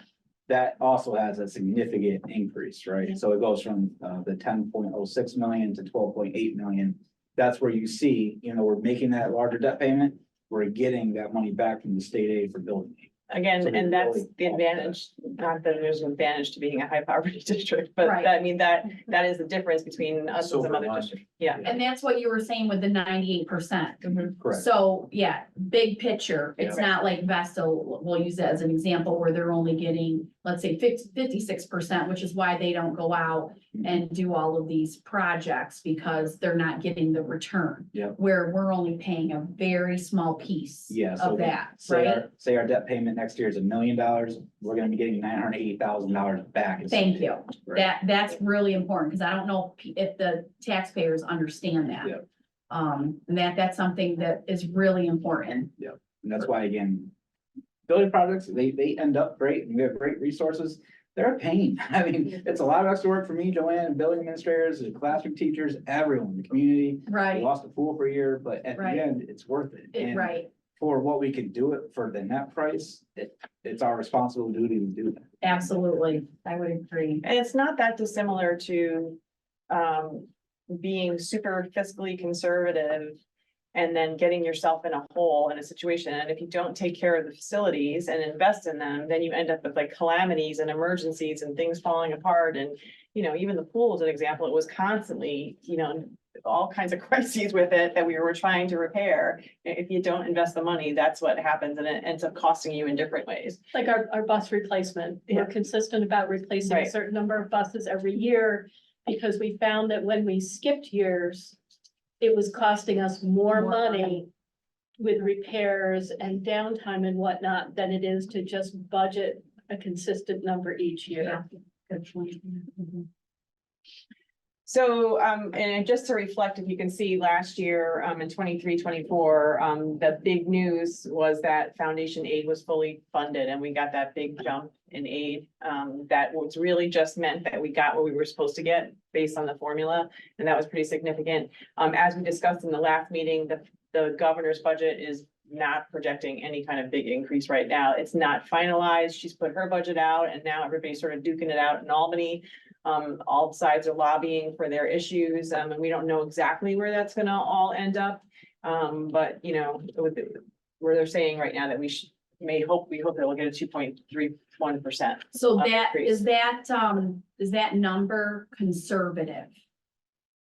That also has a significant increase, right? So it goes from the 10.06 million to 12.8 million. That's where you see, we're making that larger debt payment. We're getting that money back from the state aid for building.
Again,
So
and that's
really
the advantage, not that there's an advantage to being a high poverty district, but
Right.
that is the difference between us and some
Silver
other
lining.
districts. Yeah.
And that's what you were saying with the 98%.
Correct.
So, yeah, big picture, it's
Yeah.
not like Vesta, we'll use that as an example where they're only getting, let's say 56%, which is why they don't go out and do all of these projects because they're not getting the return.
Yep.
Where we're only paying a very small piece
Yeah, so
of that,
say
right?
say our debt payment next year is $1 million, we're gonna be getting $980,000 back.
Thank you.
Right.
That's really important because I don't know if the taxpayers understand that.
Yep.
That's something that is really important.
And that's why, again, building projects, they end up great and we have great resources. They're a pain. I mean, it's a lot of extra work for me, Joanne, and building administrators, and classroom teachers, everyone, the community. We
Right,
lost a pool for a year, but at the
Right.
end, it's worth it. And
right,
for what we can do it for the net price, it's our responsible duty to do that.
absolutely. I would agree.
And it's not that dissimilar to being super fiscally conservative and then getting yourself in a hole in a situation. And if you don't take care of the facilities and invest in them, then you end up with like calamities and emergencies and things falling apart. And, even the pool is an example, it was constantly, all kinds of crises with it that we were trying to repair. If you don't invest the money, that's what happens, and it ends up costing you in different ways.
Like our bus replacement, we're consistent about replacing a
Right.
certain number of buses every year. Because we found that when we skipped years, it was costing us more money with repairs and downtime and whatnot than it is to just budget a consistent number each year.
Good point.
So, and just to reflect, if you can see last year, in 23-24, the big news was that foundation aid was fully funded and we got that big jump in aid. That was really just meant that we got what we were supposed to get based on the formula, and that was pretty significant. As we discussed in the last meeting, the governor's budget is not projecting any kind of big increase right now. It's not finalized. She's put her budget out and now everybody's sort of duking it out in Albany. All sides are lobbying for their issues, and we don't know exactly where that's gonna all end up. But where they're saying right now that we we hope that we'll get a 2.31%.
So that,
increase.
is that number conservative?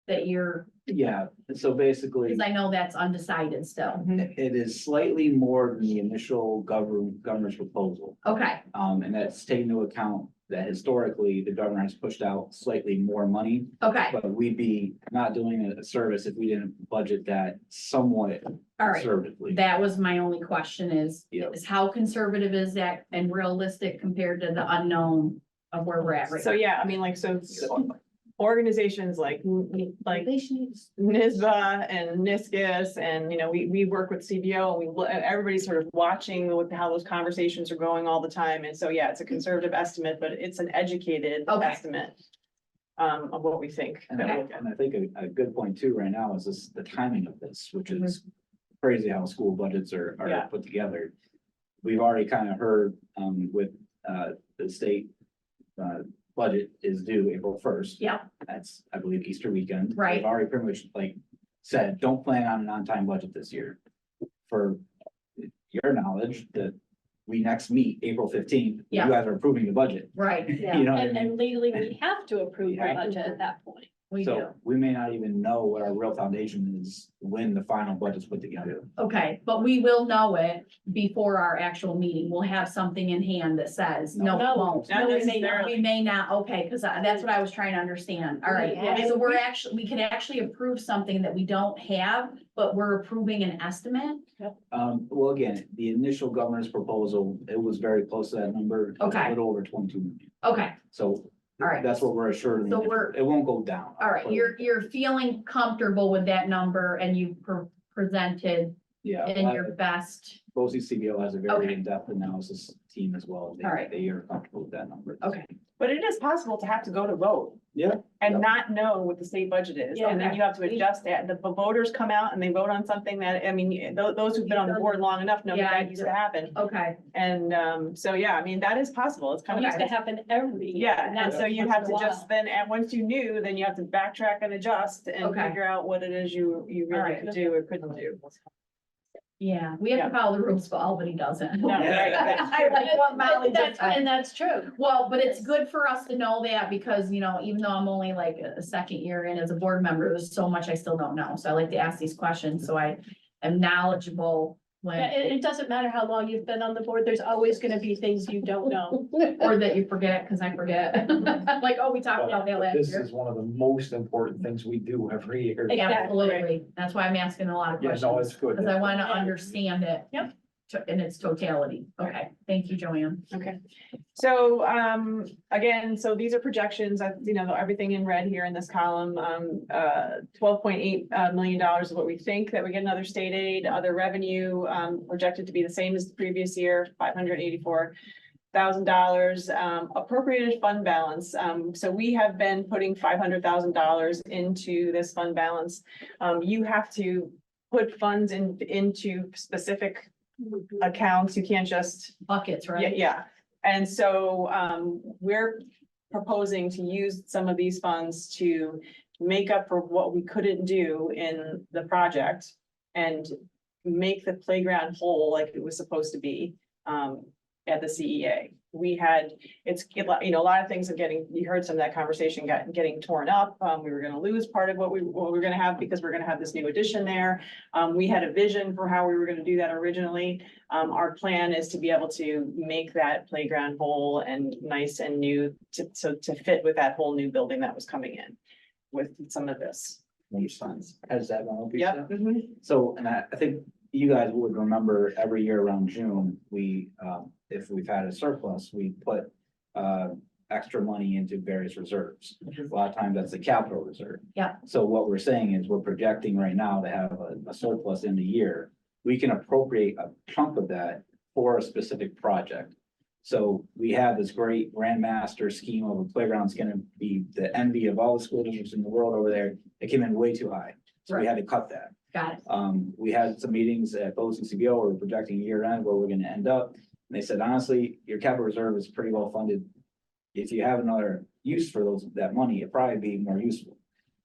That you're,
Yeah, so basically,
because I know that's undecided still.
it is slightly more than the initial governor's proposal.
Okay,
And that's taking into account that historically, the governor has pushed out slightly more money.
okay,
But we'd be not doing a service if we didn't budget that somewhat
all right.
conservatively.
That was my only question is
Yep.
how conservative is that and realistic compared to the unknown of where we're at right
So,
now?
yeah, I mean, like, so organizations like NISBA and NISCUS, and, we work with CBO, and everybody's sort of watching how those conversations are going all the time. And so, yeah, it's a conservative estimate, but it's an educated
Okay.
estimate of what we think.
And
that
I
we'll get.
and I think a good point too right now is this, the timing of this, which is crazy how school budgets are
Yeah.
put together. We've already kind of heard with the state budget is due April 1st.
Yeah,
That's, I believe, Easter weekend.
Right.
They've already pretty much said, don't plan on an on-time budget this year. For your knowledge, that we next meet April 15th, you
Yeah.
guys are approving the budget.
Right,
You know what I
And,
mean?
and legally, we have to approve the
Yeah.
budget at that point.
we do.
So we may not even know what our real foundation is when the final budget's put together.
Okay, but we will know it before our actual meeting. We'll have something in hand that says, no, it won't.
Not
No, we may not.
necessarily.
We may not, okay, because that's what I was trying to understand. All right,
Yeah.
so we could actually approve something that we don't have, but we're approving an estimate.
Well, again, the initial governor's proposal, it was very close to that number.
Okay.
A little over 22 million.
Okay,
So
all right.
that's what we're assured.
So we're-
It won't go down.
All right, you're feeling comfortable with that number and you presented
Yeah.
in your best.
BOE CBO has a
Okay.
very in-depth analysis team as well. They-
All right.
They are comfortable with that number.
Okay.
But it is possible to have to go to vote.
Yeah.
And not know what the state budget is, and then you have to adjust that, the voters come out and they vote on something that, I mean, those who've been on the board long enough know that
Yeah.
that used to happen.
Okay,
And, so, yeah, I mean, that is possible, it's
It
kind
used to
of.
happen every year.
Yeah, and
not
so you
once
have
in
to
a
just then, and once you knew, then you have to backtrack and adjust and
Okay.
figure out what it is you really
Alright.
could do or couldn't do.
yeah, we have to follow the rules, but Albany doesn't.
No, right, right.
I like what Molly just said.
And that's true.
Well, but it's good for us to know that because, you know, even though I'm only like a second year in as a board member, there's so much I still don't know. So I like to ask these questions, so I am knowledgeable when,
Yeah, it doesn't matter how long you've been on the board, there's always gonna be things you don't know.
or that you forget, because I forget. Like, oh, we talked about that last
This
year.
is one of the most important things we do every year.
Exactly.
Absolutely. That's why I'm asking a lot of
Yeah, no,
questions,
it's good.
because I want to understand it.
Yep.
In its totality. Okay, thank you, Joanne.
Okay, so, again, so these are projections, you know, everything in red here in this column, $12.8 million is what we think that we get another state aid, other revenue, projected to be the same as the previous year, $584,000, appropriated fund balance. So we have been putting $500,000 into this fund balance. You have to put funds into specific accounts. You can't just.
Buckets,
Yeah,
right?
yeah. And so, we're proposing to use some of these funds to make up for what we couldn't do in the project and make the playground whole like it was supposed to be, at the CEA. We had, you know, a lot of things are you heard some of that conversation getting torn up. We were gonna lose part of what we were gonna have because we're gonna have this new addition there. We had a vision for how we were gonna do that originally. Our plan is to be able to make that playground whole and nice and new to fit with that whole new building that was coming in with some of this. These funds.
Has that one?
Yep. Mhm.
So, and I think you guys would remember every year around June, we, if we've had a surplus, we put extra money into various reserves. A lot of times that's the capital reserve.
Yeah.
So what we're saying is we're projecting right now to have a surplus in the year. We can appropriate a chunk of that for a specific project. So we have this great grandmaster scheme of a playground's gonna be the envy of all the school districts in the world over there. It came in way too high, so we had to cut that.
Got it.
We had some meetings at BOE and CBO, where we're projecting year end where we're gonna end up. And they said, honestly, your capital reserve is pretty well funded. If you have another use for that money, it'd probably be more useful.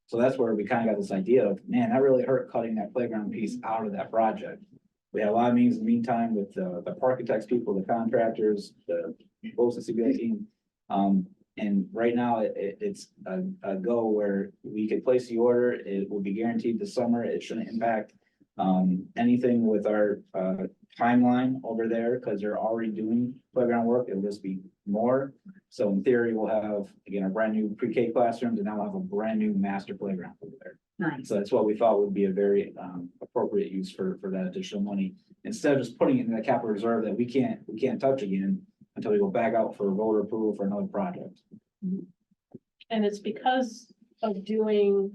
So that's where we kind of got this idea of, man, that really hurt cutting that playground piece out of that project. We had a lot of meetings in the meantime with the architects people, the contractors, the BOE and CBO team. And right now, it's a go where we could place the order, it will be guaranteed this summer, it shouldn't impact anything with our timeline over there, because they're already doing playground work, it'll just be more. So in theory, we'll have, again, a brand new pre-K classrooms, and now we'll have a brand new master playground over there.
Nice.
So that's what we thought would be a very appropriate use for that additional money, instead of just putting it in the capital reserve that we can't touch again until we go back out for voter approval for another project.
And it's because of doing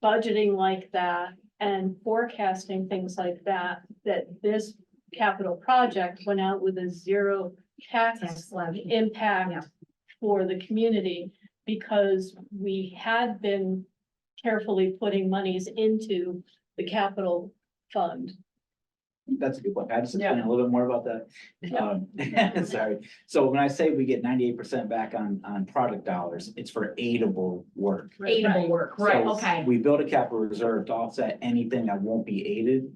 budgeting like that and forecasting things like that, that this capital project went out with a zero tax
levy.
impact
Yeah.
for the community, because we had been carefully putting monies into the capital fund
that's a good point. I just explain a little bit more about that. Sorry. So when I say we get 98% back on product dollars, it's for aidable work.
Aidable work, right,
So
okay.
we build a capital reserve to offset anything that won't be aided.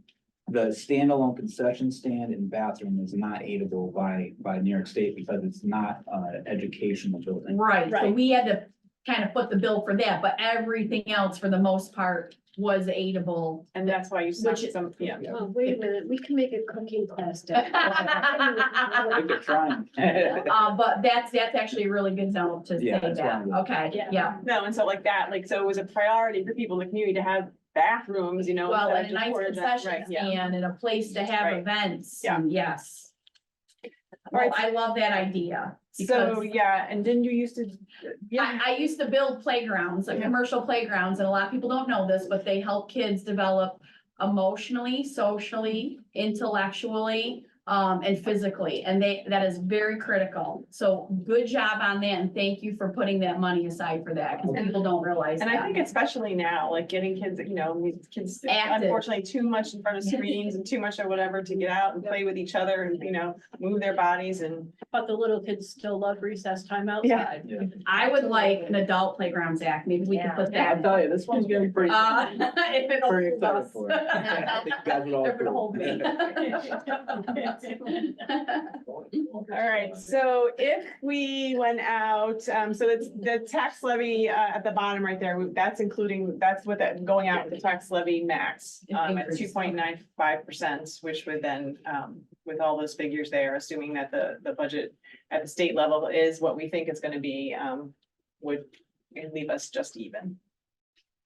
The standalone concession stand and bathroom is not aidable by New York State because it's not educational building.
Right, so
Right.
we had to kind of foot the bill for that, but everything else for the most part was aidable.
And that's why you saw
Which is-
some, yeah.
Oh, wait a minute, we can make a cooking class.
I think they're trying.
But that's actually a really good zone to say
Yeah, that's
that,
why.
okay,
Yeah.
yeah.
No, and so like that, like, so it was a priority for people in the community to have bathrooms, you know.
Well,
instead
and
of
a
just
nice
porta-
concession
right, yeah.
stand and a place to have
Right.
events,
Yeah.
and yes.
All right.
Well, I love that idea.
So,
because
yeah, and didn't you used to,
I used to build playgrounds, like
Yeah.
commercial playgrounds, and a lot of people don't know this, but they help kids develop emotionally, socially, intellectually, and physically, and that is very critical. So good job on that, and thank you for putting that money aside for that, because people don't realize
and I
that.
think especially now, like getting kids, you know, these kids
Active.
unfortunately too much in front of screens and too much of whatever to get out and play with each other and, you know, move their bodies and.
But the little kids still love recess time
Yeah.
outside.
Yeah.
I would like an adult playground, Zach, maybe we could put
I'll
that.
tell you, this one's gonna be pretty.
If it
Pretty
holds
excited
us.
for it. I think you guys would all
If it'll hold me.
All right, so if we went out, so it's the tax levy at the bottom right there, that's including, that's what that going out with the tax levy max at
Increase.
2.95%, which would then with all those figures there, assuming that the budget at the state level is what we think it's gonna be, would leave us just even.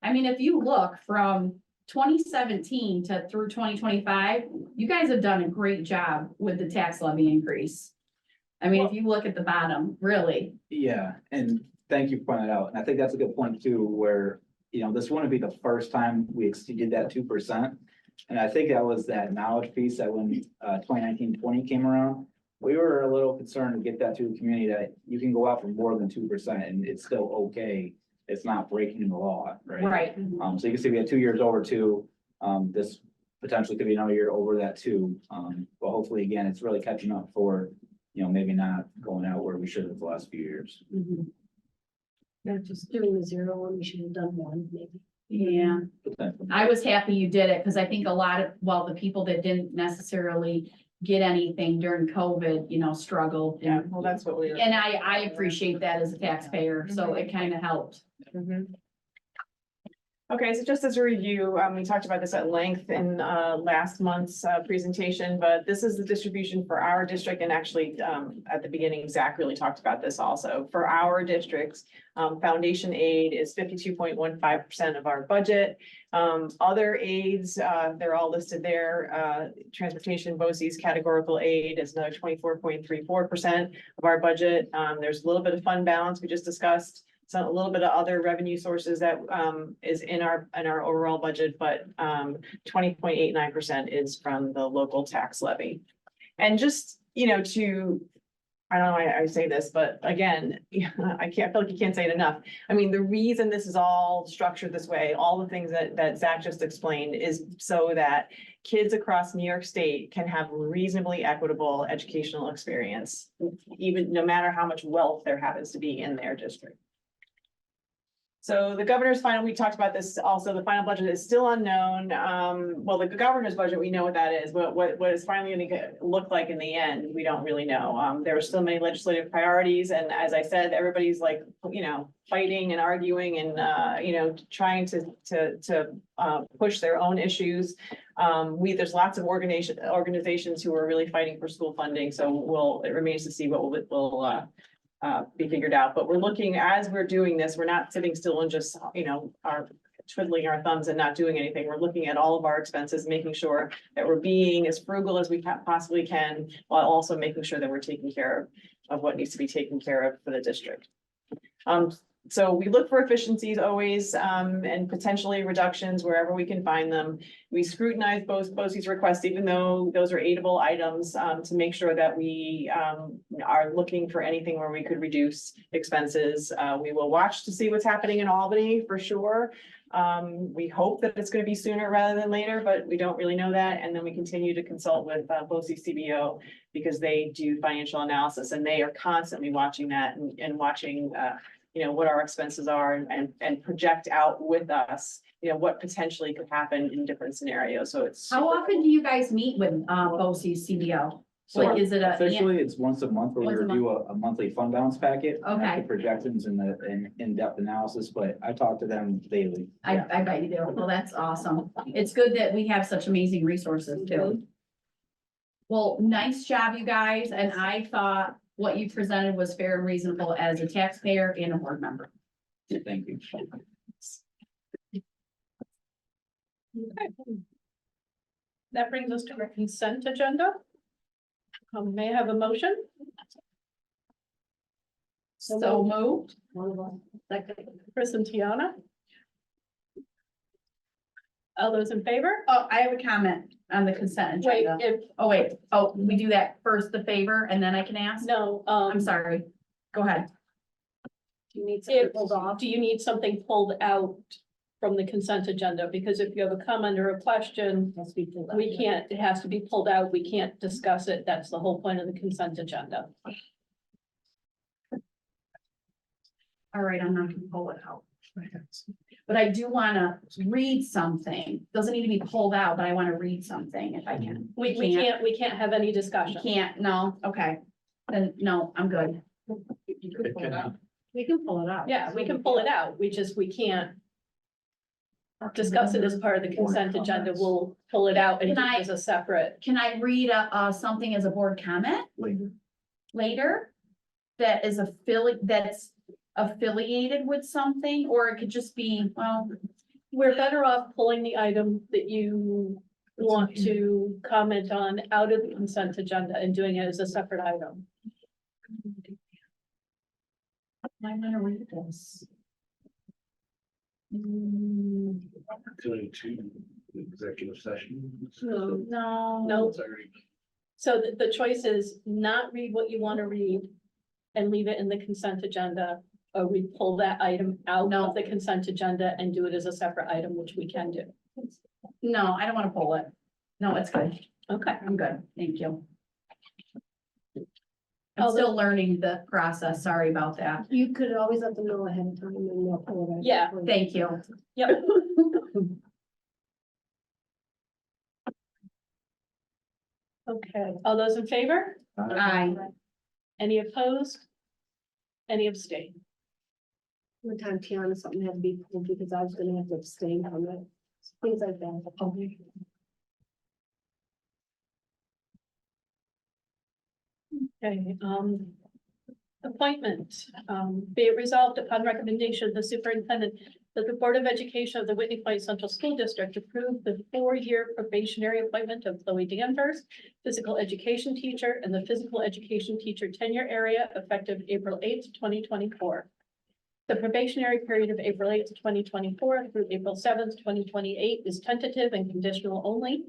I mean, if you look from 2017 to through 2025, you guys have done a great job with the tax levy increase. I mean, if you look at the bottom, really.
Yeah, and thank you for pointing that out. And I think that's a good point too, where, you know, this wouldn't be the first time we exceeded that 2%. And I think that was that knowledge piece that when 2019-20 came around, we were a little concerned to get that to the community that you can go out for more than 2% and it's still okay. It's not breaking the law, right?
Right.
So you can see we had 2 years over 2. This potentially could be another year over that too. But hopefully, again, it's really catching up for, you know, maybe not going out where we should have the last few years.
Not just doing the 0 one, we should have done 1, maybe.
Yeah,
Potentially.
I was happy you did it, because I think a lot of, well, the people that didn't necessarily get anything during COVID, you know, struggled.
Yeah, well, that's what we were.
And I appreciate that as a taxpayer, so it kind of helped.
Mhm. Okay, so just as a review, we talked about this at length in last month's presentation, but this is the distribution for our district, and actually at the beginning, Zach really talked about this also. For our districts, foundation aid is 52.15% of our budget. Other aids, they're all listed there. Transportation, BOCES categorical aid is another 24.34% of our budget. There's a little bit of fund balance we just discussed. So a little bit of other revenue sources that is in our overall budget, but 20.89% is from the local tax levy. And just, you know, I don't know why I say this, but again, I feel like you can't say it enough. I mean, the reason this is all structured this way, all the things that Zach just explained, is so that kids across New York State can have reasonably equitable educational experience, even no matter how much wealth there happens to be in their district. So the governor's final, we talked about this also, the final budget is still unknown. Well, the governor's budget, we know what that is, but what is finally gonna look like in the end, we don't really know. There are still many legislative priorities, and as I said, everybody's like, you know, fighting and arguing and, you know, trying to push their own issues. There's lots of organizations who are really fighting for school funding, so it remains to see what will be figured out, but we're looking, as we're doing this, we're not sitting still and just, you know, twiddling our thumbs and not doing anything. We're looking at all of our expenses, making sure that we're being as frugal as we possibly can, while also making sure that we're taking care of what needs to be taken care of for the district. So we look for efficiencies always, and potentially reductions wherever we can find them. We scrutinize both BOCES requests, even though those are aidable items, to make sure that we, are looking for anything where we could reduce expenses. We will watch to see what's happening in Albany for sure. We hope that it's gonna be sooner rather than later, but we don't really know that. And then we continue to consult with, BOCES CBO because they do financial analysis and they are constantly watching that and watching, what our expenses are and project out with us, what potentially could happen in different scenarios. So it's.
How often do you guys meet with, BOCES CBO?
So
Like, is it a?
officially, it's once a month where we
Once a
review a monthly fund balance packet. and
Okay.
the projections and the in-depth analysis, but I talk to them daily.
I bet you do. Well, that's awesome. It's good that we have such amazing resources too. Well, nice job, you guys, and I thought what you presented was fair and reasonable as a taxpayer and a board member.
Thank you.
That brings us to our consent agenda. May I have a motion?
So moved.
Chris and Tiana? All those in favor?
Oh, I have a comment on the consent
Wait,
agenda. Oh, we do that first, the favor, and then I can ask?
no,
I'm sorry. Go ahead.
do you need something pulled off? Do you need something pulled out from the consent agenda? Because if you have a comment or a question, we can't, it has to be pulled out. We can't discuss it. That's the whole point of the consent agenda.
All right, I'm not gonna pull it out. But I do wanna read something. Doesn't need to be pulled out, but I wanna read something if I can.
We can't have any discussion.
Can't, no, okay. Then, no, I'm good.
You could pull it out.
We can pull it out.
Yeah, we can pull it out. We can't discuss it as part of the consent agenda. We'll pull it out and do it as a separate.
Can I read something as a board comment later? That is that's affiliated with something, or it could just be, well,
We're better off pulling the item that you want to comment on out of the consent agenda and doing it as a separate item.
I'm gonna read this.
Opportunity to executive session.
No.
No,
Sorry.
so the choice is not read what you want to read and leave it in the consent agenda, or we pull that item out of the consent agenda and do it as a separate item, which we can do.
No, I don't wanna pull it. No, it's good.
Okay.
I'm good. Thank you. I'm still learning the process. Sorry about that.
You could always let them know ahead of time and they'll pull it out.
Yeah.
Thank you.
Yep. Okay, all those in favor?
Aye.
Any opposed? Any abstain? One time Tiana, something had to be pulled because I was gonna have to abstain from it, things like that.
Okay, appointment, be it resolved upon recommendation of the superintendent that the Board of Education of the Whitney Point Central School District approve the 4-year probationary appointment of Chloe Danvers, physical education teacher, and the physical education teacher tenure area effective April 8th, 2024. The probationary period of April 8th, 2024 through April 7th, 2028 is tentative and conditional only,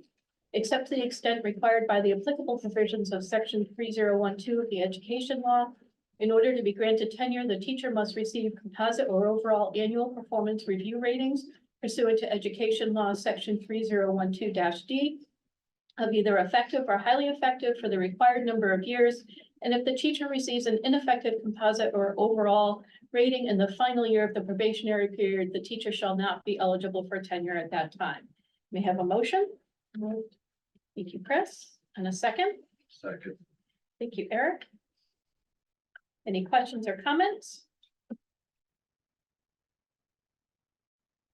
except to the extent required by the applicable provisions of section 3012 of the education law. In order to be granted tenure, the teacher must receive composite or overall annual performance review ratings pursuant to education law, section 3012-D of either effective or highly effective for the required number of years. And if the teacher receives an ineffective composite or overall rating in the final year of the probationary period, the teacher shall not be eligible for tenure at that time. May I have a motion? Thank you, Chris. And a second?
Second.
Thank you, Eric. Any questions or comments?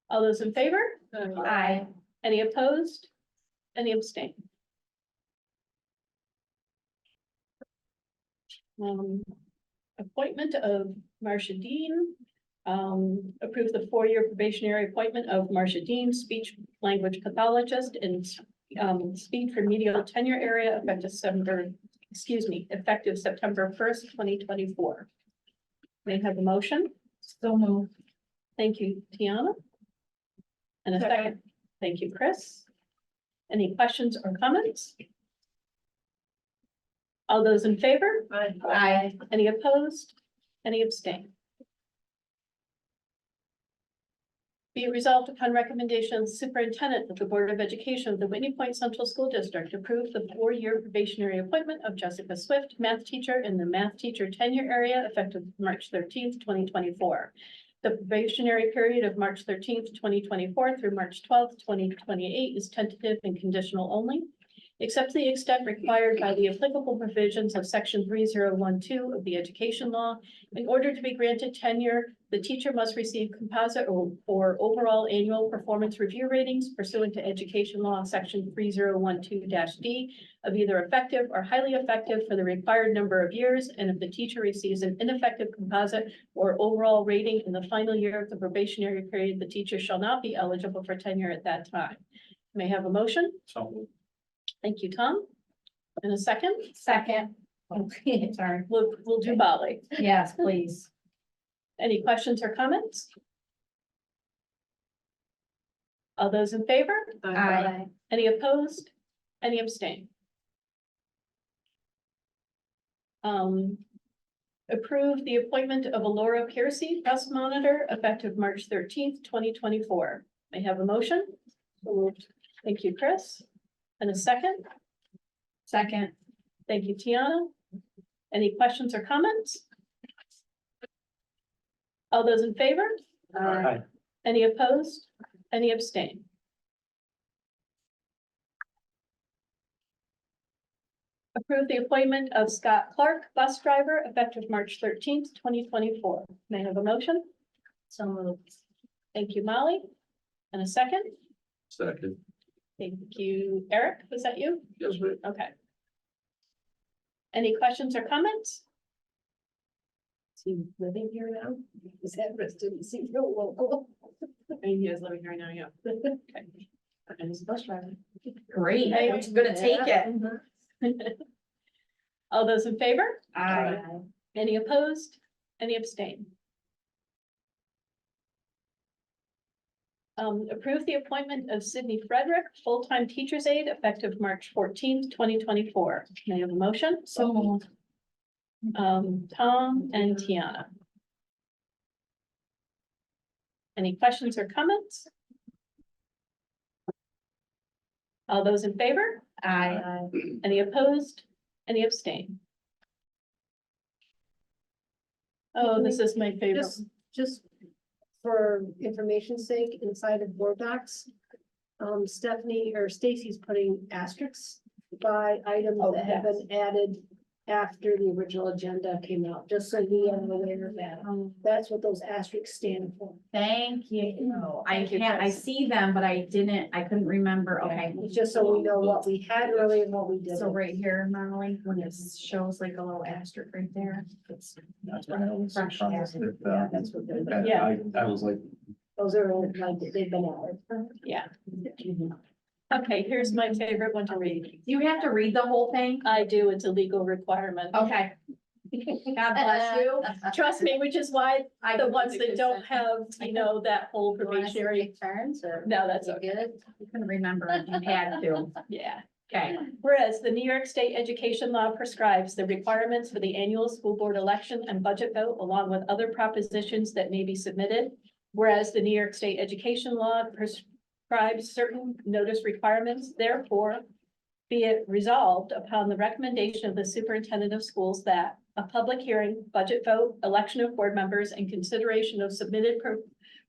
All those in favor?
Aye.
Any opposed? Any abstain? Appointment of Marcia Dean. Approve the 4-year probationary appointment of Marcia Dean, speech language pathologist in speech remedial tenure area effective September 1st, 2024. May I have a motion? So moved.
Thank you, Tiana. And a second. Thank you, Chris. Any questions or comments? All those in favor?
Aye.
Any opposed? Any abstain? Be it resolved upon recommendation of the superintendent that the Board of Education of the Whitney Point Central School District approve the 4-year probationary appointment of Jessica Swift, math teacher in the math teacher tenure area effective March 13th, 2024. The probationary period of March 13th, 2024 through March 12th, 2028 is tentative and conditional only. Except to the extent required by the applicable provisions of section 3012 of the education law. In order to be granted tenure, the teacher must receive composite or overall annual performance review ratings pursuant to education law section 3012-D of either effective or highly effective for the required number of years. And if the teacher receives an ineffective composite or overall rating in the final year of the probationary period, the teacher shall not be eligible for tenure at that time. May I have a motion?
So
Thank you, Tom. And a second?
Second. Okay, sorry.
We'll do Molly.
Yes, please.
Any questions or comments? All those in favor?
Aye.
Any opposed? Any abstain? Approve the appointment of Alora Piercy, bus monitor, effective March 13th, 2024. May I have a motion? Thank you, Chris. And a second?
Second.
Thank you, Tiana. Any questions or comments? All those in favor?
Aye.
Any opposed? Any abstain? Approve the appointment of Scott Clark, bus driver, effective March 13th, 2024. May I have a motion?
So moved.
Thank you, Molly. And a second?
Second.
Thank you, Eric. Was that you?
Yes, ma'am.
Okay. Any questions or comments?
Is he living here now? Is that resident? Is he real local?
And he is living here now, yeah.
Okay.
And he's a bus driver.
Great.
I'm gonna take it.
All those in favor?
Aye.
Any opposed? Any abstain? Approve the appointment of Sydney Frederick, full-time teacher's aide, effective March 14th, 2024. May I have a motion?
So moved.
Tom and Tiana. Any questions or comments? All those in favor?
Aye.
Any opposed? Any abstain? Oh, this is my favorite.
Just for information's sake, inside of board docs, Stephanie or Stacy's putting asterisks by items
Oh,
that have been added after the original agenda came out, just so we are aware of that. That's what those asterisks stand for.
Thank you.
Thank you,
I
Chris.
see them, but I couldn't remember. Okay.
It's just so we know what we had earlier and what we did.
So right here, Molly, when it shows like a little asterisk right there, it's.
That's what I was
Fresh
surprised
asterisk.
with,
Yeah, that's what they're,
and
Yeah.
I was like,
those are like, they've been added.
Yeah. Okay, here's my favorite one to read.
You have to read the whole thing?
I do, it's a legal requirement.
Okay. God bless you.
Trust me, which is why
I
the ones that don't have, that whole
You want us to
probationary,
take turns or?
no, that's
You
okay.
good?
You couldn't remember if you had to.
Yeah.
Okay.
Whereas the New York State education law prescribes the requirements for the annual school board election and budget vote, along with other propositions that may be submitted. Whereas the New York State education law prescribes certain notice requirements, therefore, be it resolved upon the recommendation of the superintendent of schools that a public hearing, budget vote, election of board members, and consideration of submitted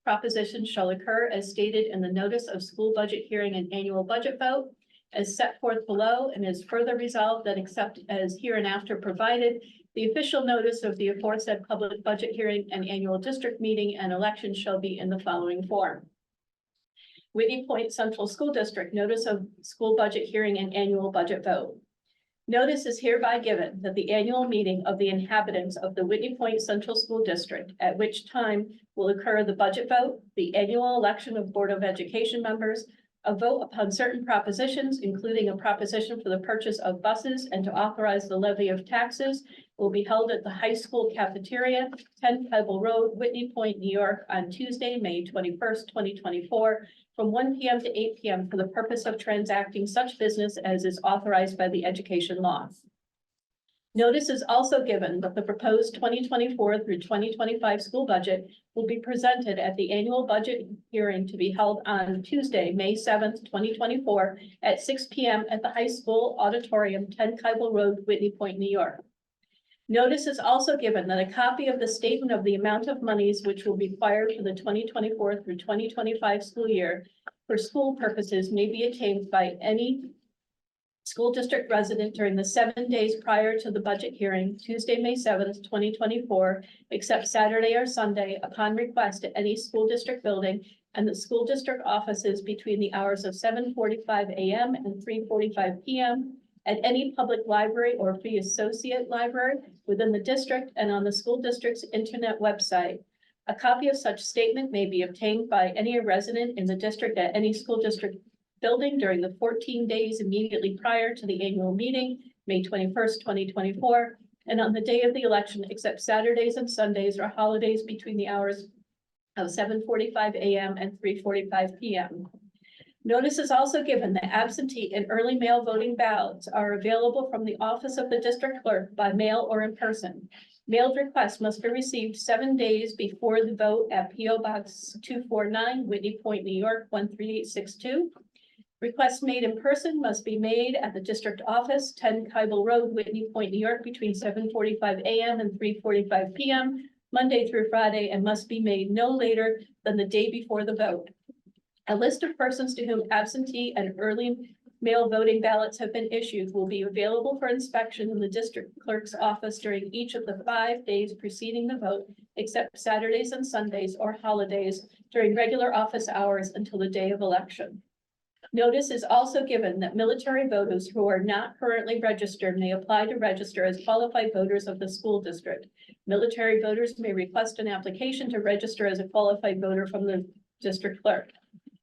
propositions shall occur as stated in the notice of school budget hearing and annual budget vote as set forth below, and is further resolved that except as hereinafter provided, the official notice of the aforesaid public budget hearing and annual district meeting and election shall be in the following form. Whitney Point Central School District Notice of School Budget Hearing and Annual Budget Vote. Notice is hereby given that the annual meeting of the inhabitants of the Whitney Point Central School District, at which time will occur the budget vote, the annual election of Board of Education members, a vote upon certain propositions, including a proposition for the purchase of buses and to authorize the levy of taxes, will be held at the high school cafeteria, 10 Pebble Road, Whitney Point, New York, on Tuesday, May 21st, 2024, from 1 p.m. to 8 p.m. for the purpose of transacting such business as is authorized by the education law. Notice is also given that the proposed 2024 through 2025 school budget will be presented at the annual budget hearing to be held on Tuesday, May 7th, 2024 at 6 p.m. at the high school auditorium, 10 Kybel Road, Whitney Point, New York. Notice is also given that a copy of the statement of the amount of monies which will be required for the 2024 through 2025 school year for school purposes may be obtained by any school district resident during the 7 days prior to the budget hearing, Tuesday, May 7th, 2024, except Saturday or Sunday, upon request at any school district building and the school district offices between the hours of 7:45 a.m. and 3:45 p.m. at any public library or free associate library within the district and on the school district's internet website. A copy of such statement may be obtained by any resident in the district at any school district building during the 14 days immediately prior to the annual meeting, May 21st, 2024, and on the day of the election, except Saturdays and Sundays or holidays between the hours of 7:45 a.m. and 3:45 p.m. Notice is also given that absentee and early mail voting ballots are available from the office of the district clerk by mail or in person. Mailed requests must be received 7 days before the vote at P.O. Box 249, Whitney Point, New York, 13862. Requests made in person must be made at the district office, 10 Kybel Road, Whitney Point, New York, between 7:45 a.m. and 3:45 p.m., Monday through Friday, and must be made no later than the day before the vote. A list of persons to whom absentee and early mail voting ballots have been issued will be available for inspection in the district clerk's office during each of the 5 days preceding the vote, except Saturdays and Sundays or holidays during regular office hours until the day of election. Notice is also given that military voters who are not currently registered may apply to register as qualified voters of the school district. Military voters may request an application to register as a qualified voter from the district clerk.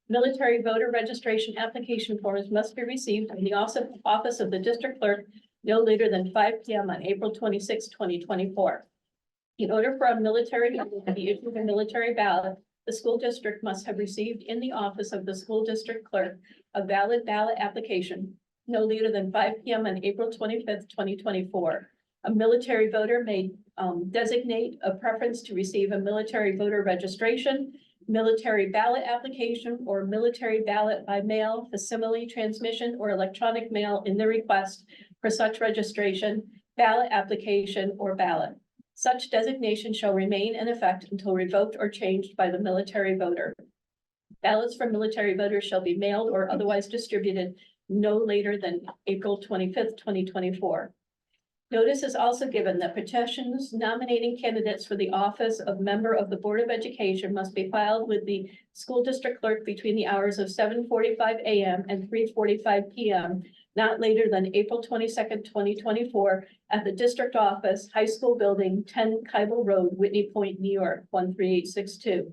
Military voter registration application forms must be received in the office of the district clerk no later than 5 p.m. on April 26, 2024. In order for a military voter to be issued a military ballot, the school district must have received in the office of the school district clerk a valid ballot application no later than 5 p.m. on April 25th, 2024. A military voter may designate a preference to receive a military voter registration, military ballot application, or military ballot by mail, facsimile transmission, or electronic mail in the request for such registration, ballot application, or ballot. Such designation shall remain in effect until revoked or changed by the military voter. Ballots for military voters shall be mailed or otherwise distributed no later than April 25th, 2024. Notice is also given that petitions nominating candidates for the office of member of the Board of Education must be filed with the school district clerk between the hours of 7:45 a.m. and 3:45 p.m., not later than April 22nd, 2024, at the district office, high school building, 10 Kybel Road, Whitney Point, New York, 13862.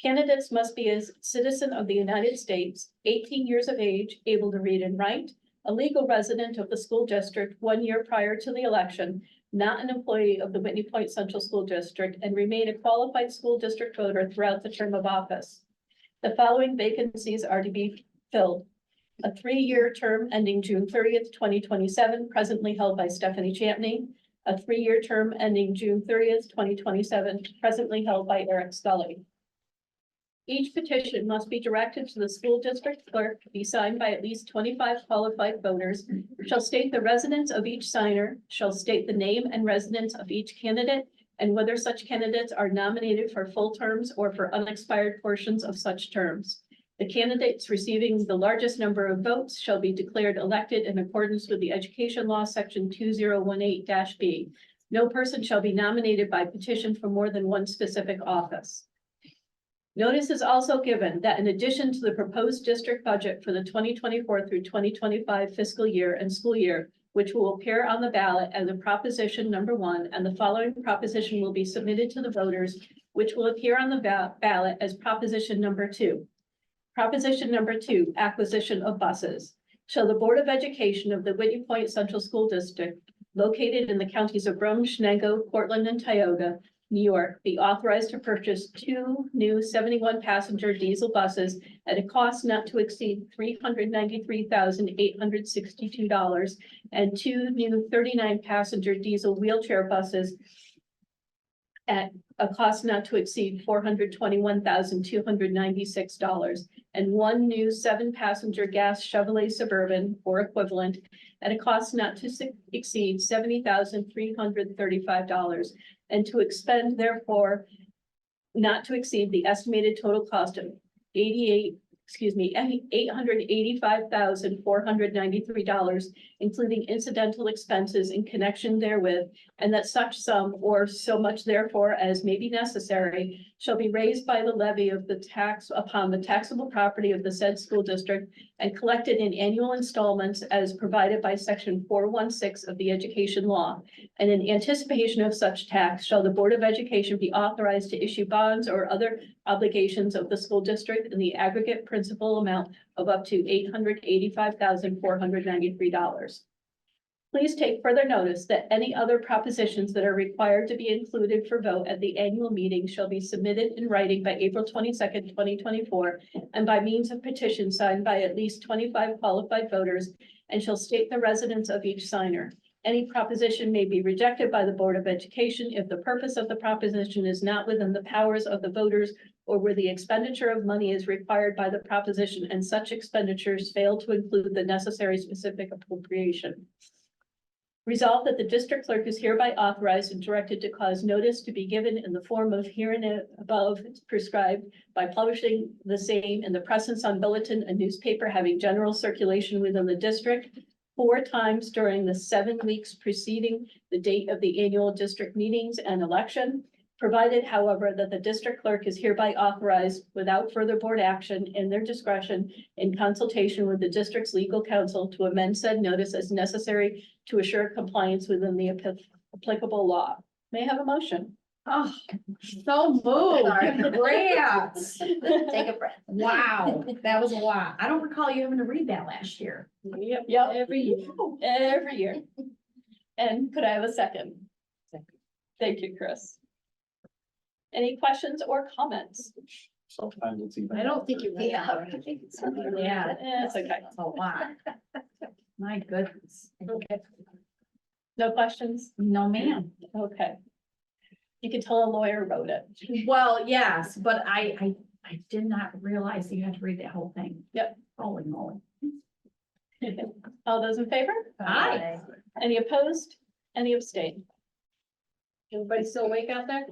Candidates must be a citizen of the United States, 18 years of age, able to read and write, a legal resident of the school district 1 year prior to the election, not an employee of the Whitney Point Central School District, and remain a qualified school district voter throughout the term of office. The following vacancies are to be filled. A 3-year term ending June 30th, 2027, presently held by Stephanie Champney. A 3-year term ending June 30th, 2027, presently held by Eric Scully. Each petition must be directed to the school district clerk, be signed by at least 25 qualified voters, shall state the residence of each signer, shall state the name and residence of each candidate, and whether such candidates are nominated for full terms or for unexpired portions of such terms. The candidates receiving the largest number of votes shall be declared elected in accordance with the Education Law, Section 2018-B. No person shall be nominated by petition for more than one specific office. Notice is also given that in addition to the proposed district budget for the 2024 through 2025 fiscal year and school year, which will appear on the ballot as a proposition number 1, and the following proposition will be submitted to the voters, which will appear on the ballot as proposition number 2. Proposition number 2, acquisition of buses. Shall the Board of Education of the Whitney Point Central School District located in the counties of Rome, Shenango, Portland, and Tioga, New York, be authorized to purchase 2 new 71-passenger diesel buses at a cost not to exceed $393,862 and 2 new 39-passenger diesel wheelchair buses at a cost not to exceed $421,296 and 1 new 7-passenger gas Chevrolet Suburban or equivalent at a cost not to exceed $70,335 and to expend therefore not to exceed the estimated total cost of $885,493, including incidental expenses in connection therewith, and that such sum or so much therefore as may be necessary shall be raised by the levy of the tax upon the taxable property of the said school district and collected in annual installments as provided by section 416 of the education law. And in anticipation of such tax, shall the Board of Education be authorized to issue bonds or other obligations of the school district in the aggregate principal amount of up to $885,493. Please take further notice that any other propositions that are required to be included for vote at the annual meeting shall be submitted in writing by April 22nd, 2024, and by means of petition signed by at least 25 qualified voters, and shall state the residence of each signer. Any proposition may be rejected by the Board of Education if the purpose of the proposition is not within the powers of the voters or where the expenditure of money is required by the proposition and such expenditures fail to include the necessary specific appropriation. Resolved that the district clerk is hereby authorized and directed to cause notice to be given in the form of herein above prescribed by publishing the same in the Press and Sun Bulletin, a newspaper having general circulation within the district 4 times during the 7 weeks preceding the date of the annual district meetings and election. Provided, however, that the district clerk is hereby authorized without further board action in their discretion in consultation with the district's legal counsel to amend said notice as necessary to assure compliance within the applicable law. May I have a motion?
Oh, so moved. Congrats.
Take a breath.
Wow, that was a lot. I don't recall you having to read that last year.
Yep, every year. And could I have a second? Thank you, Chris. Any questions or comments?
Sometimes it's even.
I don't think you read
Yeah.
that.
Yeah,
It's okay.
that's a lot. My goodness.
Okay. No questions?
No, ma'am.
Okay. You can tell a lawyer wrote it.
Well, yes, but I did not realize you had to read that whole thing.
Yep.
Holy moly.
All those in favor?
Aye.
Any opposed? Any abstain?
Everybody still awake out there?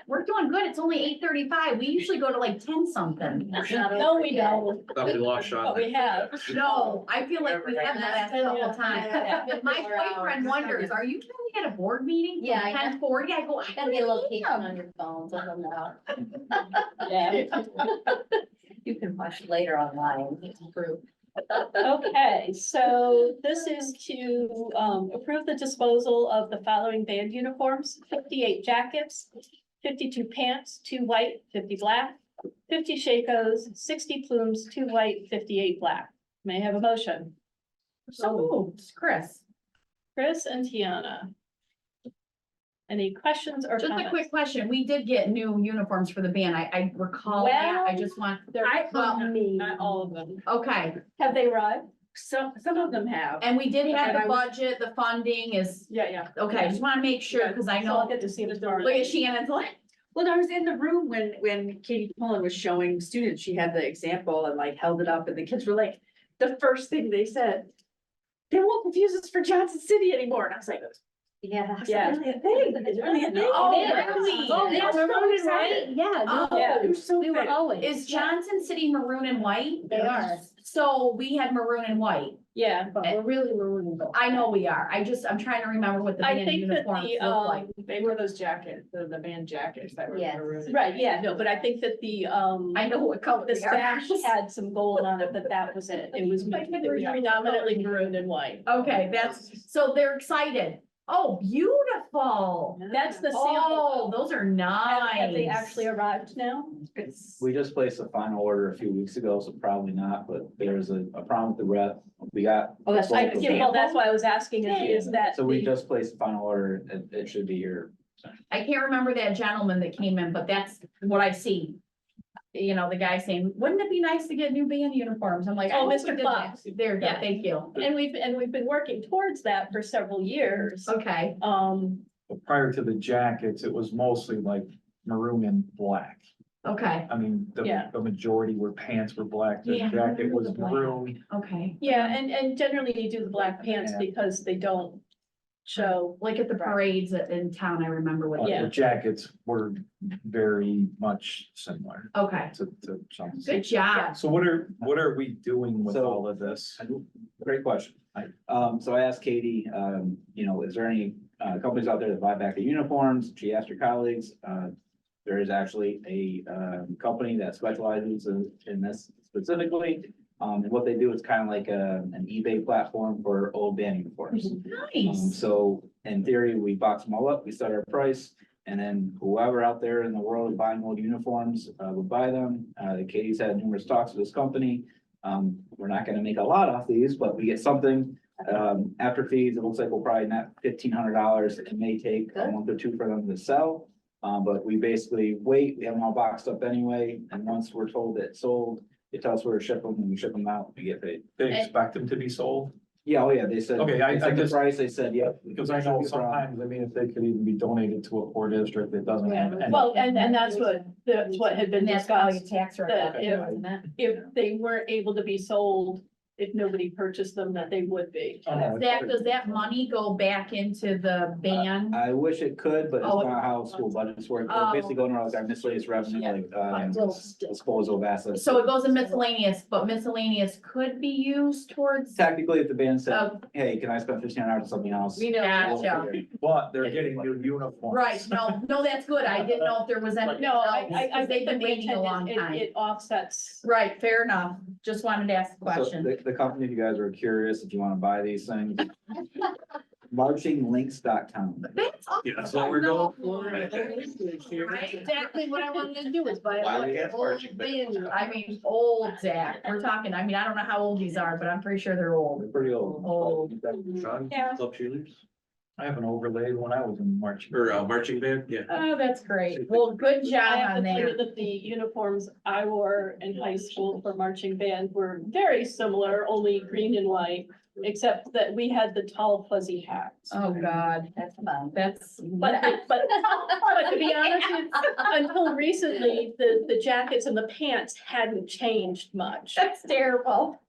We're doing good. It's only 8:35. We usually go to like 10 something.
No, we don't,
Thought we lost
but
Sean.
we have.
No, I feel like we have the last couple times.
Yeah.
My boyfriend wonders, are you really at a board meeting?
Yeah, I know.
10:40? I go, I
Gotta get a location
am.
on your phone, so they'll know.
Yeah.
You can watch later online. It's proof.
Okay, so this is to approve the disposal of the following band uniforms: 58 jackets, 52 pants, 2 white, 50 black, 50 shakos, 60 plumes, 2 white, 58 black. May I have a motion?
So moved. Chris.
Chris and Tiana. Any questions or
Just a
comments?
quick question. We did get new uniforms for the band. I recall that. I just want,
They're
well,
not all of them.
okay.
Have they arrived?
Some of them have.
And we did have
And I
the
was-
budget, the funding is,
Yeah.
okay, I just want to make sure, because I
So I'll
know,
get to see them tomorrow.
look at Shannon's like,
Well, I was in the room when Katie Pullen was showing students, she had the example and like held it up and the kids were like, the first thing they said, they won't confuse us for Johnson City anymore. And I was like,
Yeah.
"That's really a thing. It's really a thing."
Oh,
It is.
really?
Oh,
They
yeah,
were
so
excited.
excited.
Yeah, no,
Oh,
Yeah.
It was so
we were
good.
always.
is Johnson City maroon and white?
They are,
So we had maroon and white.
Yeah,
but we're really maroon and gold.
I know we are. I'm trying to remember what the
I
band
think that
uniforms
the,
look like.
They wore those jackets, the band jackets that were
Yes.
maroon.
right, yeah, no, but I think that the,
I know what color
the
they are.
stash had some gold on it, but that was it. It was predominantly maroon and white.
Okay, so they're excited. Oh, beautiful.
That's the
Oh,
sample.
those are
Have they
nice.
actually arrived now?
We just placed a final order a few weeks ago, so probably not, but there's a problem with the rep. We got.
Oh, that's
I,
like.
yeah, well, that's why I was asking, is that?
So we
the-
just placed a final order, it should be here.
I can't remember that gentleman that came in, but that's what I've seen. You know, the guy saying, wouldn't it be nice to get new band uniforms? I'm like. I
Oh,
hope we
Mr.
did that.
Fox.
There you go,
Yeah.
thank you.
And we've been working towards that for several years.
Okay,
But prior to the jackets, it was mostly like maroon and black.
okay,
I mean,
Yeah.
the majority were pants were black, the
Yeah, I
jacket
remember
was
the black.
maroon.
okay.
yeah, and generally you do the black pants
Yeah.
because they don't show.
Like at the parades in town, I remember what.
Yeah.
The jackets were very much similar
Okay,
to something.
good job.
So what are we doing with
So-
all of this?
Great question. So I asked Katie, is there any companies out there that buy back the uniforms? She asked her colleagues. There is actually a company that specializes in this specifically. And what they do is kind of like an eBay platform for old band uniforms.
Nice.
So in theory, we box them all up, we set our price, and then whoever out there in the world is buying old uniforms would buy them. Katie's had numerous talks with this company. We're not gonna make a lot off these, but we get something. After fees, it looks like we'll probably net $1,500. It may take a month or two for them to sell. But we basically wait, we have them all boxed up anyway, and once we're told that it's sold, they tell us where to ship them, and we ship them out, we get paid.
They expect them to be sold?
Yeah, oh yeah, they said.
Okay, I
they said the
just-
price, they said, yep.
Because I know sometimes, I mean, if they could even be donated to a poor district that doesn't have. any-
Well, and that's what had been
And that's probably a
discussed,
tax rate.
that
up there, isn't it?
if they weren't able to be sold, if nobody purchased them, that they would be.
Does that money go back into the band?
I wish it could, but it's
Oh,
not how school budgets work.
Oh.
They're basically going around like our miscellaneous revenue, like, disposal of assets.
So it goes in miscellaneous, but miscellaneous could be used towards.
Technically, if the band said,
Oh.
hey, can I spend 1,500 on something else?
We know.
we'll
Gotcha.
figure it.
But they're getting new uniforms.
Right, no, that's good. I didn't know if there was any.
No, I
They've
think that
been
the
waiting a
intent
long
is
time.
it offsets.
Right, fair enough. Just wanted to ask the
So
question.
the company, if you guys are curious, if you want to buy these things, marchinglinks.com.
That's awesome.
Yeah, that's what we're going for.
Right?
Exactly what I wanted to do was buy
Why
a
we have
old
marching bands.
band.
I mean, old Zach. We're talking, I mean, I don't know how old these are, but I'm pretty sure they're old.
They're pretty old.
Old.
Sean,
Yeah.
club cheerleaders,
I have an overlay when I was in March.
or marching band, yeah.
Oh, that's great. Well, good
I
job
have
on
to tell you
that.
that the uniforms I wore in high school for marching band were very similar, only green and white, except that we had the tall fuzzy hats.
Oh, God.
That's fun.
That's.
But to be honest, until recently, the jackets and the pants hadn't changed much.
That's terrible.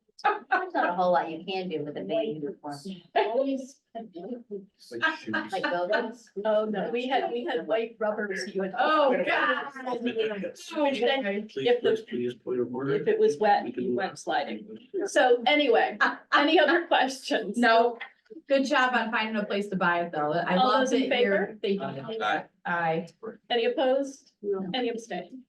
There's not a whole lot you can do with a band uniform. Like those.
Oh, no, we had white rubbers you would.
Oh, God.
Please, first, please, point of order.
If it was wet, you went sliding. So anyway, any other questions?
No, good job on finding a place to buy it, though. I
All
love
those in
that you're.
favor? Thank you.
Aye.
Any opposed? Any abstain?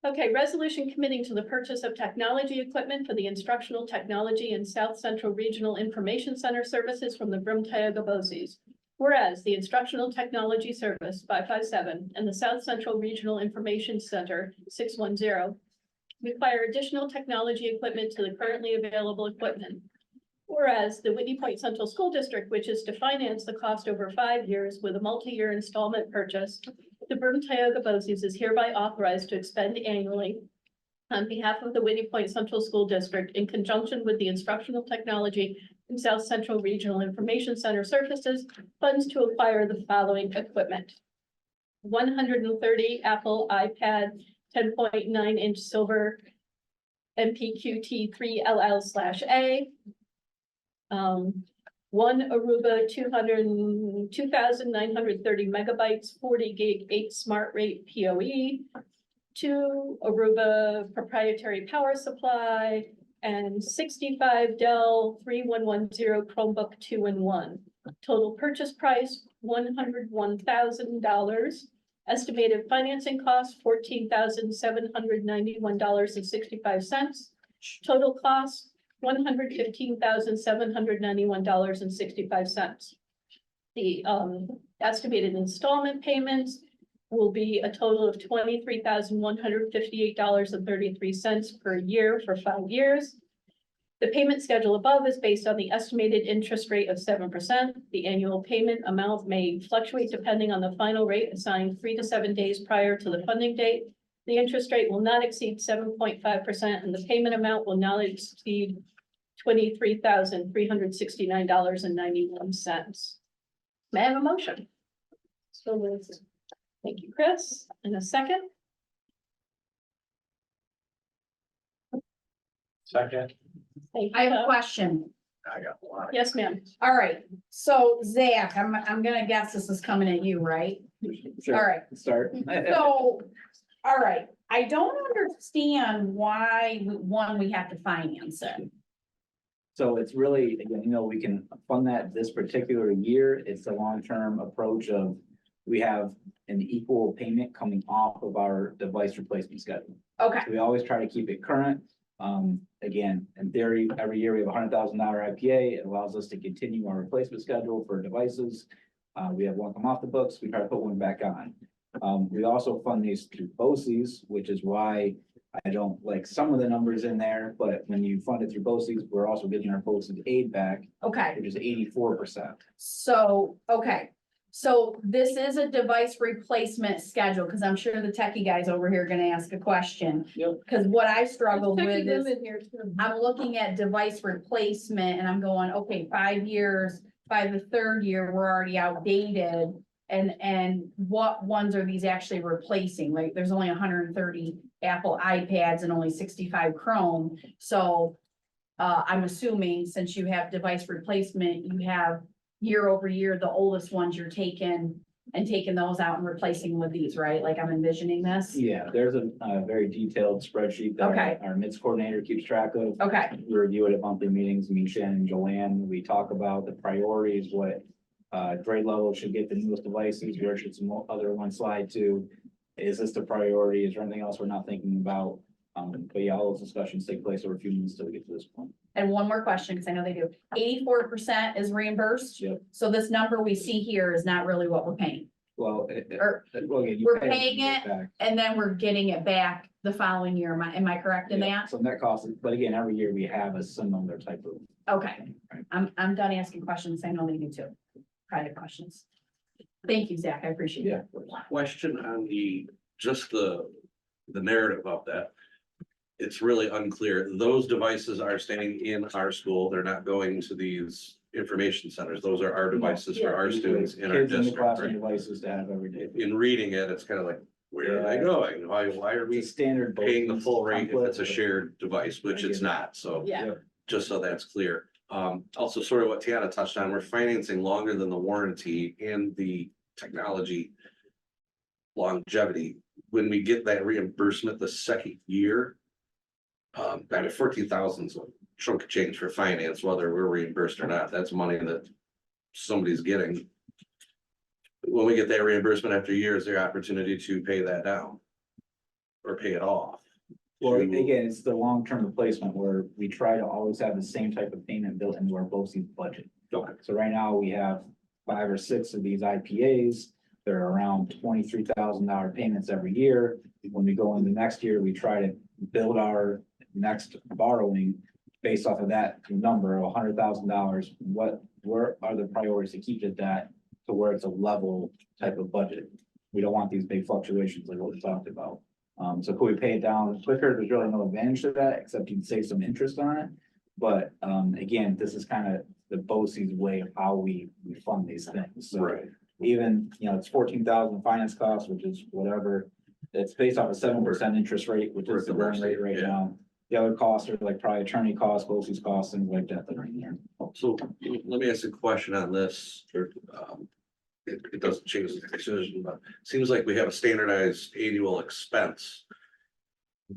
Okay, resolution committing to the purchase of technology equipment for the instructional technology and South Central Regional Information Center services from the Brim Tioga BOCES. Whereas the Instructional Technology Service 557 and the South Central Regional Information Center 610 require additional technology equipment to the currently available equipment. Whereas the Whitney Point Central School District wishes to finance the cost over 5 years with a multi-year installment purchase, the Brim Tioga BOCES is hereby authorized to expend annually on behalf of the Whitney Point Central School District in conjunction with the Instructional Technology and South Central Regional Information Center services, funds to acquire the following equipment. 130 Apple iPad 10.9-inch silver MPQT3LL/A. One Aruba 2,930 megabytes, 40 gig, 8 smart rate PoE. 2 Aruba proprietary power supply and 65 Dell 3110 Chromebook 2-in-1. Total purchase price, $101,000. Estimated financing cost, $14,791.65. Total cost, $115,791.65. The estimated installment payments will be a total of $23,158.33 per year for 5 years. The payment schedule above is based on the estimated interest rate of 7%. The annual payment amount may fluctuate depending on the final rate assigned 3 to 7 days prior to the funding date. The interest rate will not exceed 7.5% and the payment amount will not exceed $23,369.91. May I have a motion? So moved. Thank you, Chris. In a second.
Second.
Thank you,
I have a
Doug.
question.
I got a lot.
Yes, ma'am.
All right, so Zach, I'm gonna guess this is coming at you, right?
Sure.
All right,
Start.
so, all right, I don't understand why, we have to finance it.
So it's really, again, we can fund that this particular year. It's a long-term approach of, we have an equal payment coming off of our device replacement schedule.
Okay,
We always try to keep it current. Again, in theory, every year we have $100,000 IPA. It allows us to continue our replacement schedule for devices. We have one come off the books. We try to put one back on. We also fund these through BOCES, which is why I don't like some of the numbers in there, but when you fund it through BOCES, we're also getting our BOCES aid back,
okay,
which is 84%.
so, okay. So this is a device replacement schedule, because I'm sure the techie guys over here are gonna ask a question.
Yep.
Because what I struggled with
Techie
is,
women here too.
I'm looking at device replacement and I'm going, okay, 5 years, by the third year, we're already outdated. And what ones are these actually replacing? Like, there's only 130 Apple iPads and only 65 Chrome. So I'm assuming since you have device replacement, you have year over year, the oldest ones you're taking those out and replacing with these, right? Like I'm envisioning this.
Yeah, there's a very detailed spreadsheet that
Okay.
our MITS coordinator keeps track of.
Okay,
We review it at monthly meetings, me, Shannon, and Joanne. We talk about the priorities, what grade level should get the newest devices, where should some other ones slide to? Is this the priority? Is there anything else we're not thinking about? But yeah, all those discussions take place over a few minutes till we get to this point.
and one more question, because I know they do. 84% is reimbursed.
Yep.
So this number we see here is not really what we're paying.
Well,
Or
well, again, you
we're
pay
paying it,
back.
and then we're getting it back the following year. Am I correct in
Yeah,
that?
So net cost, but again, every year we have a similar type of.
Okay, I'm done asking questions. I know they do too. Private questions. Thank you, Zach. I appreciate it.
Question on just the narrative of that. It's really unclear. Those devices are staying in our school. They're not going to these information centers. Those are our devices for our students in our
Kids in the
district.
classroom
Right?
devices to have every day.
In reading it, it's kind of like, where are they going? Why are we
It's a standard.
paying the
BOCES
full rate if it's a
template.
shared device, which it's not, so.
Yeah.
Just so that's clear. Also sort of what Tiana touched on, we're financing longer than the warranty and the technology longevity. When we get that reimbursement the second year, I mean, 14,000 is a chunk of change for finance, whether we're reimbursed or not. That's money that somebody's getting. When we get that reimbursement after years, their opportunity to pay that down or pay it off.
Well, again, it's the long-term replacement where we try to always have the same type of payment built into our BOCES budget.
Okay.
So right now we have 5 or 6 of these IPAs. They're around $23,000 payments every year. When we go into next year, we try to build our next borrowing based off of that number of $100,000. Where are the priorities to keep it that to where it's a level type of budget? We don't want these big fluctuations like what we talked about. So could we pay it down quicker? There's really no advantage to that, except you can save some interest on it. But again, this is kind of the BOCES way of how we fund these things. So
Right.
even, it's 14,000 finance costs, which is whatever. It's based off a 7% interest rate, which is the going rate right
Yeah.
now. The other costs are like probably attorney costs, BOCES costs, things like that are in there.
So let me ask a question on this. It doesn't change the decision, but it seems like we have a standardized annual expense.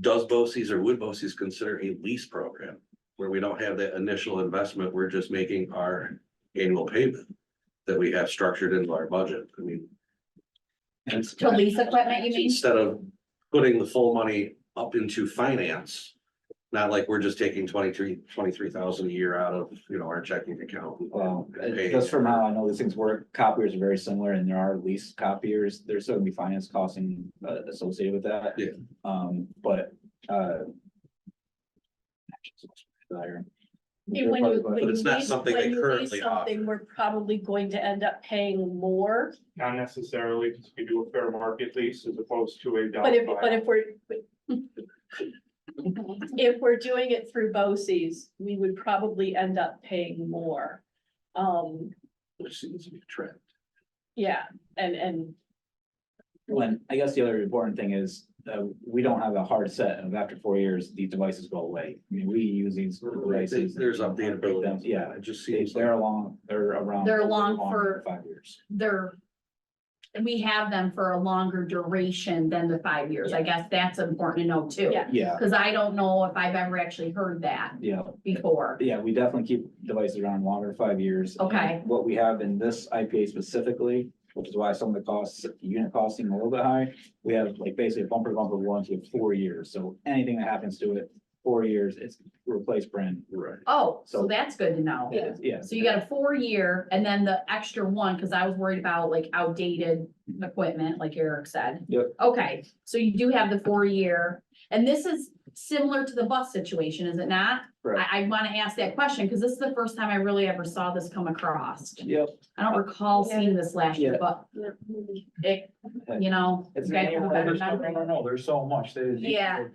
Does BOCES or would BOCES consider a lease program where we don't have that initial investment? We're just making our annual payment that we have structured into our budget. I mean,
To lease equipment, you mean?
instead of putting the full money up into finance. Not like we're just taking 23,000 a year out of, our checking account.
Well,
and paying
just
it.
from how I know these things work, copiers are very similar and there are lease copiers. There's still gonna be finance costing associated with that.
Yeah.
But.
When you,
But it's not something they
when you lease
currently
something, we're probably going to end up paying more.
Not necessarily, because we do a fair market lease as opposed to a.
But if we're. If we're doing it through BOCES, we would probably end up paying more.
Which seems to be a trend.
Yeah, and
When, I guess the other important thing is, we don't have a hard set of after 4 years, these devices go away. I mean, we use these devices.
There's updatability.
Yeah,
It just
they-
seems
they're
like,
along, they're around.
They're along
longer
for-
than 5 years.
we have them for a longer duration than the 5 years. I guess that's important to know too.
Yeah.
Yeah,
Cause I don't know if I've ever actually heard that
yeah.
before.
Yeah, we definitely keep devices around longer than 5 years.
Okay.
And what we have in this IPA specifically, which is why some of the costs, unit costing a little bit high, we have like basically a bumper to bumper warranty of 4 years. So anything that happens to it, 4 years, it's replaced brand.
right.
Oh, so
So-
that's good to know.
Yeah,
So you got a 4 year and then the extra one, cause I was worried about like outdated equipment, like Eric said.
Yep.
Okay, so you do have the 4 year, and this is similar to the bus situation, is it not?
Correct.
I wanna ask that question, cause this is the first time I really ever saw this come across.
Yep.
I don't recall seeing this last year,
Yeah.
but it, you know.
It's
you guys
No,
have a better
there's no,
memory.
no, there's so much.
Yeah.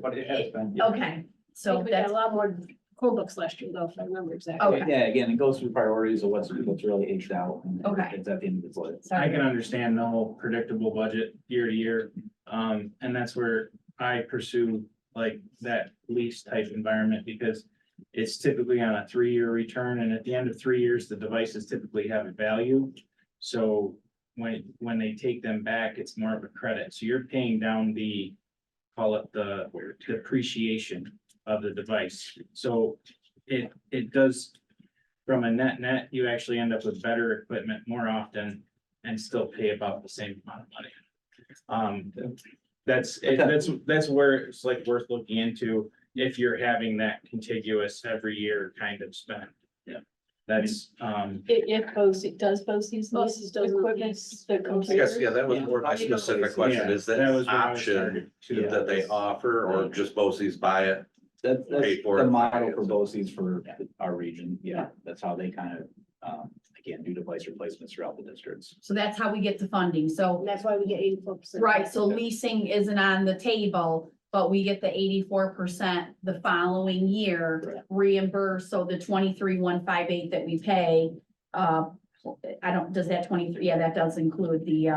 But it has been.
Okay, so
We got
that's,
a lot more Chromebooks last year, though, if I remember exactly.
Okay.
Yeah, again, it goes through priorities of what's really aged out. And
Okay.
It's at the end of its life.
I
sorry.
can understand the whole predictable budget year to year. And that's where I pursue like that lease type environment because it's typically on a 3-year return, and at the end of 3 years, the devices typically have a value. So when they take them back, it's more of a credit. So you're paying down call it the depreciation of the device. So it does, from a net, you actually end up with better equipment more often and still pay about the same amount of money. That's where it's like worth looking into if you're having that contiguous every year kind of spend. Yeah. That's,
if BOCES, does BOCES
BOCES
lease
doesn't
equipment,
lease
the
I guess,
computer?
yeah, that was more my
Yeah.
specific question,
Yeah,
is that
that was what I was
option
starting to-
that they offer, or just BOCES buy it?
That's
Pay for
the
it.
model for BOCES for our region. Yeah, that's how they kind of, again, do device replacements throughout the districts.
So that's how we get to funding, so.
And that's why we get 84%.
Right, so leasing isn't on the table, but we get the 84% the following year reimbursed, so the 23,158 that we pay. Does that 23, yeah, that does include the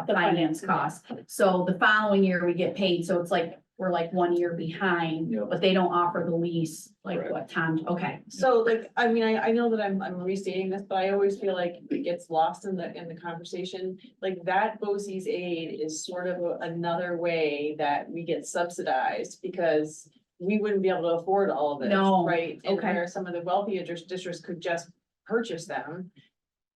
finance cost. So the following year we get paid, so it's like, we're like 1 year behind,
Yep.
but they don't offer the lease, like
Right.
what Tom, okay.
So like, I mean, I know that I'm restating this, but I always feel like it gets lost in the conversation. Like that BOCES aid is sort of another way that we get subsidized because we wouldn't be able to afford all of this,
No,
right? And
okay.
where some of the wealthier districts could just purchase them.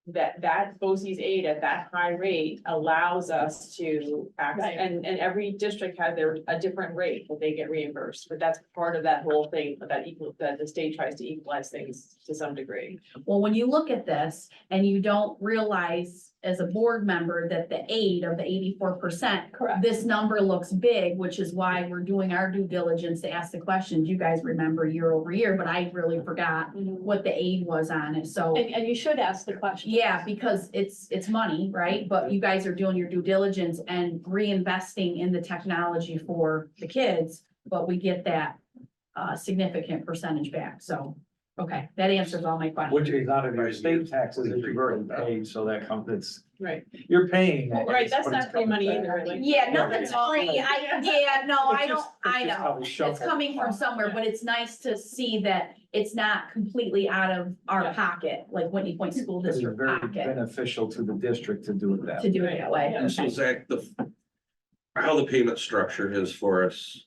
That BOCES aid at that high rate allows us to access,
Right.
and every district has a different rate that they get reimbursed, but that's part of that whole thing, that the state tries to equalize things to some degree.
Well, when you look at this and you don't realize as a board member that the aid of the 84%,
Correct.
this number looks big, which is why we're doing our due diligence to ask the questions. You guys remember year over year, but I really forgot what the aid was on it, so.
And you should ask the question.
Yeah, because it's money, right? But you guys are doing your due diligence and reinvesting in the technology for the kids, but we get that significant percentage back, so. Okay, that answers all my questions.
Which is out of your state taxes that you've already paid, so that comes, it's,
Right.
you're paying. that,
Right, that's
but it's
not free
coming
money
back.
either, like.
Yeah, nothing's free. I know.
It's just how we
It's
shuffle.
coming from somewhere, but it's nice to see that it's not completely out of our
Yeah.
pocket, like Whitney Point School
It's
District
very
pocket,
beneficial to the district to do it that.
to do it that way.
And so Zach, how the payment structure is for us.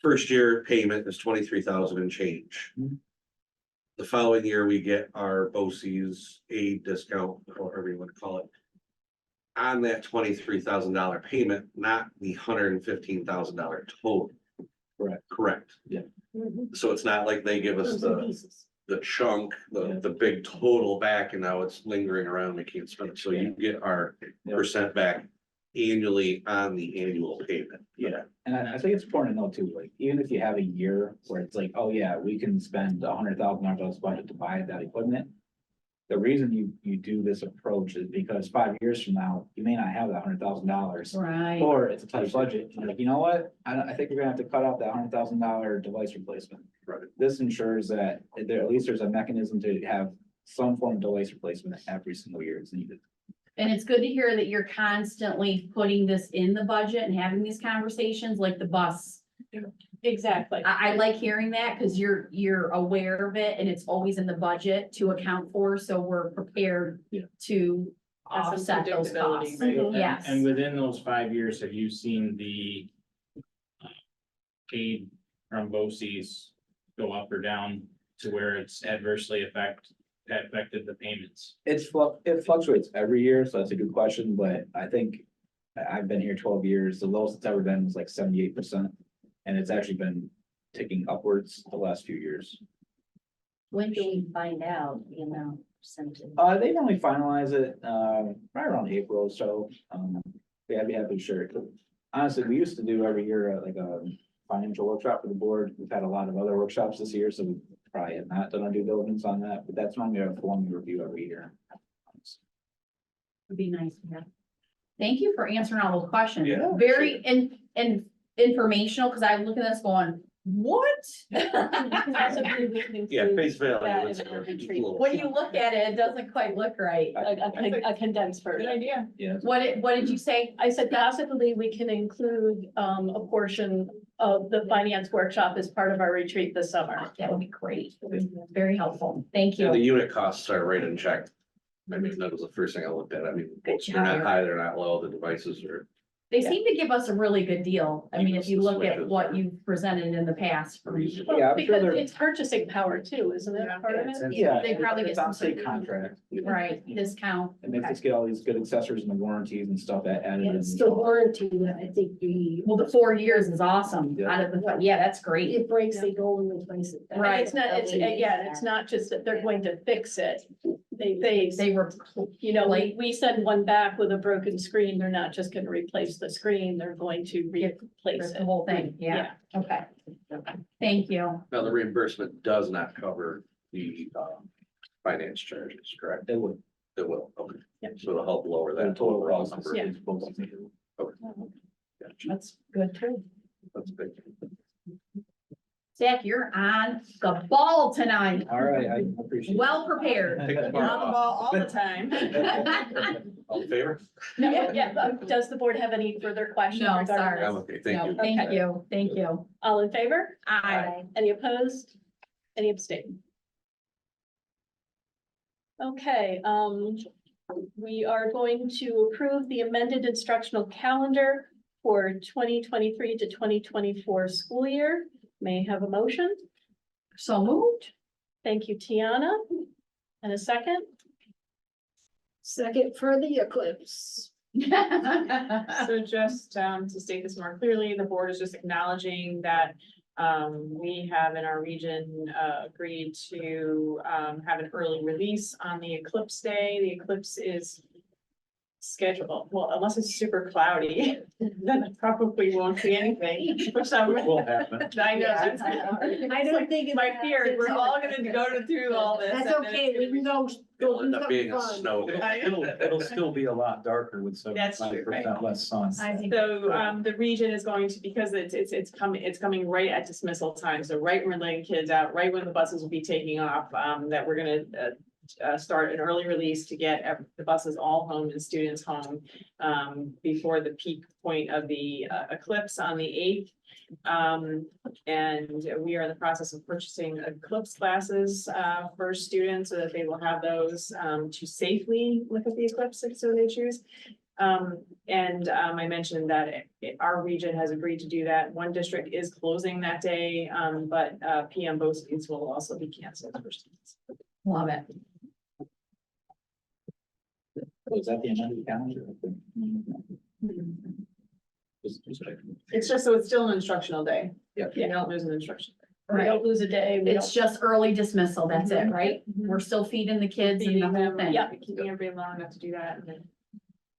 First year payment is 23,000 and change. The following year, we get our BOCES aid discount, or whatever you want to call it. On that $23,000 payment, not the $115,000 total. Correct.
Mhm.
So it's not like they give us the chunk, the big total back and now it's lingering around, we can't spend it. So you get our percent back annually on the annual payment.
Yeah, and I think it's important to know too, like, even if you have a year where it's like, oh yeah, we can spend $100,000 budget to buy that equipment. The reason you do this approach is because 5 years from now, you may not have that $100,000.
Right.
Or it's a tight budget, and you're like, you know what, I think we're gonna have to cut out that $100,000 device replacement.
Right.
This ensures that there, at least there's a mechanism to have some form of device replacement every single year it's needed.
And it's good to hear that you're constantly putting this in the budget and having these conversations like the bus.
Exactly.
I like hearing that because you're aware of it and it's always in the budget to account for, so we're prepared to
Have some
offset those
predictability,
costs.
right?
Mhm.
Yes.
And within those 5 years, have you seen the aid from BOCES go up or down to where it's adversely affected the payments?
It fluctuates every year, so that's a good question, but I think I've been here 12 years, the lowest it's ever been was like 78%. And it's actually been ticking upwards the last few years.
When do we find out, percentage?
They normally finalize it, right around April, so, yeah, I'd be happy to share it. Honestly, we used to do every year, like a financial workshop for the board. We've had a lot of other workshops this year, so we probably have not done our due diligence on that, but that's normally a form we review every year.
Would be nice to have. Thank you for answering all those questions.
Yeah.
Very informational, because I look at this going, what?
Possibly we can
Yeah,
include
face value.
that
it's
in our
a
retreat.
little-
When you look at it, it doesn't quite look right.
A condensed version.
idea.
Yeah.
What did you say?
I said possibly we can include a portion of the finance workshop as part of our retreat this summer.
That would be great. Very helpful. Thank
Yeah, the
you.
unit costs are right in check. I mean, that was the first thing I looked at. I mean,
Good
they're not
job.
high, they're not low, the devices are.
They seem to give us a really good deal. I mean, if you look at what you've presented in the past.
reasonable.
Yeah, I'm sure
Because
they're-
it's purchasing power too, isn't it? Part of it?
Yeah.
They probably get
it's on
some sort
state
of-
contract.
Right, discount.
It makes us get all these good accessories and the warranties and stuff added. in.
It's the warranty that I think
Well, the 4 years is awesome.
Yeah.
Out of the, yeah, that's great.
it breaks, they go and replace it.
Right.
It's not, it's not just that they're going to fix it. They
were,
you know, we send one back with a broken screen. They're not just gonna replace the screen. They're going to replace
the
it.
whole thing. Yeah, okay. Thank you.
Now, the reimbursement does not cover the finance charges, correct?
It would.
It will, okay.
Yeah.
So it'll help lower
The
that
total
overall
cost
number.
Yeah.
is both.
Gotcha.
That's good too.
That's big.
Zach, you're on the ball tonight.
All right, I appreciate it.
Well prepared.
Take the
On the
bar off.
ball all the time.
All in favor?
Does the board have any further questions?
No,
regarding
sorry.
this?
I'm okay, thank
No,
you.
thank you, thank you.
All in favor?
Aye.
Any opposed? Any abstain? Okay, we are going to approve the amended instructional calendar for 2023 to 2024 school year. May I have a motion?
So moved.
Thank you, Tiana. And a second?
Second for the eclipse.
So just to state this more clearly, the board is just acknowledging that we have in our region agreed to have an early release on the eclipse day. The eclipse is scheduled, well, unless it's super cloudy, then I probably won't see anything for some.
Which will happen.
I know.
Yeah.
It's
I don't think it's.
my fear, we're all gonna go through all this.
That's
and then
okay,
it's
we
gonna
can go
It'll
do
end up being
something
a
fun.
snow day.
It'll still be a lot darker with
That's true, right.
75% less sun.
I think.
So, the region is going to, because it's coming right at dismissal time, so right when we're letting kids out, right when the buses will be taking off, that we're gonna, start an early release to get the buses all home and students home, before the peak point of the, eclipse on the 8th. And we are in the process of purchasing eclipse glasses, for students so that they will have those, to safely look at the eclipse if so they choose. I mentioned that our region has agreed to do that. One district is closing that day, but PM BOCES will also be canceled for students.
Love it.
Was that the amended calendar?
It's just so it's still an instructional day.
Yep.
you don't lose an instruction.
We don't lose a day. We
It's
don't.
just early dismissal, that's it, right?
Mhm.
We're still feeding the kids and the
Feeding
whole
them,
thing.
yeah, keeping everybody long enough to do that, and then.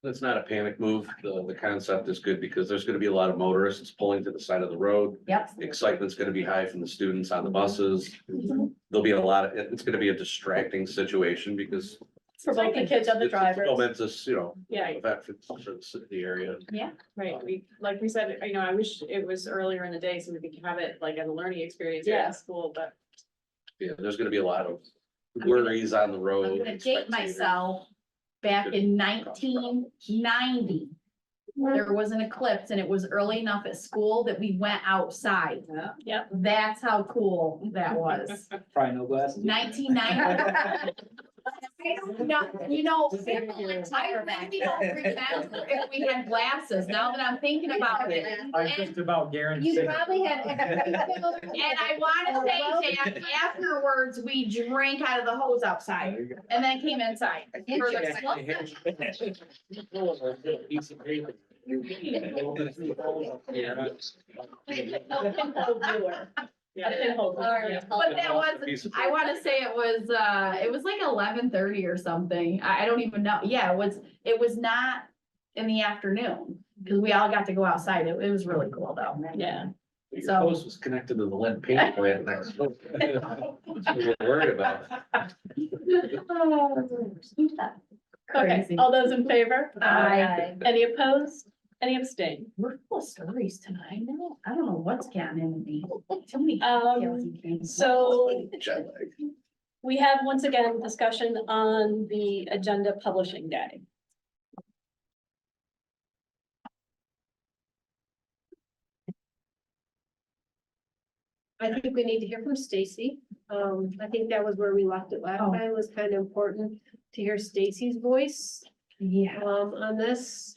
It's not a panic move. The concept is good because there's gonna be a lot of motorists pulling to the side of the road.
Yep.
Excitement's gonna be high from the students on the buses. There'll be a lot of, it's gonna be a distracting situation because.
For both the kids and the
it's a
drivers.
momentous,
Yeah,
event for the area.
right, like we said, I wish it was earlier in the day so we could have it like as a learning experience here
Yeah.
at school, but.
Yeah, there's gonna be a lot of worries on the road.
I'm gonna date myself. Back in 1990, there was an eclipse and it was early enough at school that we went outside.
Yep.
That's how cool that was.
Probably no glasses.
1990. You know, I maybe don't remember if we had glasses, now that I'm thinking about it.
I just about guarantee.
You probably had.
And I wanna say, Jack, afterwards, we drank out of the hose outside and then came inside. For the- But that was, I wanna say it was like 11:30 or something, I don't even know, yeah, it was not in the afternoon. Cause we all got to go outside, it was really cool though.
Yeah.
Your
So-
post was connected to the lead paint plant next door. That's what we're worried about.
Okay,
Crazy.
all those in favor?
Aye.
Any opposed? Any abstain?
We're full of stories tonight, I don't know what's gotten into me. Too many
Um,
details and things.
So
Jet lag.
we have once again discussion on the agenda publishing day.
I think we need to hear from Stacy. I think that was where we left it last
Oh.
time, was kind of important to hear Stacy's voice,
Yeah.
on this.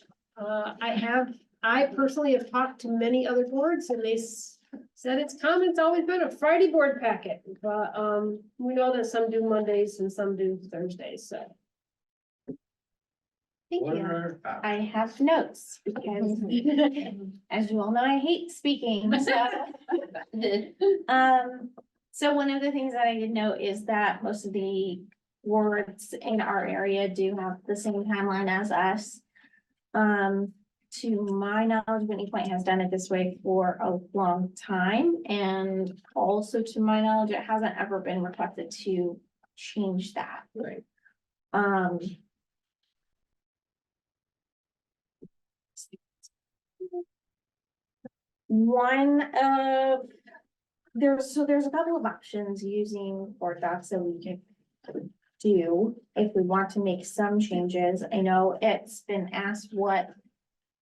I personally have talked to many other boards and they said it's common, it's always been a Friday board packet, but, we know that some do Mondays and some do Thursdays, so.
Thank
What
you.
are our
I have notes because, as you all know, I hate speaking, so. So one of the things that I did note is that most of the wards in our area do have the same timeline as us. To my knowledge, Whitney Point has done it this way for a long time, and also to my knowledge, it hasn't ever been requested to change that.
Right.
One of, there's a couple of options using board docs that we can do if we want to make some changes. I know it's been asked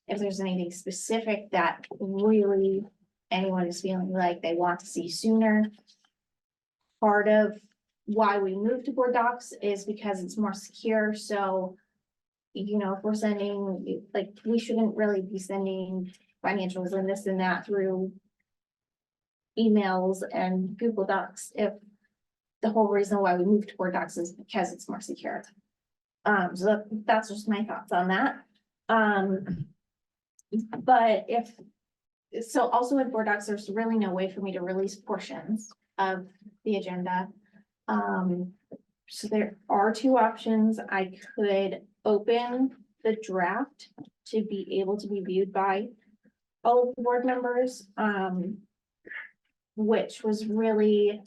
if there's anything specific that really anyone is feeling like they want to see sooner. Part of why we moved to board docs is because it's more secure, so you know, if we're sending, like, we shouldn't really be sending financials and this and that through emails and Google Docs if the whole reason why we moved to board docs is because it's more secure. So that's just my thoughts on that. But so also in board docs, there's really no way for me to release portions of the agenda. So there are two options. I could open the draft to be able to be viewed by all of the board members, which was really,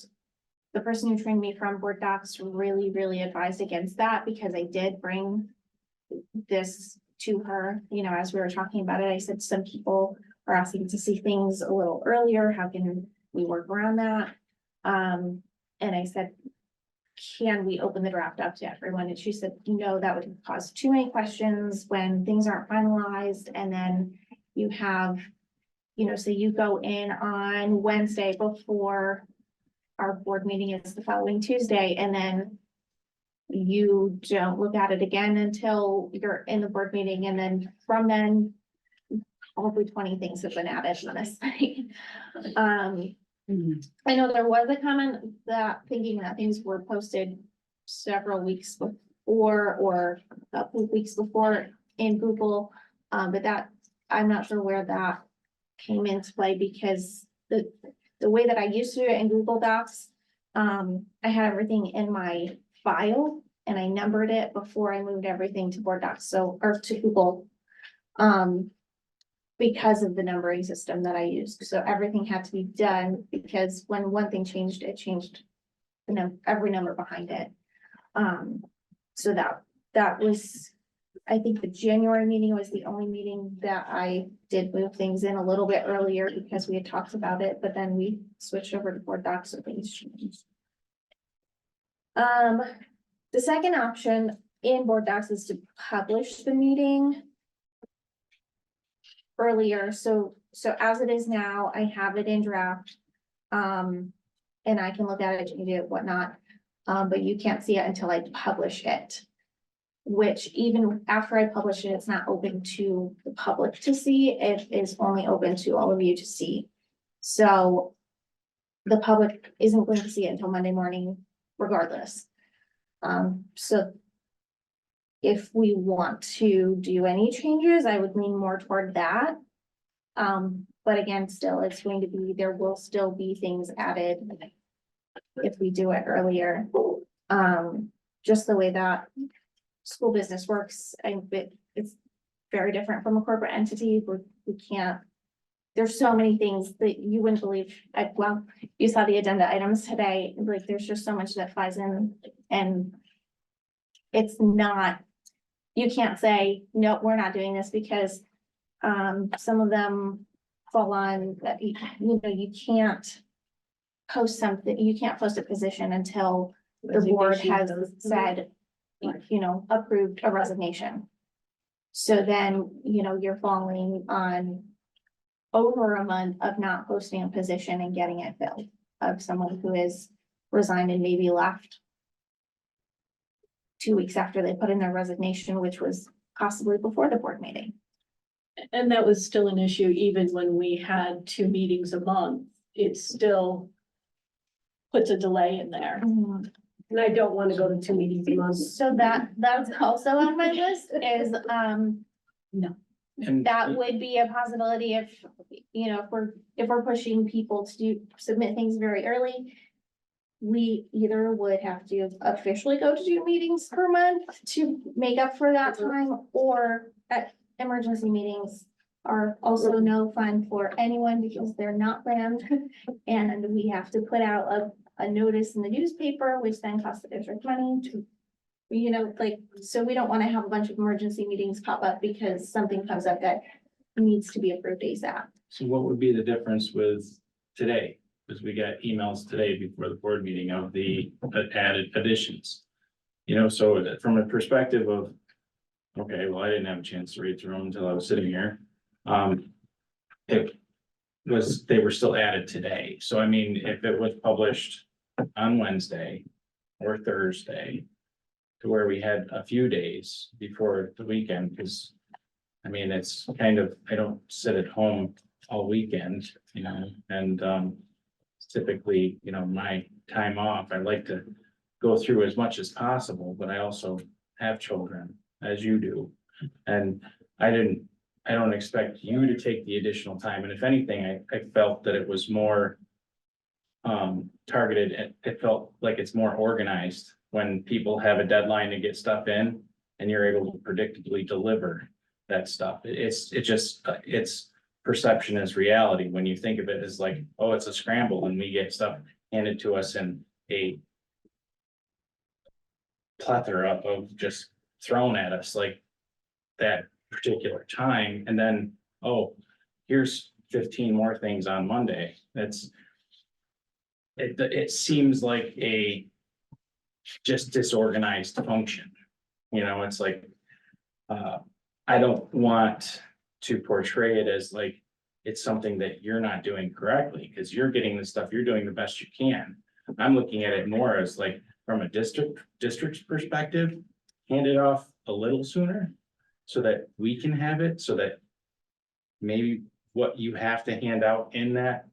the person who trained me from board docs really advised against that, because I did bring this to her, you know, as we were talking about it. I said, some people are asking to see things a little earlier. How can we work around that? And I said, can we open the draft up to everyone? And she said, no, that would cause too many questions when things aren't finalized. And then you have, you know, so you go in on Wednesday before our board meeting is the following Tuesday, and then you don't look at it again until you're in the board meeting. And then from then, probably 20 things have been added on this thing. I know there was a comment that thinking that things were posted several weeks before or a couple of weeks before in Google. But that, I'm not sure where that came into play, because the way that I used to do it in Google Docs, I had everything in my file and I numbered it before I moved everything to Board Docs, or to Google. Because of the numbering system that I used, so everything had to be done, because when one thing changed, it changed, every number behind it. So that was, I think the January meeting was the only meeting that I did move things in a little bit earlier because we had talked about it, but then we switched over to Board Docs, so things changed. The second option in Board Docs is to publish the meeting earlier, so as it is now, I have it in draft. And I can look at it, change it, whatnot, but you can't see it until I publish it. Which even after I publish it, it's not open to the public to see, it is only open to all of you to see. So the public isn't going to see it until Monday morning regardless. So if we want to do any changes, I would lean more toward that. But again, still, it's going to be, there will still be things added if we do it earlier. Just the way that school business works, it's very different from a corporate entity. We can't, there's so many things that you wouldn't believe. Well, you saw the agenda items today, like there's just so much that flies in, and it's not, you can't say, no, we're not doing this, because some of them fall on that, you can't post something, you can't post a position until the board has said, approved a resignation. So then, you're falling on over a month of not posting a position and getting it filled, of someone who is resigned and maybe left 2 weeks after they put in their resignation, which was possibly before the board meeting.
And that was still an issue, even when we had 2 meetings a month, it still puts a delay in there.
And I don't want to go to 2 meetings a month.
So that's also on my list is,
No.
And
that would be a possibility if, if we're pushing people to submit things very early. We either would have to officially go to 2 meetings per month to make up for that time, or emergency meetings are also no fun for anyone because they're not planned. And we have to put out a notice in the newspaper, which then costs the district money to, so we don't want to have a bunch of emergency meetings pop up because something comes up that needs to be approved ASAP.
so what would be the difference with today? Because we got emails today before the board meeting of the added additions. So from a perspective of, okay, well, I didn't have a chance to read through them until I was sitting here. They were still added today. So I mean, if it was published on Wednesday or Thursday, to where we had a few days before the weekend, because I mean, it's kind of, I don't sit at home all weekend, and typically, my time off, I like to go through as much as possible, but I also have children, as you do. And I don't expect you to take the additional time. And if anything, I felt that it was more targeted, and it felt like it's more organized when people have a deadline to get stuff in and you're able to predictably deliver that stuff. It's perception is reality when you think of it as like, oh, it's a scramble and we get stuff handed to us in a plethora of just thrown at us like that particular time. And then, oh, here's 15 more things on Monday. It seems like a just disorganized function. It's like, I don't want to portray it as like, it's something that you're not doing correctly because you're getting the stuff, you're doing the best you can. I'm looking at it more as like, from a district's perspective, hand it off a little sooner so that we can have it, so that maybe what you have to hand out in that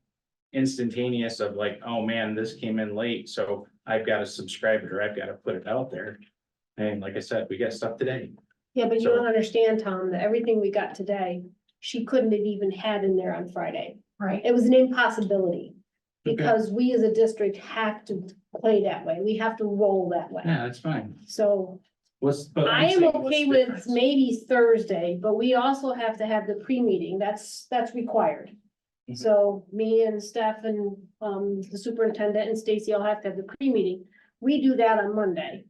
instantaneous of like, oh man, this came in late, so I've got to subscribe it or I've got to put it out there. And like I said, we got stuff today.
Yeah, but you
So-
don't understand, Tom, that everything we got today, she couldn't have even had in there on Friday.
Right.
It was an impossibility.
because we as a district have to play that way. We have to roll that way.
Yeah, that's fine.
So
But
I
I'm
am
saying, what's
okay
the
with
difference?
maybe Thursday, but we also have to have the pre-meeting. That's required.
Mhm.
So me and Steph and the superintendent and Stacy all have to have the pre-meeting. We do that on Monday.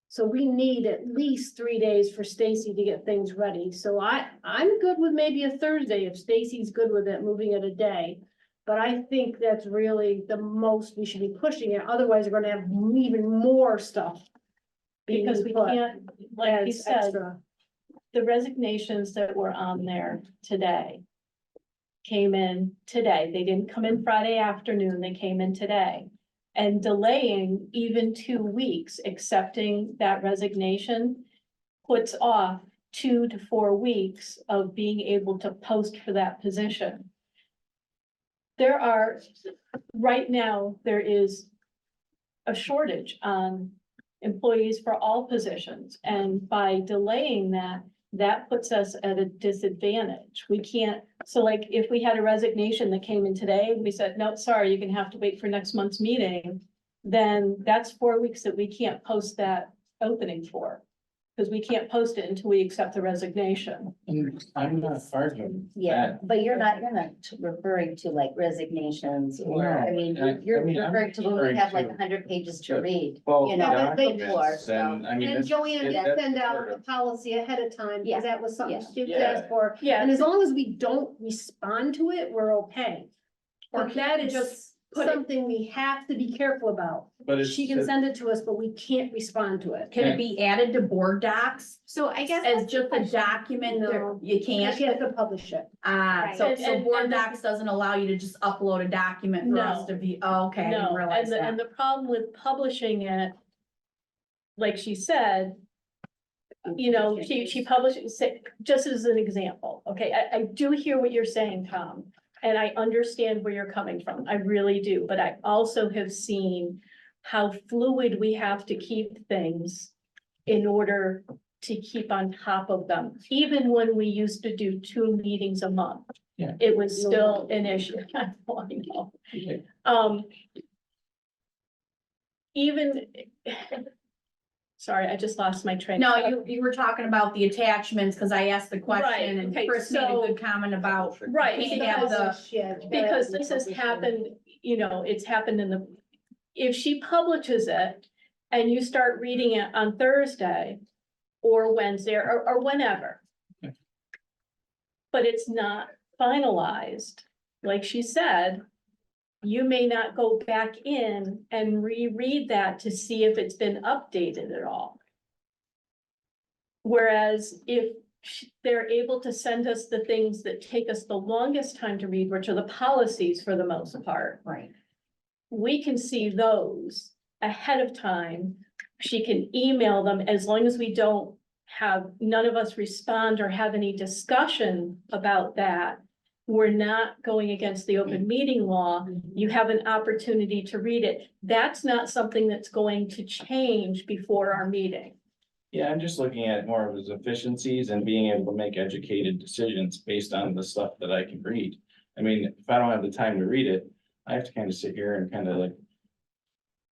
So we need at least 3 days for Stacy to get things ready. So I'm good with maybe a Thursday if Stacy's good with it, moving it a day. But I think that's really the most we should be pushing it. Otherwise, we're gonna have even more stuff. being
Because we
put
can't, like you
as
said,
extra.
the resignations that were on there today came in today. They didn't come in Friday afternoon, they came in today. And delaying even 2 weeks, accepting that resignation puts off 2 to 4 weeks of being able to post for that position. There are, right now, there is a shortage on employees for all positions, and by delaying that, that puts us at a disadvantage. We can't, so like, if we had a resignation that came in today, we said, no, sorry, you're gonna have to wait for next month's meeting, then that's 4 weeks that we can't post that opening for. Because we can't post it until we accept the resignation.
And I'm not arguing
Yeah,
that.
but you're not referring to like resignations or, I mean, you're
I mean, I'm
referring to when we
referring
have like
to
100 pages to read.
Well,
you know,
documents,
before, so-
and I mean.
And
that's-
Joanne did
that's
send out
part
the
of-
policy ahead of time,
Yeah,
because that was something
yeah.
she
Yeah.
asked for.
Yeah,
And as long as we don't respond to it, we're okay.
Or
But that is
just put it-
something we have to be careful about.
But it's.
She can send it to us, but we can't respond to it.
Can it be added to board docs
So I guess.
as
that's the
just a
question.
document?
No.
You
We
can't?
have to publish it.
Right.
So,
And-
so
and-
board
and-
docs doesn't allow you to just upload a document for us
No.
to view? Oh, okay, I didn't
No,
realize
and
that.
the problem with publishing it, like she said, you know, she published, just as an example, okay, I do hear what you're saying, Tom. And I understand where you're coming from, I really do, but I also have seen how fluid we have to keep things in order to keep on top of them, even when we used to do 2 meetings a month.
Yeah.
It was still an issue. I know. Even. Sorry, I just lost my train.
No,
of thought.
you were talking about the attachments, because I asked the
Right,
question and
okay,
Chris made a
so-
good comment about.
Right,
Can't have the,
because this has happened, you know, it's happened in the, if she publishes it and you start reading it on Thursday or Wednesday or whenever. But it's not finalized, like she said, you may not go back in and reread that to see if it's been updated at all. Whereas if they're able to send us the things that take us the longest time to read, which are the policies for the most part,
right,
we can see those ahead of time. She can email them as long as we don't have, none of us respond or have any discussion about that. We're not going against the open meeting law. You have an opportunity to read it. That's not something that's going to change before our meeting.
Yeah, I'm just looking at it more of as efficiencies and being able to make educated decisions based on the stuff that I can read. I mean, if I don't have the time to read it, I have to kind of sit here and kind of like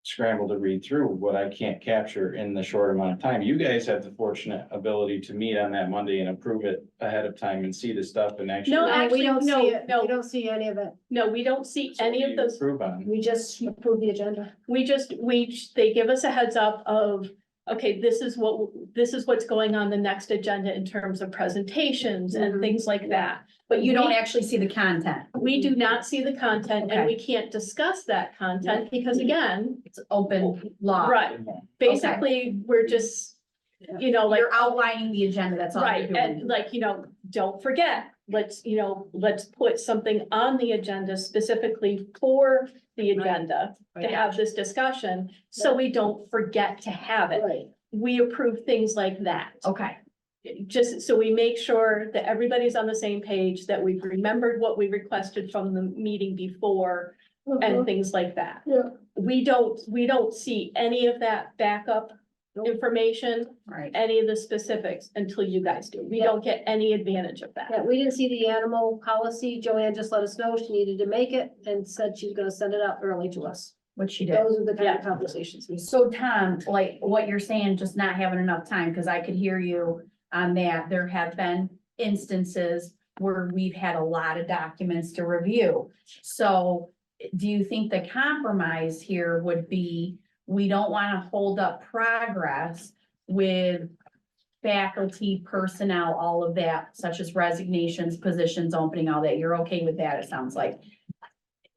scramble to read through what I can't capture in the short amount of time. You guys have the fortunate ability to meet on that Monday and approve it ahead of time and see the stuff and actually.
No,
No,
actually,
we don't
no,
see it.
no.
We don't see any of it.
No, we don't see
So
any
what
of
do you
those.
Approve on.
We just approve the agenda.
They give us a heads up of, okay, this is what's going on the next agenda in terms of presentations and
Mhm.
things like that.
but you don't
We-
actually see the content.
We do not see the content and
Okay.
we can't discuss that content because again,
It's open law.
right, basically, we're just, you know, like.
You're outlining the agenda, that's all you're
Right, and
doing.
like, you know, don't forget, let's put something on the agenda specifically for the agenda to have this discussion, so we don't forget to have it.
Right.
We approve things like that.
Okay,
Just so we make sure that everybody's on the same page, that we've remembered what we requested from the meeting before and things like that.
Yeah.
We don't see any of that backup information,
Right.
any of the specifics until you guys do. We don't get any advantage of that.
Yeah, we didn't see the animal policy. Joanne just let us know she needed to make it and said she's gonna send it out early to us.
What she did.
Those are the kind
Yeah.
of conversations we.
So Tom, like what you're saying, just not having enough time, because I could hear you on that. There have been instances where we've had a lot of documents to review. So do you think the compromise here would be, we don't want to hold up progress with faculty, personnel, all of that, such as resignations, positions opening, all that? You're okay with that, it sounds like.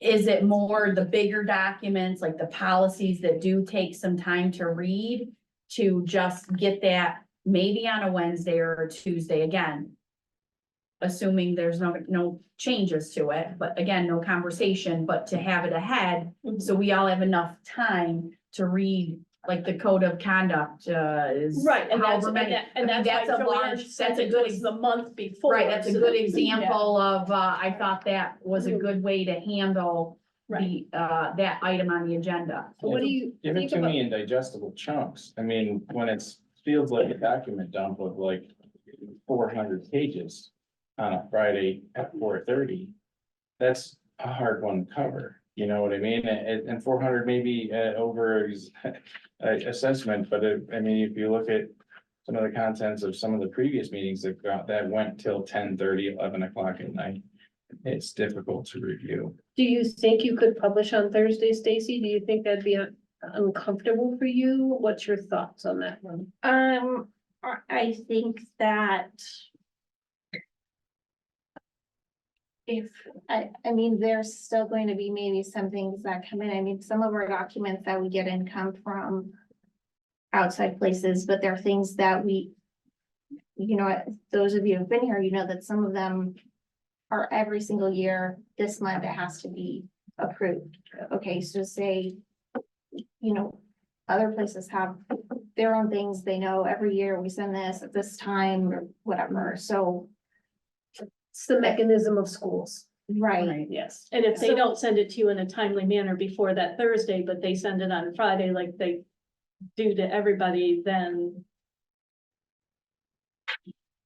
Is it more the bigger documents, like the policies that do take some time to read, to just get that maybe on a Wednesday or a Tuesday again? Assuming there's no changes to it, but again, no conversation, but to have it ahead, so we all have enough time to read, like the code of conduct, is.
Right, and that's,
however many.
and
I mean,
that's why
a large,
Joanne said
that's a
it
good,
was the month before.
right, that's a
so
good
that-
example of, I thought that was a good way to handle
Right.
the, that item on the agenda.
So what do you
Give it
think
to
about?
me in digestible chunks. I mean, when it's, feels like a document dump of like 400 pages on a Friday at 4:30, that's a hard one to cover. You know what I mean? And 400 maybe over assessment, but I mean, if you look at some of the contents of some of the previous meetings that went till 10:30, 11 o'clock at night, it's difficult to review.
Do you think you could publish on Thursday, Stacy? Do you think that'd be uncomfortable for you? What's your thoughts on that one?
I think that if, I mean, there's still going to be maybe some things that come in. I mean, some of our documents that we get in come from outside places, but there are things that we, you know, those of you who've been here, you know that some of them are every single year, this month it has to be approved. Okay, so say, you know, other places have their own things. They know every year we send this at this time or whatever, so.
It's the mechanism of schools.
Right.
Yes.
And if they don't send it to you in a timely manner before that Thursday, but they send it on Friday like they do to everybody, then.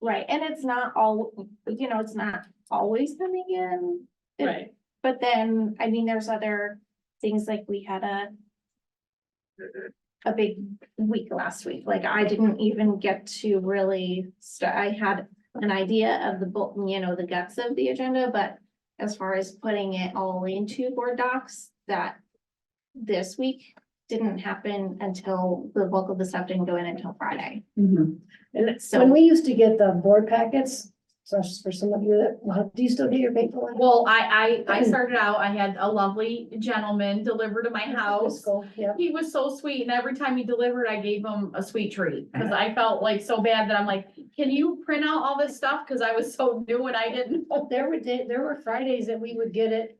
Right, and it's not all, you know, it's not always coming in.
Right.
But then, I mean, there's other things like we had a big week last week. Like I didn't even get to really I had an idea of the book, you know, the guts of the agenda, but as far as putting it all into board docs, that this week didn't happen until the bulk of the stuff didn't go in until Friday.
And
So-
when we used to get the board packets, so for some of you that, well, do you still get your paper?
Well, I started out, I had a lovely gentleman deliver to my house.
Yeah.
He was so sweet, and every time he delivered, I gave him a sweet treat, because I felt like so bad that I'm like, can you print out all this stuff? Because I was so new and I didn't know.
There were Fridays that we would get it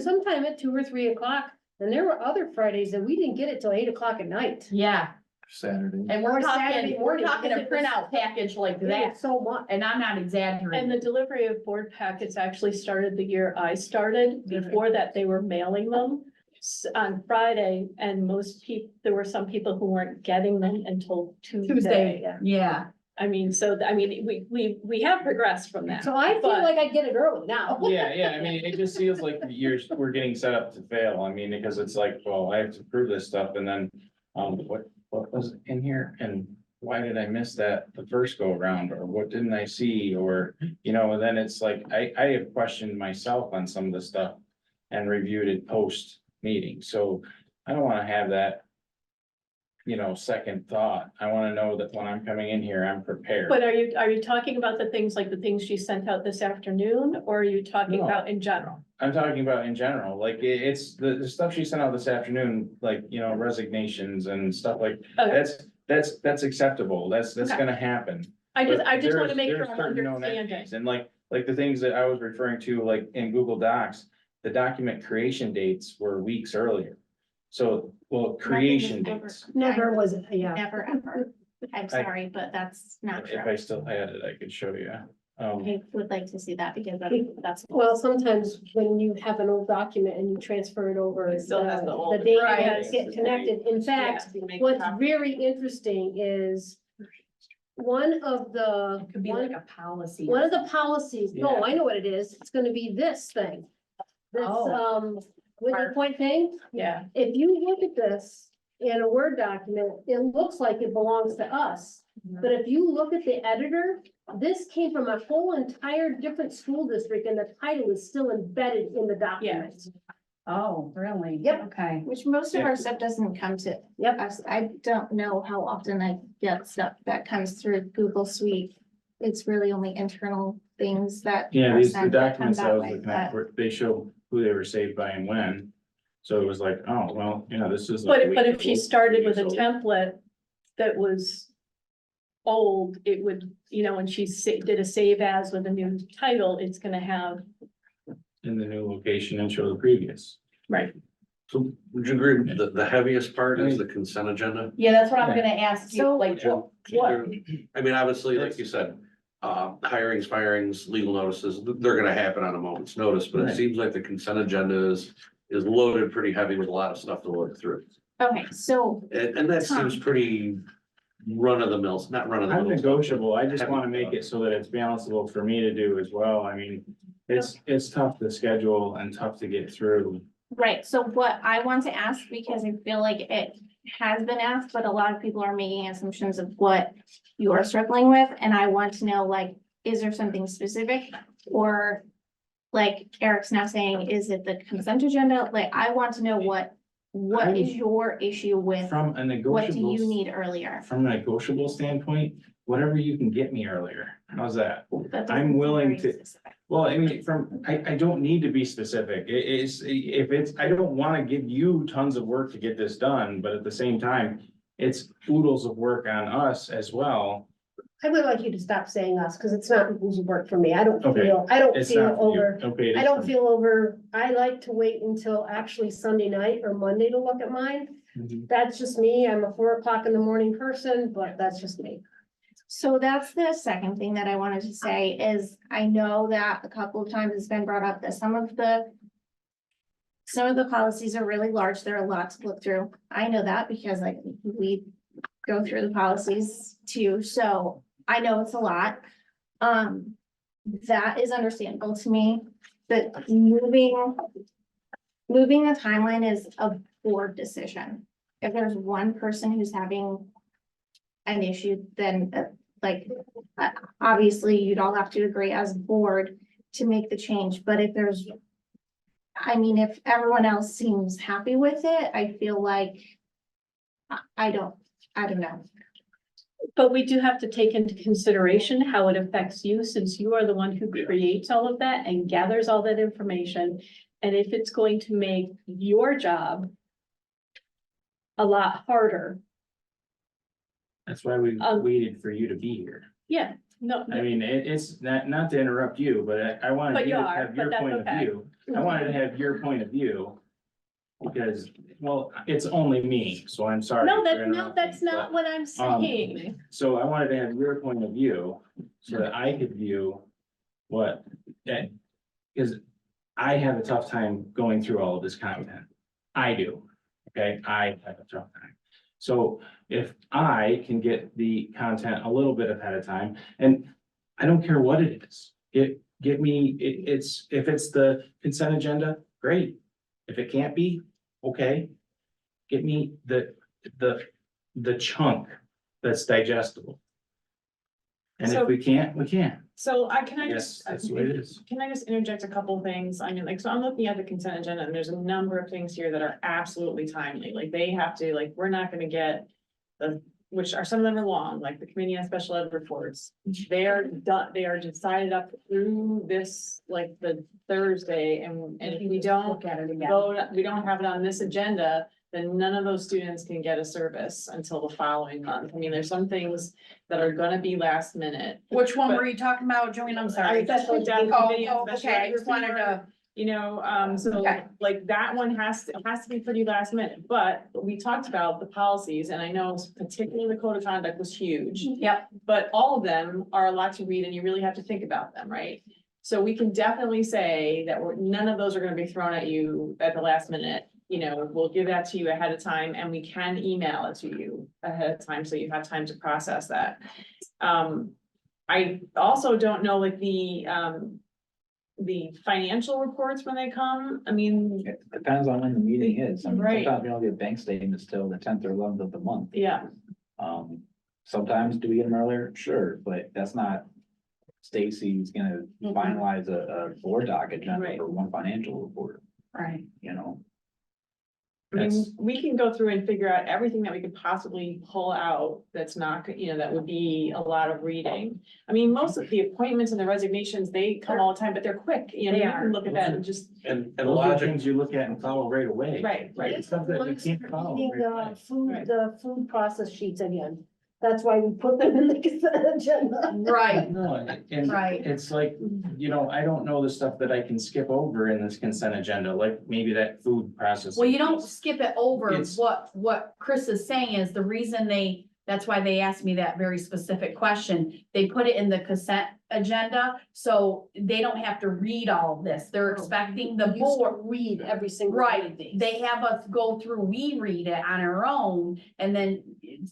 sometime at 2 or 3 o'clock. And there were other Fridays that we didn't get it till 8 o'clock at night.
Yeah,
Saturday.
and
Or
we're
Saturday
talking
morning,
a
because it was-
printout package like
It
that,
was so much.
and I'm not
And
exaggerating.
the delivery of board packets actually started the year I started. Before that, they were mailing them on Friday, and there were some people who weren't getting them until Tuesday.
Tuesday, yeah.
I mean, we have progressed from that.
So I feel
but-
like I get it early now.
Yeah, I mean, it just feels like we're getting set up to fail. I mean, because it's like, well, I have to prove this stuff and then, what was in here and why did I miss that the first go around, or what didn't I see, or, you know, and then it's like, I have questioned myself on some of the stuff and reviewed it post meeting, so I don't wanna have that, you know, second thought. I wanna know that when I'm coming in here, I'm prepared.
But are you talking about the things like the things she sent out this afternoon, or are you talking
No.
about in general?
I'm talking about in general, like it's the stuff she sent out this afternoon, like, you know, resignations and stuff like,
Okay.
that's acceptable. That's
Okay.
gonna happen.
I just
But
want to
there's-
make sure
there's
I'm
certain known
understanding.
entities, and like the things that I was referring to, like in Google Docs, the document creation dates were weeks earlier. So, well, creation
Nothing
dates,
was
Never was it, yeah.
Never, ever. I'm sorry, but that's not
if
true.
I still had it, I could show you.
I would like to see that because that's.
Well, sometimes when you have an old document and you transfer it over,
It still has the old-
the data
Right.
has get connected. In fact,
Yeah, make
what's
copies.
very interesting is one of the,
It could be like a policy.
one of the policies, no,
Yeah.
I know what it is. It's gonna be this thing. This,
Oh.
with the point thing.
Yeah.
If you look at this in a Word document, it looks like it belongs to us. But if you look at the editor, this came from a whole entire different school district and the title is still embedded in the document.
Oh, really?
Yep.
Okay.
Which most of our stuff doesn't come to us. I don't know how often I get stuff that comes through Google Suite. It's really only internal things that.
Yeah,
are
these, the
sent that come
documents
that
I was
way,
looking at,
but-
they show who they were saved by and when. So it was like, oh, well, you know, this is.
But,
like a
but
week
if she
old,
started
2
with a
weeks old.
template that was old, it would, you know, when she did a save as with a new title, it's gonna have,
In the new location and show the previous.
right.
So would you agree the heaviest part is the consent agenda?
Yeah, that's what I'm
Yeah.
gonna ask you,
So-
like, what?
I mean, obviously, like you said, hirings, firings, legal notices, they're gonna happen on a moment's notice, but it
Right.
seems like the consent agenda is loaded pretty heavy with a lot of stuff to work through.
Okay, so
And that seems pretty run of the mills, not run of the
I'm
mills.
negotiable. I just want to make it so that it's balanceable for me to do as well. I mean, it's tough to schedule and tough to get through.
right, so what I want to ask, because I feel like it has been asked, but a lot of people are making assumptions of what you are struggling with, and I want to know, like, is there something specific? Or like Eric's now saying, is it the consent agenda? Like, I want to know what is your issue with,
From a
what do
negotiable.
you need earlier?
From a negotiable standpoint, whatever you can get me earlier. How's that?
That
I'm
doesn't
willing
seem very
to-
specific.
Well, I mean, I don't need to be specific. I don't want to give you tons of work to get this done, but at the same time, it's oodles of work on us as well.
I would like you to stop saying us, because it's not who's work for me. I don't
Okay.
feel
It's not for you.
over.
Okay. it
I
is
don't
for me.
feel over, I like to wait until actually Sunday night or Monday to look at mine.
Mhm.
That's just me. I'm a 4 o'clock in the morning person, but that's just me.
So that's the second thing that I wanted to say is I know that a couple of times it's been brought up that some of the policies are really large. There are a lot to look through. I know that because like we go through the policies too, so I know it's a lot. That is understandable to me, but moving the timeline is a board decision. If there's one person who's having an issue, then obviously you'd all have to agree as a board to make the change, but if there's. I mean, if everyone else seems happy with it, I feel like. I don't know.
But we do have to take into consideration how it affects you, since you are the one who creates all of that and gathers all that information. And if it's going to make your job a lot harder,
That's why we
Um,
waited for you to be here.
yeah, no.
I mean, it's not to interrupt you, but I wanted
But
you
you
to
are,
have
but
your
that's
point of
okay.
view. I wanted to have your point of view. Because, well, it's only me, so I'm sorry.
No,
for
that's
interrupting,
not what I'm saying.
So I wanted to have your point of view so that I could view what that, because I have a tough time going through all of this content. I do, okay? I have a tough time. So if I can get the content a little bit ahead of time, and I don't care what it is, get me, if it's the consent agenda, great. If it can't be, okay. Get me the chunk that's digestible. And
So-
if we can't, we can't.
So can I
Yes,
just,
that's the way it is.
can I just interject a couple things? I mean, like, so I'm looking at the consent agenda and there's a number of things here that are absolutely timely. Like they have to, like, we're not gonna get which are, some of them are long, like the committee on special ed reports. They are done, they are decided up through this, like the Thursday, and if we don't
Look at it again.
vote, we don't have it on this agenda, then none of those students can get a service until the following month. I mean, there's some things that are gonna be last minute.
Which one
But-
were you talking about, Joanne? I'm sorry.
Special ed
Oh,
committee on
oh,
special
okay,
ed
I just wanted to
So
Okay.
like that one has to be pretty last minute, but we talked about the policies and I know particularly the code of conduct was huge.
Yep.
But all of them are a lot to read and you really have to think about them, right? So we can definitely say that none of those are gonna be thrown at you at the last minute. We'll give that to you ahead of time and we can email it to you ahead of time, so you have time to process that. I also don't know like the financial reports when they come, I mean,
It depends on when the meeting is. I mean,
Right.
sometimes we don't get bank statements till the 10th or 11th of the month.
yeah,
Sometimes do we get them earlier? Sure, but that's not. Stacy's gonna finalize a board doc agenda
Right.
for one financial report,
Right.
you know?
I mean,
That's-
we can go through and figure out everything that we could possibly pull out that's not, that would be a lot of reading. I mean, most of the appointments and the resignations, they come all the time, but they're quick, you can look at that and just,
And
Those are
logic,
things you look at and follow right away.
right.
It's something that you can't follow. right away.
The food process sheets again. That's why we put them in the consent agenda.
Right.
No, and
Right.
it's like, I don't know the stuff that I can skip over in this consent agenda, like maybe that food process.
Well, you don't skip it over.
It's-
What Chris is saying is the reason that's why they asked me that very specific question. They put it in the consent agenda, so they don't have to read all of this. They're expecting the
You used to
board.
read every single one of
Right,
these.
they have us go through, we read it on our own, and then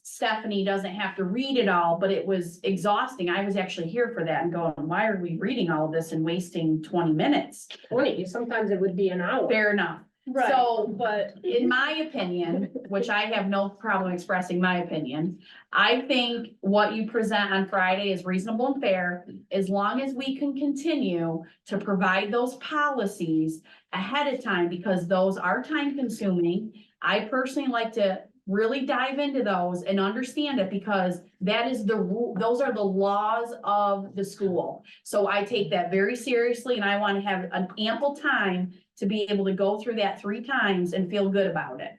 Stephanie doesn't have to read it all, but it was exhausting. I was actually here for that and going, why are we reading all of this and wasting 20 minutes?
20, sometimes it would be an hour.
Fair enough.
Right,
So,
but
in my opinion, which I have no problem expressing my opinion, I think what you present on Friday is reasonable and fair, as long as we can continue to provide those policies ahead of time, because those are time consuming. I personally like to really dive into those and understand it, because that is the rule, those are the laws of the school. So I take that very seriously, and I want to have an ample time to be able to go through that 3 times and feel good about it.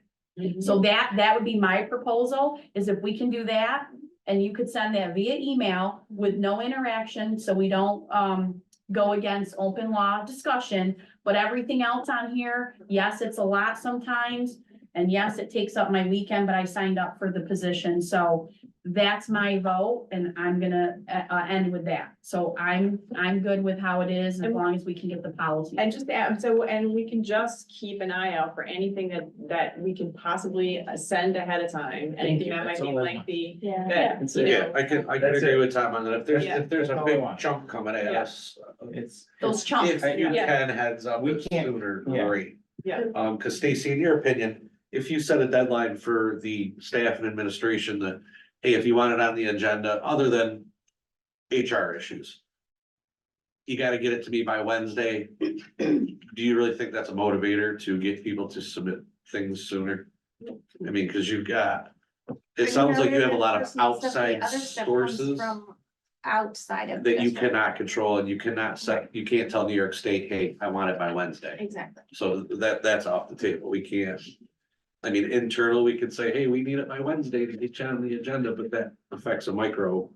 So that would be my proposal, is if we can do that, and you could send that via email with no interaction, so we don't go against open law discussion. But everything else on here, yes, it's a lot sometimes, and yes, it takes up my weekend, but I signed up for the position, so that's my vote, and I'm gonna end with that. So I'm good with how it is, as long as we can get the policy.
And just add, and we can just keep an eye out for anything that we can possibly send ahead of time, anything
you.
that might
That's
be
all I want.
lengthy.
Yeah.
That,
That's
you
it.
yeah,
know,
I can
That's
agree
it.
with Tom on that. If there's
Yeah.
a
That's all I
big
want.
chunk coming at
Yeah.
us.
It's.
Those chunks,
If you
Yeah.
can heads up
We
it
can't-
sooner,
yeah.
great.
Yeah.
Cause Stacy, in your opinion, if you set a deadline for the staff and administration that, hey, if you want it on the agenda, other than HR issues, you gotta get it to me by Wednesday. Do you really think that's a motivator to get people to submit things sooner? I mean, cause you've got, it sounds like you have a lot of outside sources
Outside of.
that you
district.
cannot control, and you cannot set, you can't tell New York State, hey, I want it by Wednesday.
Exactly.
So that's off the table. We can't. I mean, internal, we could say, hey, we need it by Wednesday to get you on the agenda, but that affects a micro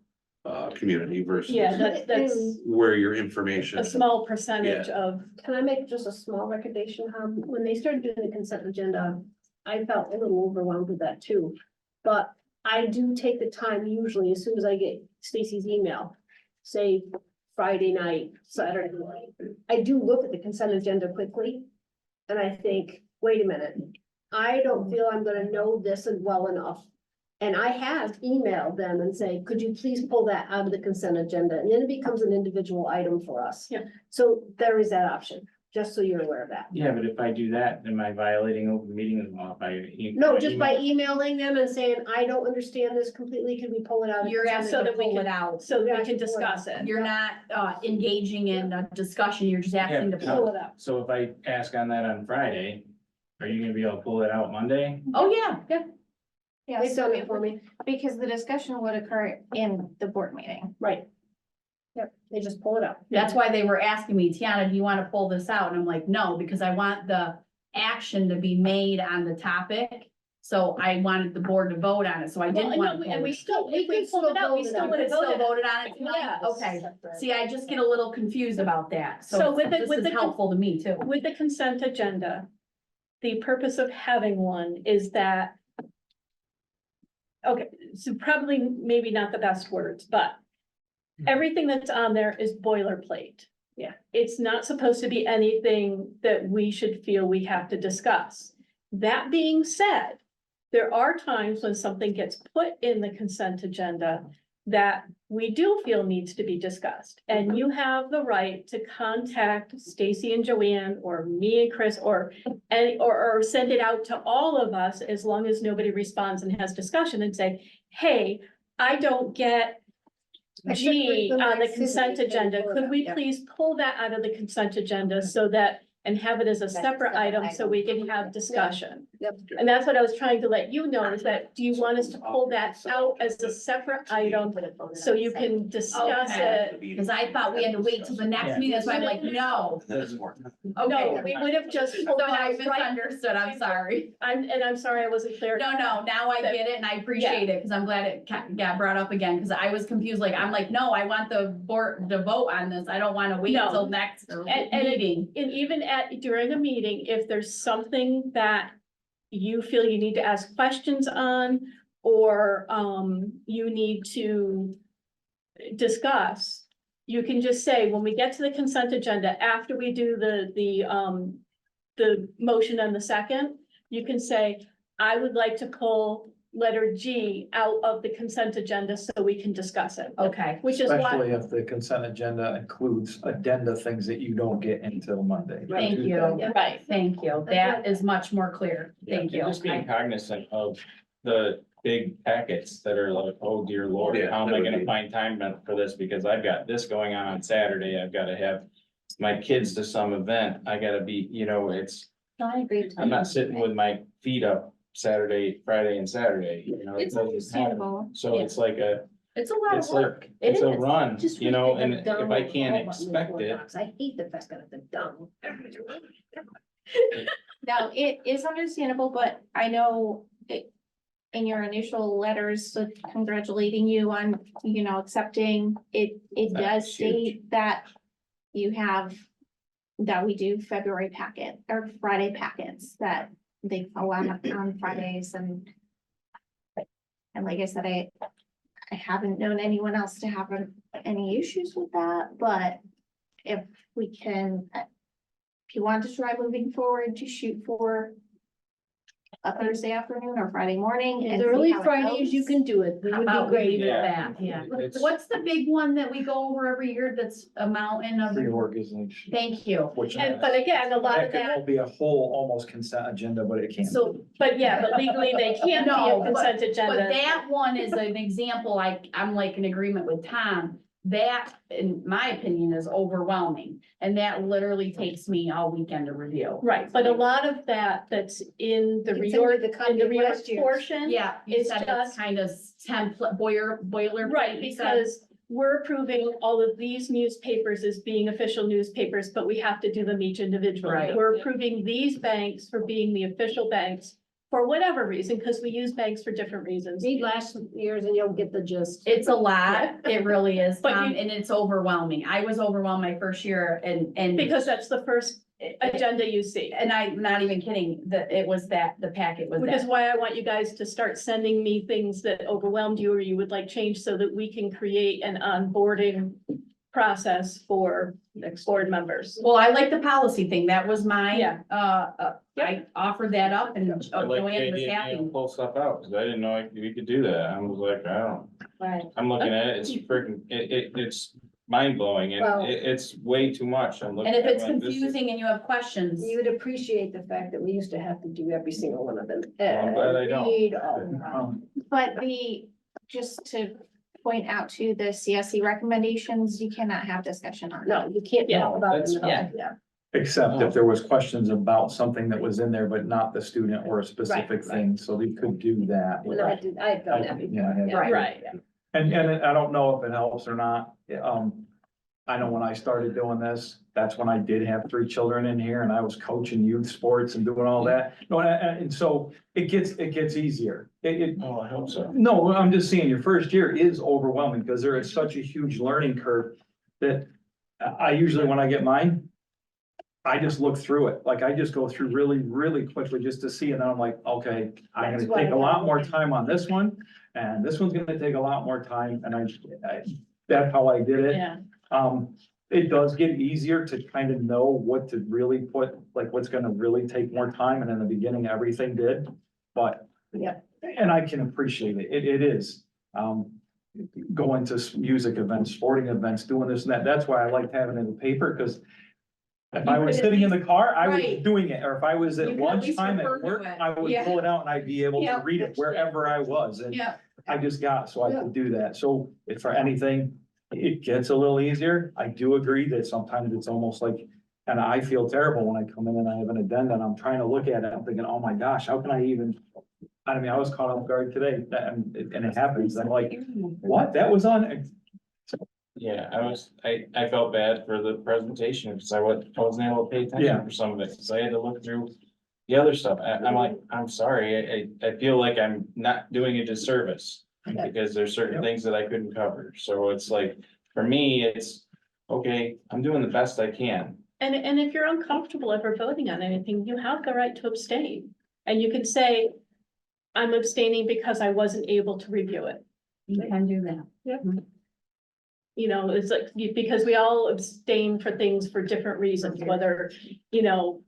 community versus
Yeah, that's
where your
a
information.
small percentage of,
Can I make just a small recommendation? When they started doing the consent agenda, I felt a little overwhelmed with that too. But I do take the time usually as soon as I get Stacy's email, say Friday night, Saturday night. I do look at the consent agenda quickly. And I think, wait a minute, I don't feel I'm gonna know this well enough. And I have emailed them and say, could you please pull that out of the consent agenda? And then it becomes an individual item for us.
Yeah.
So there is that option, just so you're aware of that.
Yeah, but if I do that, am I violating open meeting law by?
No, just by emailing them and saying, I don't understand this completely, can we pull it out? of the
you're
consent
asking
so
to
that we
pull
can-
it out.
so
Yeah,
we can
pull it
discuss
out.
it.
You're not engaging in a discussion, you're just asking to
Yeah.
pull it out.
So if I ask on that on Friday, are you gonna be able to pull it out Monday?
Oh, yeah,
Yeah,
They've done it for me,
because the discussion would occur in the board meeting.
right? Yep, they just pull it out.
that's why they were asking me, Tiana, do you want to pull this out? And I'm like, no, because I want the action to be made on the topic. So I wanted the board to vote on it, so I didn't want.
And we still, if we pulled it out, we still would have
Still
voted.
voted on it tonight?
Yeah.
Okay, see, I just get a little confused about that,
So
so
with the-
this
with
is
the-
helpful to me too.
With the consent agenda, the purpose of having one is that. Okay, so probably maybe not the best words, but everything that's on there is boilerplate.
Yeah.
It's not supposed to be anything that we should feel we have to discuss. That being said, there are times when something gets put in the consent agenda that we do feel needs to be discussed. And you have the right to contact Stacy and Joanne or me and Chris or send it out to all of us as long as nobody responds and has discussion and say, hey, I don't get G on the consent agenda. Could we please pull that out of the consent agenda so that, and have it as a separate item so we can have discussion?
Yep.
And that's what I was trying to let you know is that, do you want us to pull that out as a separate item so you can discuss
Okay.
it?
Because I thought we had to wait till the next meeting, that's why I'm like, no.
No,
Okay,
we would have just
so
pulled it
I
out right.
misunderstood, I'm sorry.
I'm sorry I wasn't clear.
No, now I get it and I appreciate it, because I'm glad it got brought up again, because I was confused, like, I'm like, no, I want the board to vote on this, I don't want to wait
No.
until next
And
meeting.
And even during a meeting, if there's something that you feel you need to ask questions on, or, you need to discuss, you can just say, when we get to the consent agenda, after we do the motion and the second, you can say, I would like to pull letter G out of the consent agenda so we can discuss it.
Okay,
Which is why,
Especially if the consent agenda includes addenda things that you don't get until Monday.
thank you,
right,
thank you, that is much more clear, thank you.
Just being cognizant of the big packets that are like, oh dear Lord,
Yeah,
how am
that
I
would
gonna
be-
find time for this? Because I've got this going on Saturday, I've gotta have my kids to some event, I gotta be,
I agree.
I'm not sitting with my feet up Saturday, Friday and Saturday, it
It's
doesn't happen.
understandable.
So it's like
It's a lot of
it's like,
work. It
it's a
is.
run,
Just
and if I can't expect it.
I hate the fact that it's done.
Now, it is understandable, but I know in your initial letters of congratulating you on, accepting, it
That's
does
huge.
state that you have, that we do February packet or Friday packets that they go on Fridays and like I said, I haven't known anyone else to have any issues with that, but if we can, if you want to try moving forward to shoot for a Thursday afternoon or Friday morning.
As
and see
early
how it
Friday as
goes.
you can do it, it
How
would be
about we
great.
leave it
Yeah.
at that, yeah.
It's-
What's the big one that we go over every year that's a mountain of?
Reorganization.
Thank you.
Which
but again, a lot of
that
that,
could be a whole almost consent agenda, but it can't.
So,
but legally they can't be
No,
a consent
but
agenda.
that one is an example, I'm like in agreement with Tom. That, in my opinion, is overwhelming, and that literally takes me all weekend to review.
Right, but a lot of that's in the
Can send you
reorg,
the
in
copy
the
of last
reorg
year's.
portion.
Yeah, you
It's
said it's
just-
kind of template, boiler.
Right, because we're approving all of these newspapers as being official newspapers, but we have to do them each individually.
Right.
We're approving these banks for being the official banks for whatever reason, because we use banks for different reasons.
Read last year's and you'll get the gist.
It's a lot, it really is,
But
Tom,
you-
and it's overwhelming. I was overwhelmed my first year and.
Because that's the first agenda you see.
And I'm not even kidding, the packet was
Which is
that.
why I want you guys to start sending me things that overwhelmed you or you would like change so that we can create an onboarding process for board members.
Well, I like the policy thing, that was my,
Yeah.
I offered that up and
I like the
Joanne was
idea,
happy.
pull stuff out, because I didn't know we could do that. I was like, I don't.
Right.
I'm looking at it, it's freaking, it's mind blowing and
Well-
it's way too much. I'm looking
And if
at
it's
like, this is-
confusing and you have questions,
You would appreciate the fact that we used to have to do every single one of them.
Well, I'm glad I don't.
Read all of them.
But just to point out to the CSE recommendations, you cannot have discussion on.
No, you can't
Yeah,
talk about
that's
them. at all. Yeah.
Except if there was questions about something that was in there, but not the student or a specific
right.
thing, so they could do that.
Well, I did, I had done that before.
Yeah, I had-
Right.
Right.
And I don't know if it helps or not, I know when I started doing this, that's when I did have 3 children in here and I was coaching youth sports and doing all that. No, and so it gets easier.
Oh, I hope so.
No, I'm just saying your first year is overwhelming because there is such a huge learning curve that I usually, when I get mine, I just look through it. Like I just go through really, really quickly just to see it. And I'm like, okay, I'm
That's
gonna
why
take a
I
lot
got
more
it.
time on this one. And this one's gonna take a lot more time. And that's how I did it.
Yeah,
It does get easier to kind of know what to really put, like what's gonna really take more time. And in the beginning, everything did. But,
Yeah.
and I can appreciate it. It is. Going to music events, sporting events, doing this and that. That's why I liked having it in paper, because if I
You
was
could at
sitting in the car, I was
Right.
doing it, or if I was
You
at
could at least
lunchtime
refer
at
to
work,
it.
I would
Yeah.
pull it out and I'd be able to
Yeah.
read it wherever I was, and
Yeah.
I just got, so I could do that, so if for anything, it gets a little easier, I do agree that sometimes it's almost like, and I feel terrible when I come in and I have an addenda, and I'm trying to look at it, I'm thinking, oh my gosh, how can I even? I mean, I was caught off guard today, and it happens, I'm like, what, that was on?
Yeah, I felt bad for the presentation because I wasn't able to pay
Yeah.
attention for some of it, because I had to look through the other stuff. I'm like, I'm sorry, I feel like I'm not doing a disservice. Because there's certain things that I couldn't cover, so it's like, for me, it's, okay, I'm doing the best I can.
and if you're uncomfortable ever voting on anything, you have the right to abstain. And you can say, I'm abstaining because I wasn't able to review it.
You can do that.
You know, it's like, because we all abstain for things for different reasons, whether, you know.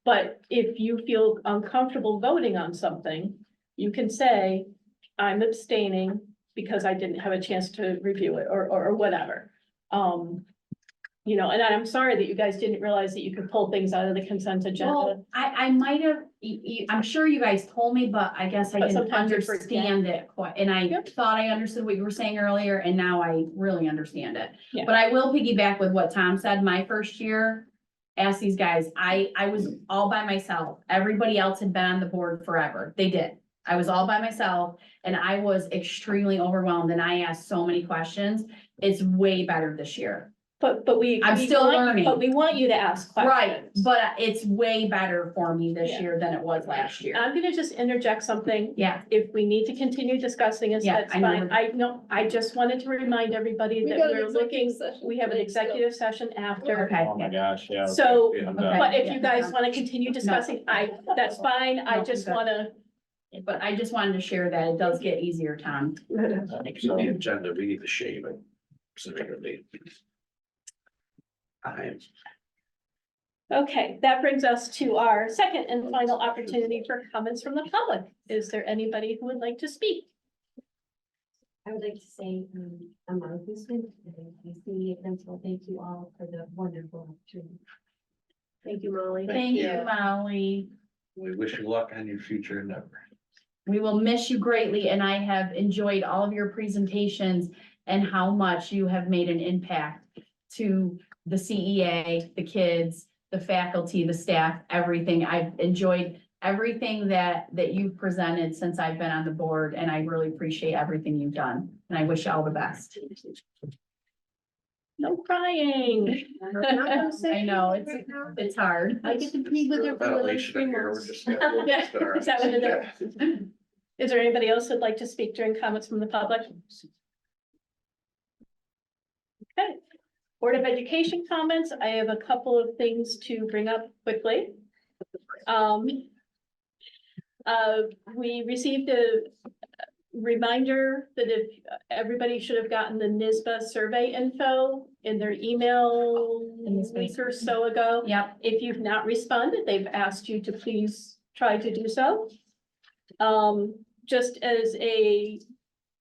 But if you feel uncomfortable voting on something, you can say, I'm abstaining because I didn't have a chance to review it or whatever. You know, and I'm sorry that you guys didn't realize that you could pull things out of the consent agenda.
Well, I might have, I'm sure you guys told me, but I guess I
But
didn't
sometimes you forget.
understand it quite. And I thought I understood what you were saying earlier, and now I really understand it.
Yeah.
But I will piggyback with what Tom said. My first year, ask these guys, I was all by myself. Everybody else had been on the board forever. They did. I was all by myself and I was extremely overwhelmed and I asked so many questions. It's way better this year.
But
I'm
we
still
want-
learning.
But we want you to ask
Right,
questions.
but it's way better for me this
Yeah.
year than it was last year.
I'm gonna just interject something.
Yeah,
If we need to continue discussing this,
Yeah,
that's
I know.
fine. I know, I just wanted to remind everybody
We
that
got an
we're looking,
executive session
we have an
tonight still.
executive session after.
okay.
Oh my gosh, yeah.
So,
I'm
okay.
done.
but if
Yeah.
you guys wanna continue discussing, that's fine. I
No,
just
good.
wanna,
But I just wanted to share that it does get easier, Tom.
So,
The agenda, we need to shave it. Specifically.
okay, that brings us to our second and final opportunity for comments from the public. Is there anybody who would like to speak?
I would like to say, I'm on Houston, and I see principal, thank you all for the wonderful opportunity.
Thank you, Molly.
Thank you, Molly.
We wish you luck on your future endeavor.
We will miss you greatly and I have enjoyed all of your presentations and how much you have made an impact to the CEA, the kids, the faculty, the staff, everything. I've enjoyed everything that you've presented since I've been on the board and I really appreciate everything you've done. And I wish you all the best.
No crying.
I know, it's hard.
I get to be with her for another
Ventilation
3
in here, we're
months.
just gonna-
Yeah, is that what it is? Is there anybody else who'd like to speak during comments from the public? Okay, Board of Education comments. I have a couple of things to bring up quickly. We received a reminder that if everybody should have gotten the NISBA survey info in their email a week or so ago.
Yep,
If you've not responded, they've asked you to please try to do so. Just as a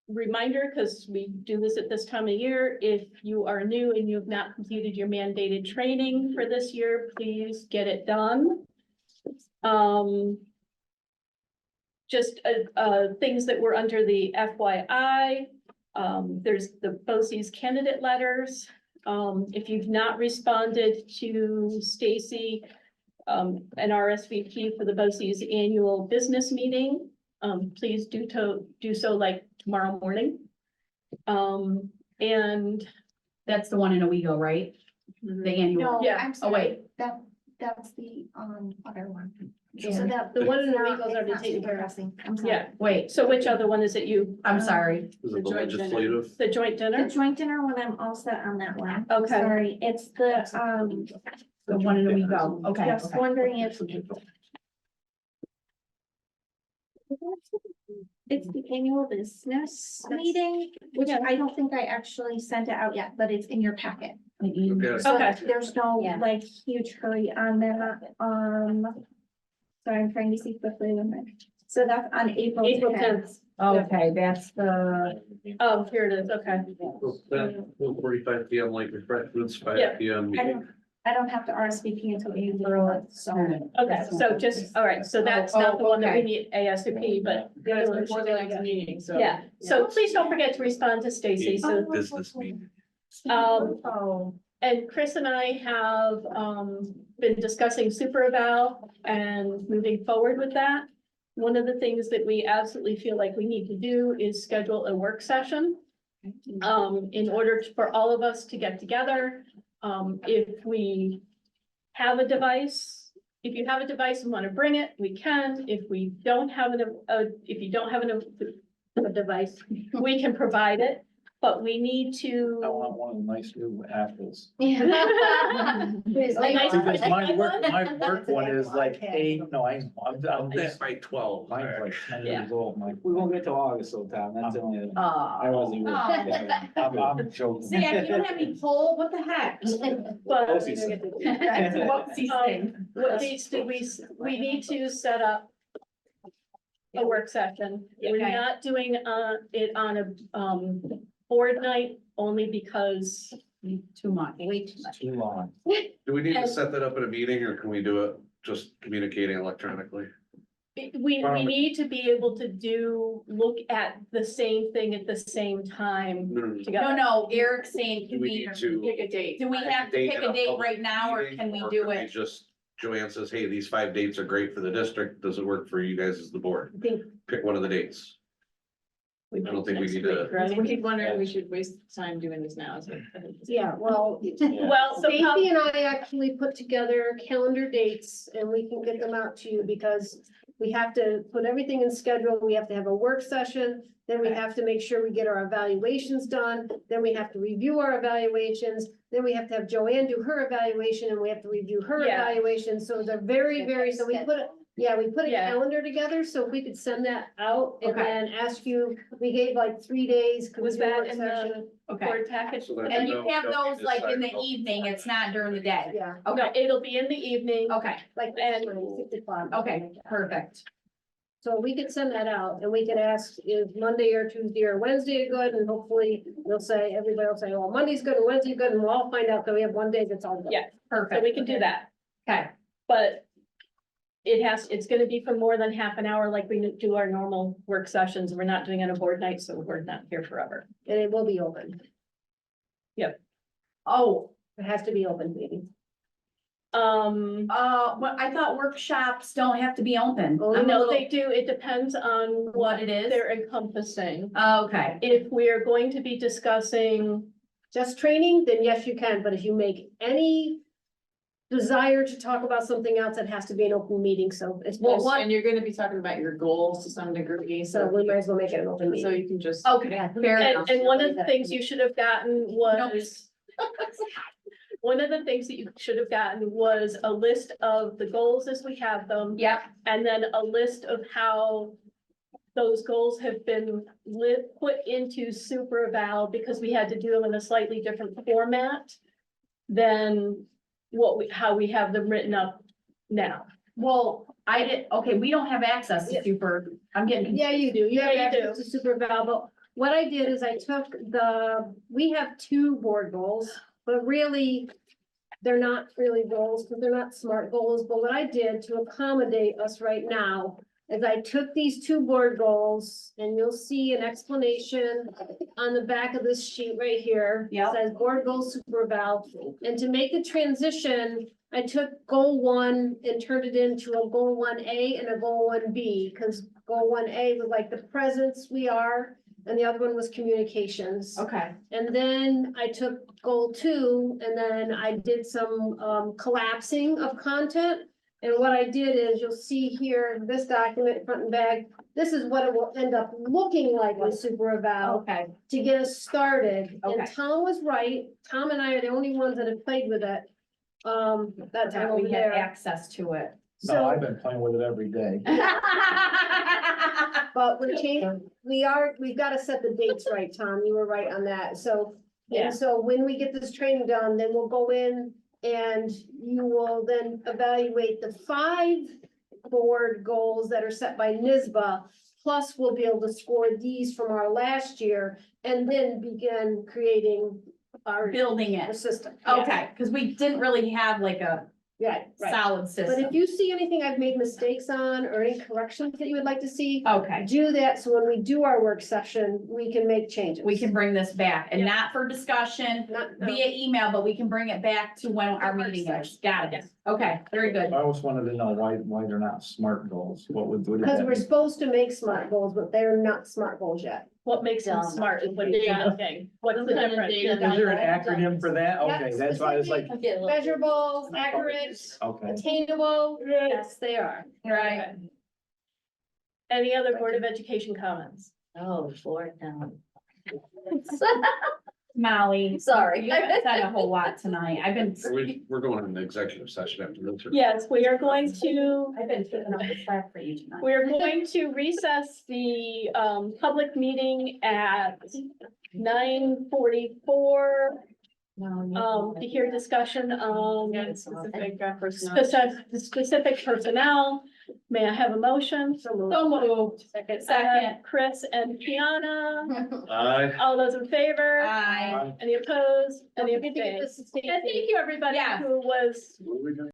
reminder, because we do this at this time of year, if you are new and you have not completed your mandated training for this year, please get it done. Just things that were under the FYI, there's the BOCES candidate letters. If you've not responded to Stacy, an RSVP for the BOCES annual business meeting, please do so like tomorrow morning. And
That's the one in Owego, right? The annual.
No,
Yeah.
I'm
Oh,
sorry,
wait.
that's the, other one.
Yeah.
So that.
The one in
it's
Owego's
not-
already
it's not
taken care of.
depressing. I'm sorry.
Yeah,
Wait,
so which other one is it you,
I'm sorry.
Is it the
joint dinner.
legislative?
the joint
The
dinner?
joint dinner one, I'm all set on that one.
Okay.
Sorry, it's the,
The one in Owego. Okay.
just
okay.
wondering if. It's the annual business meeting, which I don't think I actually sent it out yet, but it's in your packet.
Okay.
So
Okay.
there's no
Yeah.
like huge hurry on that, sorry, I'm trying to see quickly. So that's on April
April
10th.
Okay, that's the,
Oh, here it is, okay.
That 4:45 PM, like refreshments,
Yeah.
5 PM.
I
meeting.
don't have to RSVP until April, so.
Okay, so just, all right, so that's not the one that we
okay.
need ASAP, but.
Yeah, it's before the next meeting, so.
Yeah, so please don't forget to respond to Stacy, so,
Business meeting.
um, and Chris and I have, been discussing super eval and moving forward with that. One of the things that we absolutely feel like we need to do is schedule a work session. In order for all of us to get together, if we have a device, if you have a device and want to bring it, we can. If we don't have if you don't have a device, we can provide it, but we need
I
to.
want one of the nice new apples.
A nice
Because my work,
one?
my work one is like eight, no, I'm
That's by 12.
mine's like 10
Yeah.
years old, my.
We won't get to August sometime, that's the only. I wasn't even.
I'm joking.
see, if you don't have any poll, what the heck?
But
Whoopsie thing.
what needs to, we need to set up a work session. We're
Okay.
not doing it on a board night only because
Too much.
Way too much.
Too long.
Do we need to
And-
set that up at a meeting or can we do it just communicating electronically?
we need to be able to look at the same thing at the same time
No.
together.
No, Eric's saying,
Do
can
we
we,
need to?
Pick a date.
do we have to pick
in
a date
public
right now, or
meeting,
can we
or
do it?
Just, Joanne says, hey, these 5 dates are great for the district. Does it work for you guys as the board?
I think
Pick one of the dates. I don't think we need to.
I keep wondering, we should waste time doing this now, so.
Yeah, well,
Well, so how,
Stacy and I actually put together calendar dates and we can get them out to you because we have to put everything in schedule. We have to have a work session. Then we have to make sure we get our evaluations done. Then we have to review our evaluations. Then we have to have Joanne do her evaluation and we have to review her
Yeah.
evaluation. So they're very, so we put it, yeah, we put a
Yeah.
calendar together, so we could send that out and
Okay.
then ask you, we gave like 3 days. Could we
Was
do a
that
work
in the-
session?
Okay,
board package.
So that
And you
no,
have
no,
those like in the
decide.
evening, it's not during the day.
Yeah,
No,
Okay,
it'll be in the evening.
okay,
like
And-
6 o'clock.
okay, perfect.
So we could send that out and we could ask, is Monday or Tuesday or Wednesday good? And hopefully they'll say, everybody will say, well, Monday's good and Wednesday's good, and we'll all find out that we have one day that's all good.
Yeah. So
Perfect.
we can do that,
Okay,
but it's gonna be for more than half an hour like we do our normal work sessions. We're not doing it on a board night, so we're not here forever.
And it will be open.
oh,
It has to be open, maybe.
well, I thought workshops don't have to be open.
Oh,
I'm a
No,
little-
they do. It depends on
What it is?
they're encompassing.
Okay,
If we're going to be discussing,
Just training, then yes, you can, but if you make any desire to talk about something else, it has to be an open meeting, so it's.
Well, and you're gonna be talking about your goals to some degree,
So we might as well make it an open
so
meeting.
you can just.
okay, fair enough.
and one of the things you should have gotten was one of the things that you should have gotten was a list of the goals as we have them.
Yep,
And then a list of how those goals have been put into super eval because we had to do them in a slightly different format than how we have them written up now.
well, I did, okay, we don't have access to super, I'm getting.
Yeah, you do. You have
Yeah, you do.
access to super val, but what I did is I took we have 2 board goals, but really. They're not really goals, because they're not SMART goals, but what I did to accommodate us right now. Is I took these 2 board goals and you'll see an explanation on the back of this sheet right here. It
Yep.
Says board goals super val, and to make the transition, I took goal 1 and turned it into a goal 1A and a goal 1B, because goal 1A was like the presence we are. and the other one was communications.
Okay,
And then I took goal 2, and then I did some collapsing of content. And what I did is, you'll see here, this document, front and back, this is what it will end up looking like with super eval
okay,
to get us started. And
Okay.
Tom was right. Tom and I are the only ones that have played with it. That time
that
over
we had
there.
access to it.
No,
So,
I've been playing with it every day.
but we're changing, we've got to set the dates right, Tom. You were right on that. So,
Yeah.
and so when we get this training done, then we'll go in and you will then evaluate the 5 board goals that are set by NISBA. Plus, we'll be able to score these from our last year and then begin creating our
Building it.
system.
Okay, because we didn't really have like a
Yeah, right.
solid
But
system.
if you see anything I've made mistakes on or any corrections that you would like to see,
Okay,
do that. So when we do our work session, we can make changes.
we can bring this back and
Yeah.
not for discussion
Not,
via email, but we can bring it back to when our meeting is. Got it. Okay, very good.
I always wanted to know why they're not SMART goals. What does
because
that
we're
mean?
supposed to make smart goals, but they're not smart goals yet.
What makes them smart is what you gotta think. What's the difference?
Is there an acronym for that? Okay,
Yeah,
that's why I was like,
Measurable, accurate,
okay.
attainable, yes, they are.
Right.
Any other Board of Education comments?
Oh, Lord, no.
Molly.
Sorry.
You haven't said a whole lot tonight. I've been.
We're going into executive session after this.
Yes, we are going to,
I've been taking up the slack for you tonight.
we're going to recess the public meeting at 9:44. To hear discussion on specific personnel. May I have a motion?
So moved.
So moved. Second.
Chris and Kiana,
Aye.
all those in favor?
Aye.
Any opposed? Any
Don't forget to get
abstained?
this to Stacy.
And thank you, everybody
Yeah.
who was
What are we doing?